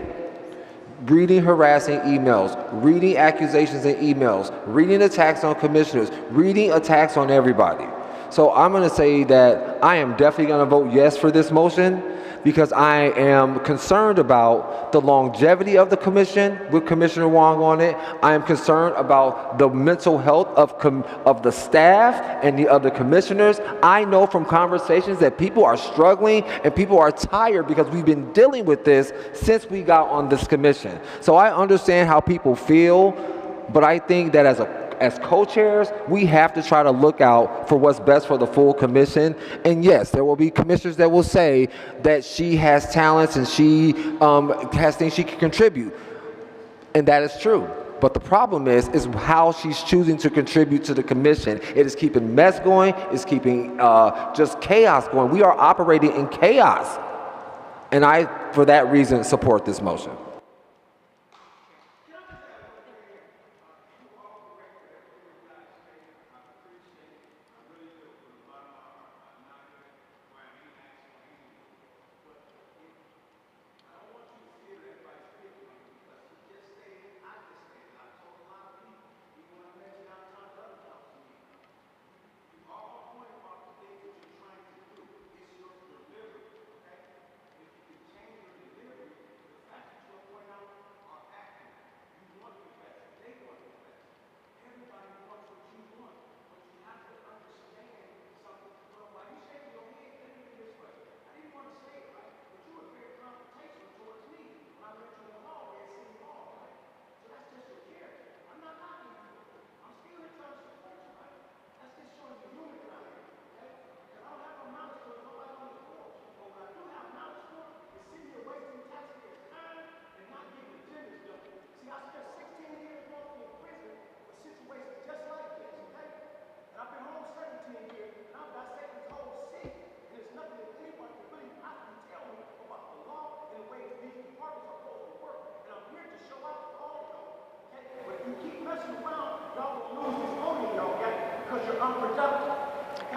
reading harassing emails, reading accusations in emails, reading attacks on commissioners, reading attacks on everybody. So I'm going to say that I am definitely going to vote yes for this motion because I am concerned about the longevity of the commission with Commissioner Wong on it. I am concerned about the mental health of the staff and the other commissioners. I know from conversations that people are struggling and people are tired because we've been dealing with this since we got on this commission. So I understand how people feel, but I think that as co-chairs, we have to try to look out for what's best for the full commission. And yes, there will be commissioners that will say that she has talents and she has things she can contribute. And that is true. But the problem is how she's choosing to contribute to the commission. It is keeping mess going, it's keeping just chaos going. We are operating in chaos. And I, for that reason, support this motion.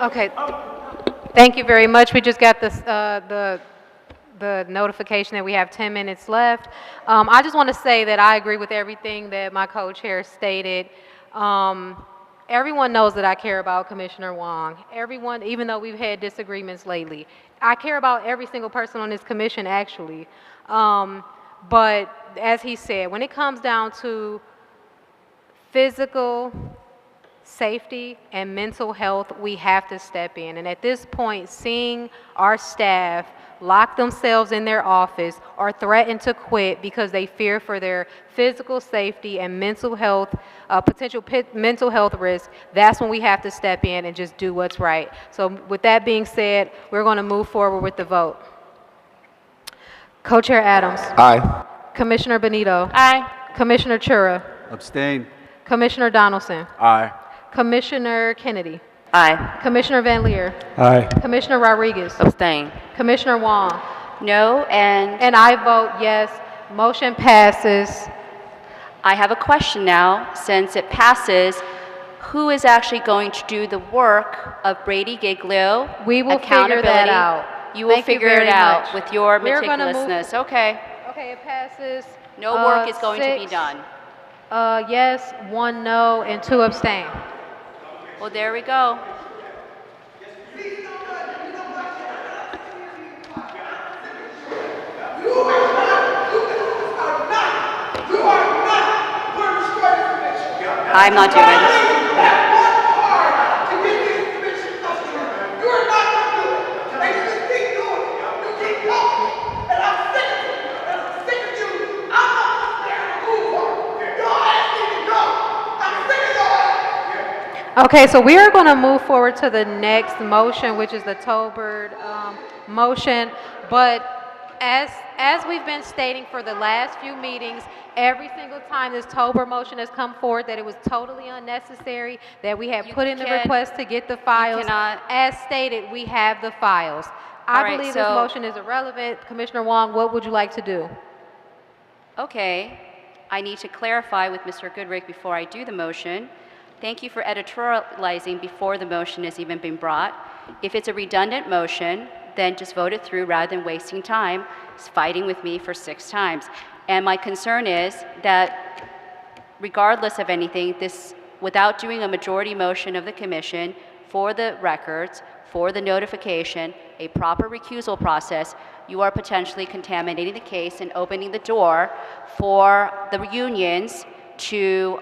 Okay. Thank you very much. We just got this, the notification that we have 10 minutes left. I just want to say that I agree with everything that my co-chair stated. Everyone knows that I care about Commissioner Wong. Everyone, even though we've had disagreements lately, I care about every single person on this commission, actually. But as he said, when it comes down to physical safety and mental health, we have to step in. And at this point, seeing our staff lock themselves in their office or threaten to quit because they fear for their physical safety and mental health, mental health risk, that's when we have to step in and just do what's right. So with that being said, we're going to move forward with the vote. Co-Chair Adams. Aye. Commissioner Benito. Aye. Commissioner Chura. Abstain. Commissioner Donaldson. Aye. Commissioner Kennedy. Aye. Commissioner Van Leer. Aye. Commissioner Rodriguez. Abstain. Commissioner Wong. No, And I vote yes. Motion passes. I have a question now. Since it passes, who is actually going to do the work of Brady Giglio? We will figure that out. You will Thank you figure very it out much. with your We're gonna move- meticulousness. Okay. Okay, it passes. No work is going to be 6, done. Yes, 1 no, and 2 abstain. Well, there we go. I'm not doing this. Okay, so we are going to move forward to the next motion, which is the Tolbert motion. But as we've been stating for the last few meetings, every single time this Tolbert motion has come forward, that it was totally unnecessary, that we have put in the request to get the files. cannot- As stated, we have the files. I All right, believe this so- motion is irrelevant. Commissioner Wong, what would you like to do? Okay. I need to clarify with Mr. Goodrick before I do the motion. Thank you for editorializing before the motion has even been brought. If it's a redundant motion, then just vote it through rather than wasting time fighting with me for 6 times. And my concern is that regardless of anything, this, without doing a majority motion of the commission for the records, for the notification, a proper recusal process, you are potentially contaminating the case and opening the door for the unions to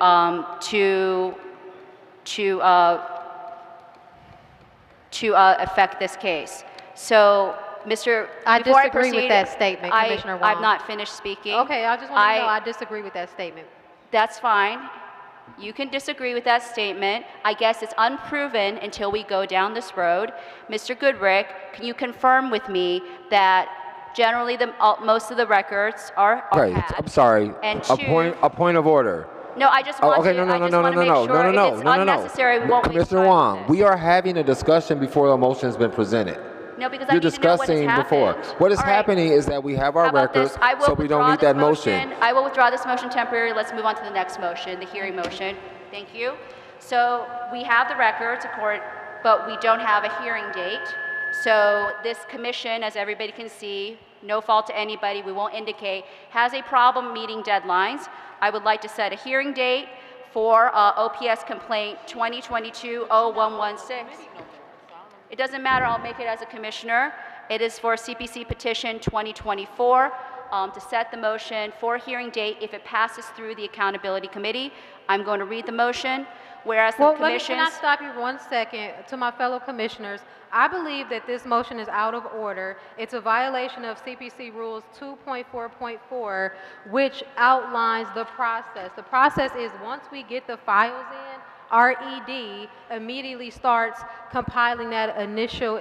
affect this case. So, before I disagree with proceed, that statement, Commissioner Wong. I've not finished speaking. Okay, I just want to know I disagree with that statement. That's fine. You can disagree with that statement. I guess it's unproven until we go down this road. Mr. Goodrick, can you confirm with me that generally most of the records are Okay, had? I'm sorry. And A point of order. No, I just want Okay, to, no, I just want to make sure if it's unnecessary, we won't waste Commissioner time Wong, with we are having a discussion before the motion has been presented. this. No, because I You're need to know what has discussing happened. before. What is All right. happening is that we have our How about records, this? I will so we don't withdraw need this that motion. I will withdraw this motion temporarily. Let's move on to the next motion, the hearing motion. Thank you. So we have the records, but we don't have a hearing date. So this commission, as everybody can see, no fault to anybody, we won't indicate, has a problem meeting deadlines. I would like to set a hearing date for OPS complaint 2022-0116. It doesn't matter, I'll make it as a commissioner. It is for CPC petition 2024 to set the motion for hearing date if it passes through the accountability committee. I'm going to read the motion. Whereas the Well, can I commissions, stop you 1 second? To my fellow commissioners, I believe that this motion is out of order. It's a violation of CPC Rules 2.4.4, which outlines the process. The process is once we get the files in, our ED immediately starts compiling that initial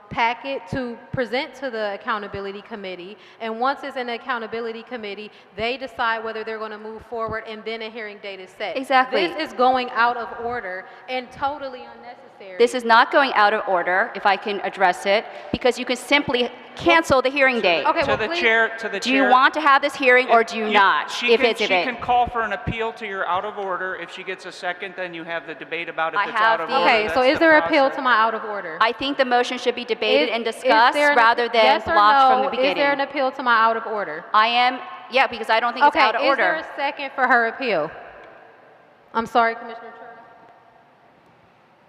packet to present to the accountability committee, and once it's in the accountability committee, they decide whether they're going to move forward, and then a hearing date is set. Exactly. This is going out of order and totally unnecessary. this is not going out of order, if I can address it, because you can simply cancel the hearing date. Okay, To well, the please. chair, to the Do chair. you want to have this hearing or do you not? She If can, it's a she date. can call for an appeal to your out of order. If she gets a second, then you have the debate about if I it's have out of the- order. Okay, so That's is the there appeal process. to my out of order? I think the motion should be debated and Is discussed there an- rather than yes or blocked from no, the beginning. Is there an appeal to my out of order? Yeah, because I don't think it's out of Okay, is order. there a second for her appeal? I'm sorry, Commissioner Turner.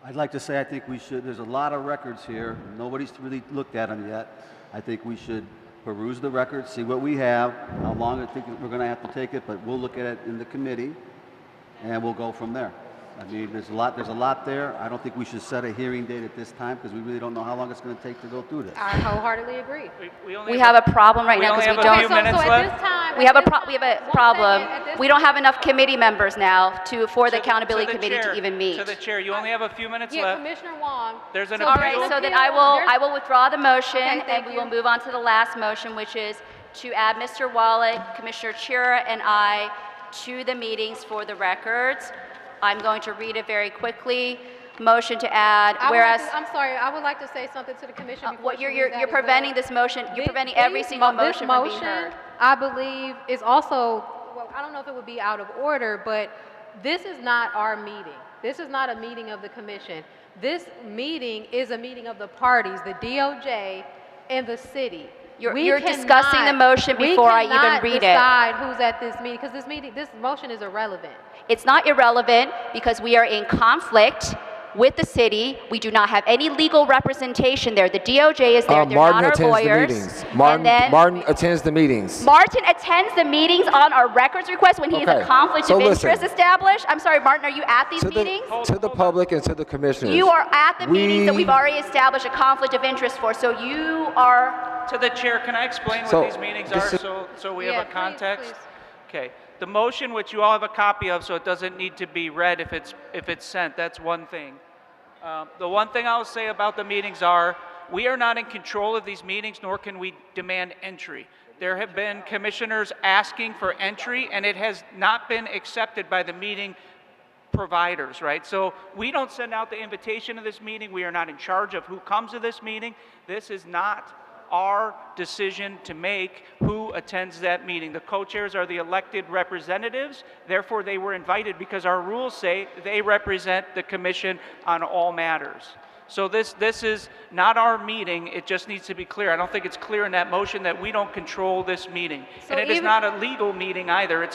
I'd like to say I think we should, there's a lot of records here. Nobody's really looked at them yet. I think we should peruse the records, see what we have, how long I think we're going to have to take it, but we'll look at it in the committee, and we'll go from there. I mean, there's a lot there. I don't think we should set a hearing date at this time because we really don't know how long it's going to take to go through this. I wholeheartedly agree. We have a problem right now because we don't. We have a problem. We don't have enough committee members now for the accountability committee to even meet. To the chair, you only have a few minutes Yeah, left. Commissioner Wong. There's an All right, appeal. so then I will withdraw the motion, Okay, and thank we you. will move on to the last motion, which is to add Mr. Wallach, Commissioner Chira, and I to the meetings for the records. I'm going to read it very quickly. Motion to add, whereas... I'm sorry, I would like to say something to the commission before What she you're reads that as preventing well. this motion, you're preventing every single motion from being heard. I believe, is also, well, I don't know if it would be out of order, but this is not our meeting. This is not a meeting of the commission. This meeting is a meeting of the parties, the DOJ and the city. You're discussing the motion before I even read it. We cannot decide who's at this meeting, because this motion is irrelevant. It's not irrelevant because we are in conflict with the city. We do not have any legal representation there. The DOJ is there. They're Martin not our attends lawyers. the meetings. Martin attends the meetings. Martin attends the meetings on our records request when he has a conflict of interest established. I'm sorry, Martin, are you at these meetings? To the public and to the commissioners. You are at the meetings that we've already established a conflict of interest for, so you are... To the chair, can I explain what these meetings are so we have a context? Okay. The motion, which you all have a copy of, so it doesn't need to be read if it's sent, that's one thing. The one thing I'll say about the meetings are, we are not in control of these meetings, nor can we demand entry. There have been commissioners asking for entry, and it has not been accepted by the meeting providers, right? So we don't send out the invitation to this meeting. We are not in charge of who comes to this meeting. This is not our decision to make who attends that meeting. The co-chairs are the elected representatives, therefore they were invited because our rules say they represent the commission on all matters. So this is not our meeting, it just needs to be clear. I don't think it's clear in that motion that we don't control this meeting. So and it is not a legal meeting either.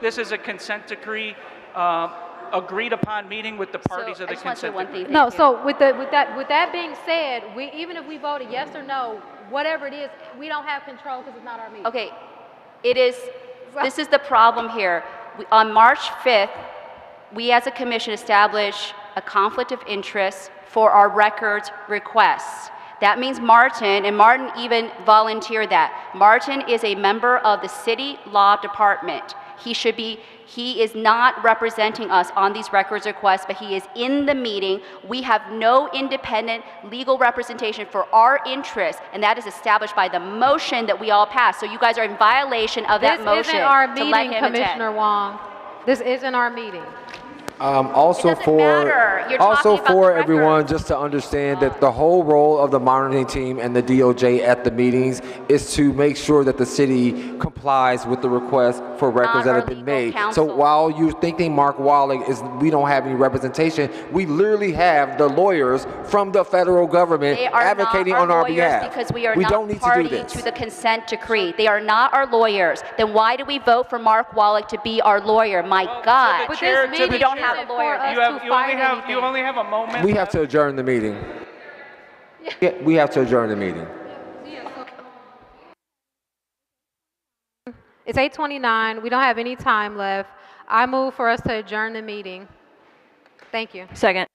This is a consent decree agreed upon meeting with the parties of the consent decree. No, so with that being said, even if we voted yes or no, whatever it is, we don't have control because it's not our meeting. Okay, this is the problem here. On March 5th, we as a commission established a conflict of interest for our records requests. That means Martin, and Martin even volunteered that. Martin is a member of the city law department. He is not representing us on these records requests, but he is in the meeting. We have no independent legal representation for our interests, and that is established by the motion that we all passed. So you guys are in violation of that motion. This isn't our to let meeting, him attend. Commissioner Wong. This isn't our meeting. Also for everyone, just to understand that the whole role of the monitoring team and the DOJ at the meetings is to make sure that the city complies with the request for records that have been made. So while you're thinking Mark Wallach is we don't have any representation, we literally have the lawyers from the federal government advocating on our behalf. Because we are don't not need to do party this. to the consent decree. They are not our lawyers. Then why do we vote for Mark Wallach to be our lawyer? My God. But this meeting we don't have isn't a lawyer. for us to You fight only anything. have a moment. We have to adjourn the meeting. Yeah, we have to adjourn the meeting. It's 8:29. We don't have any time left. I move for us to adjourn the meeting. Thank you. Second.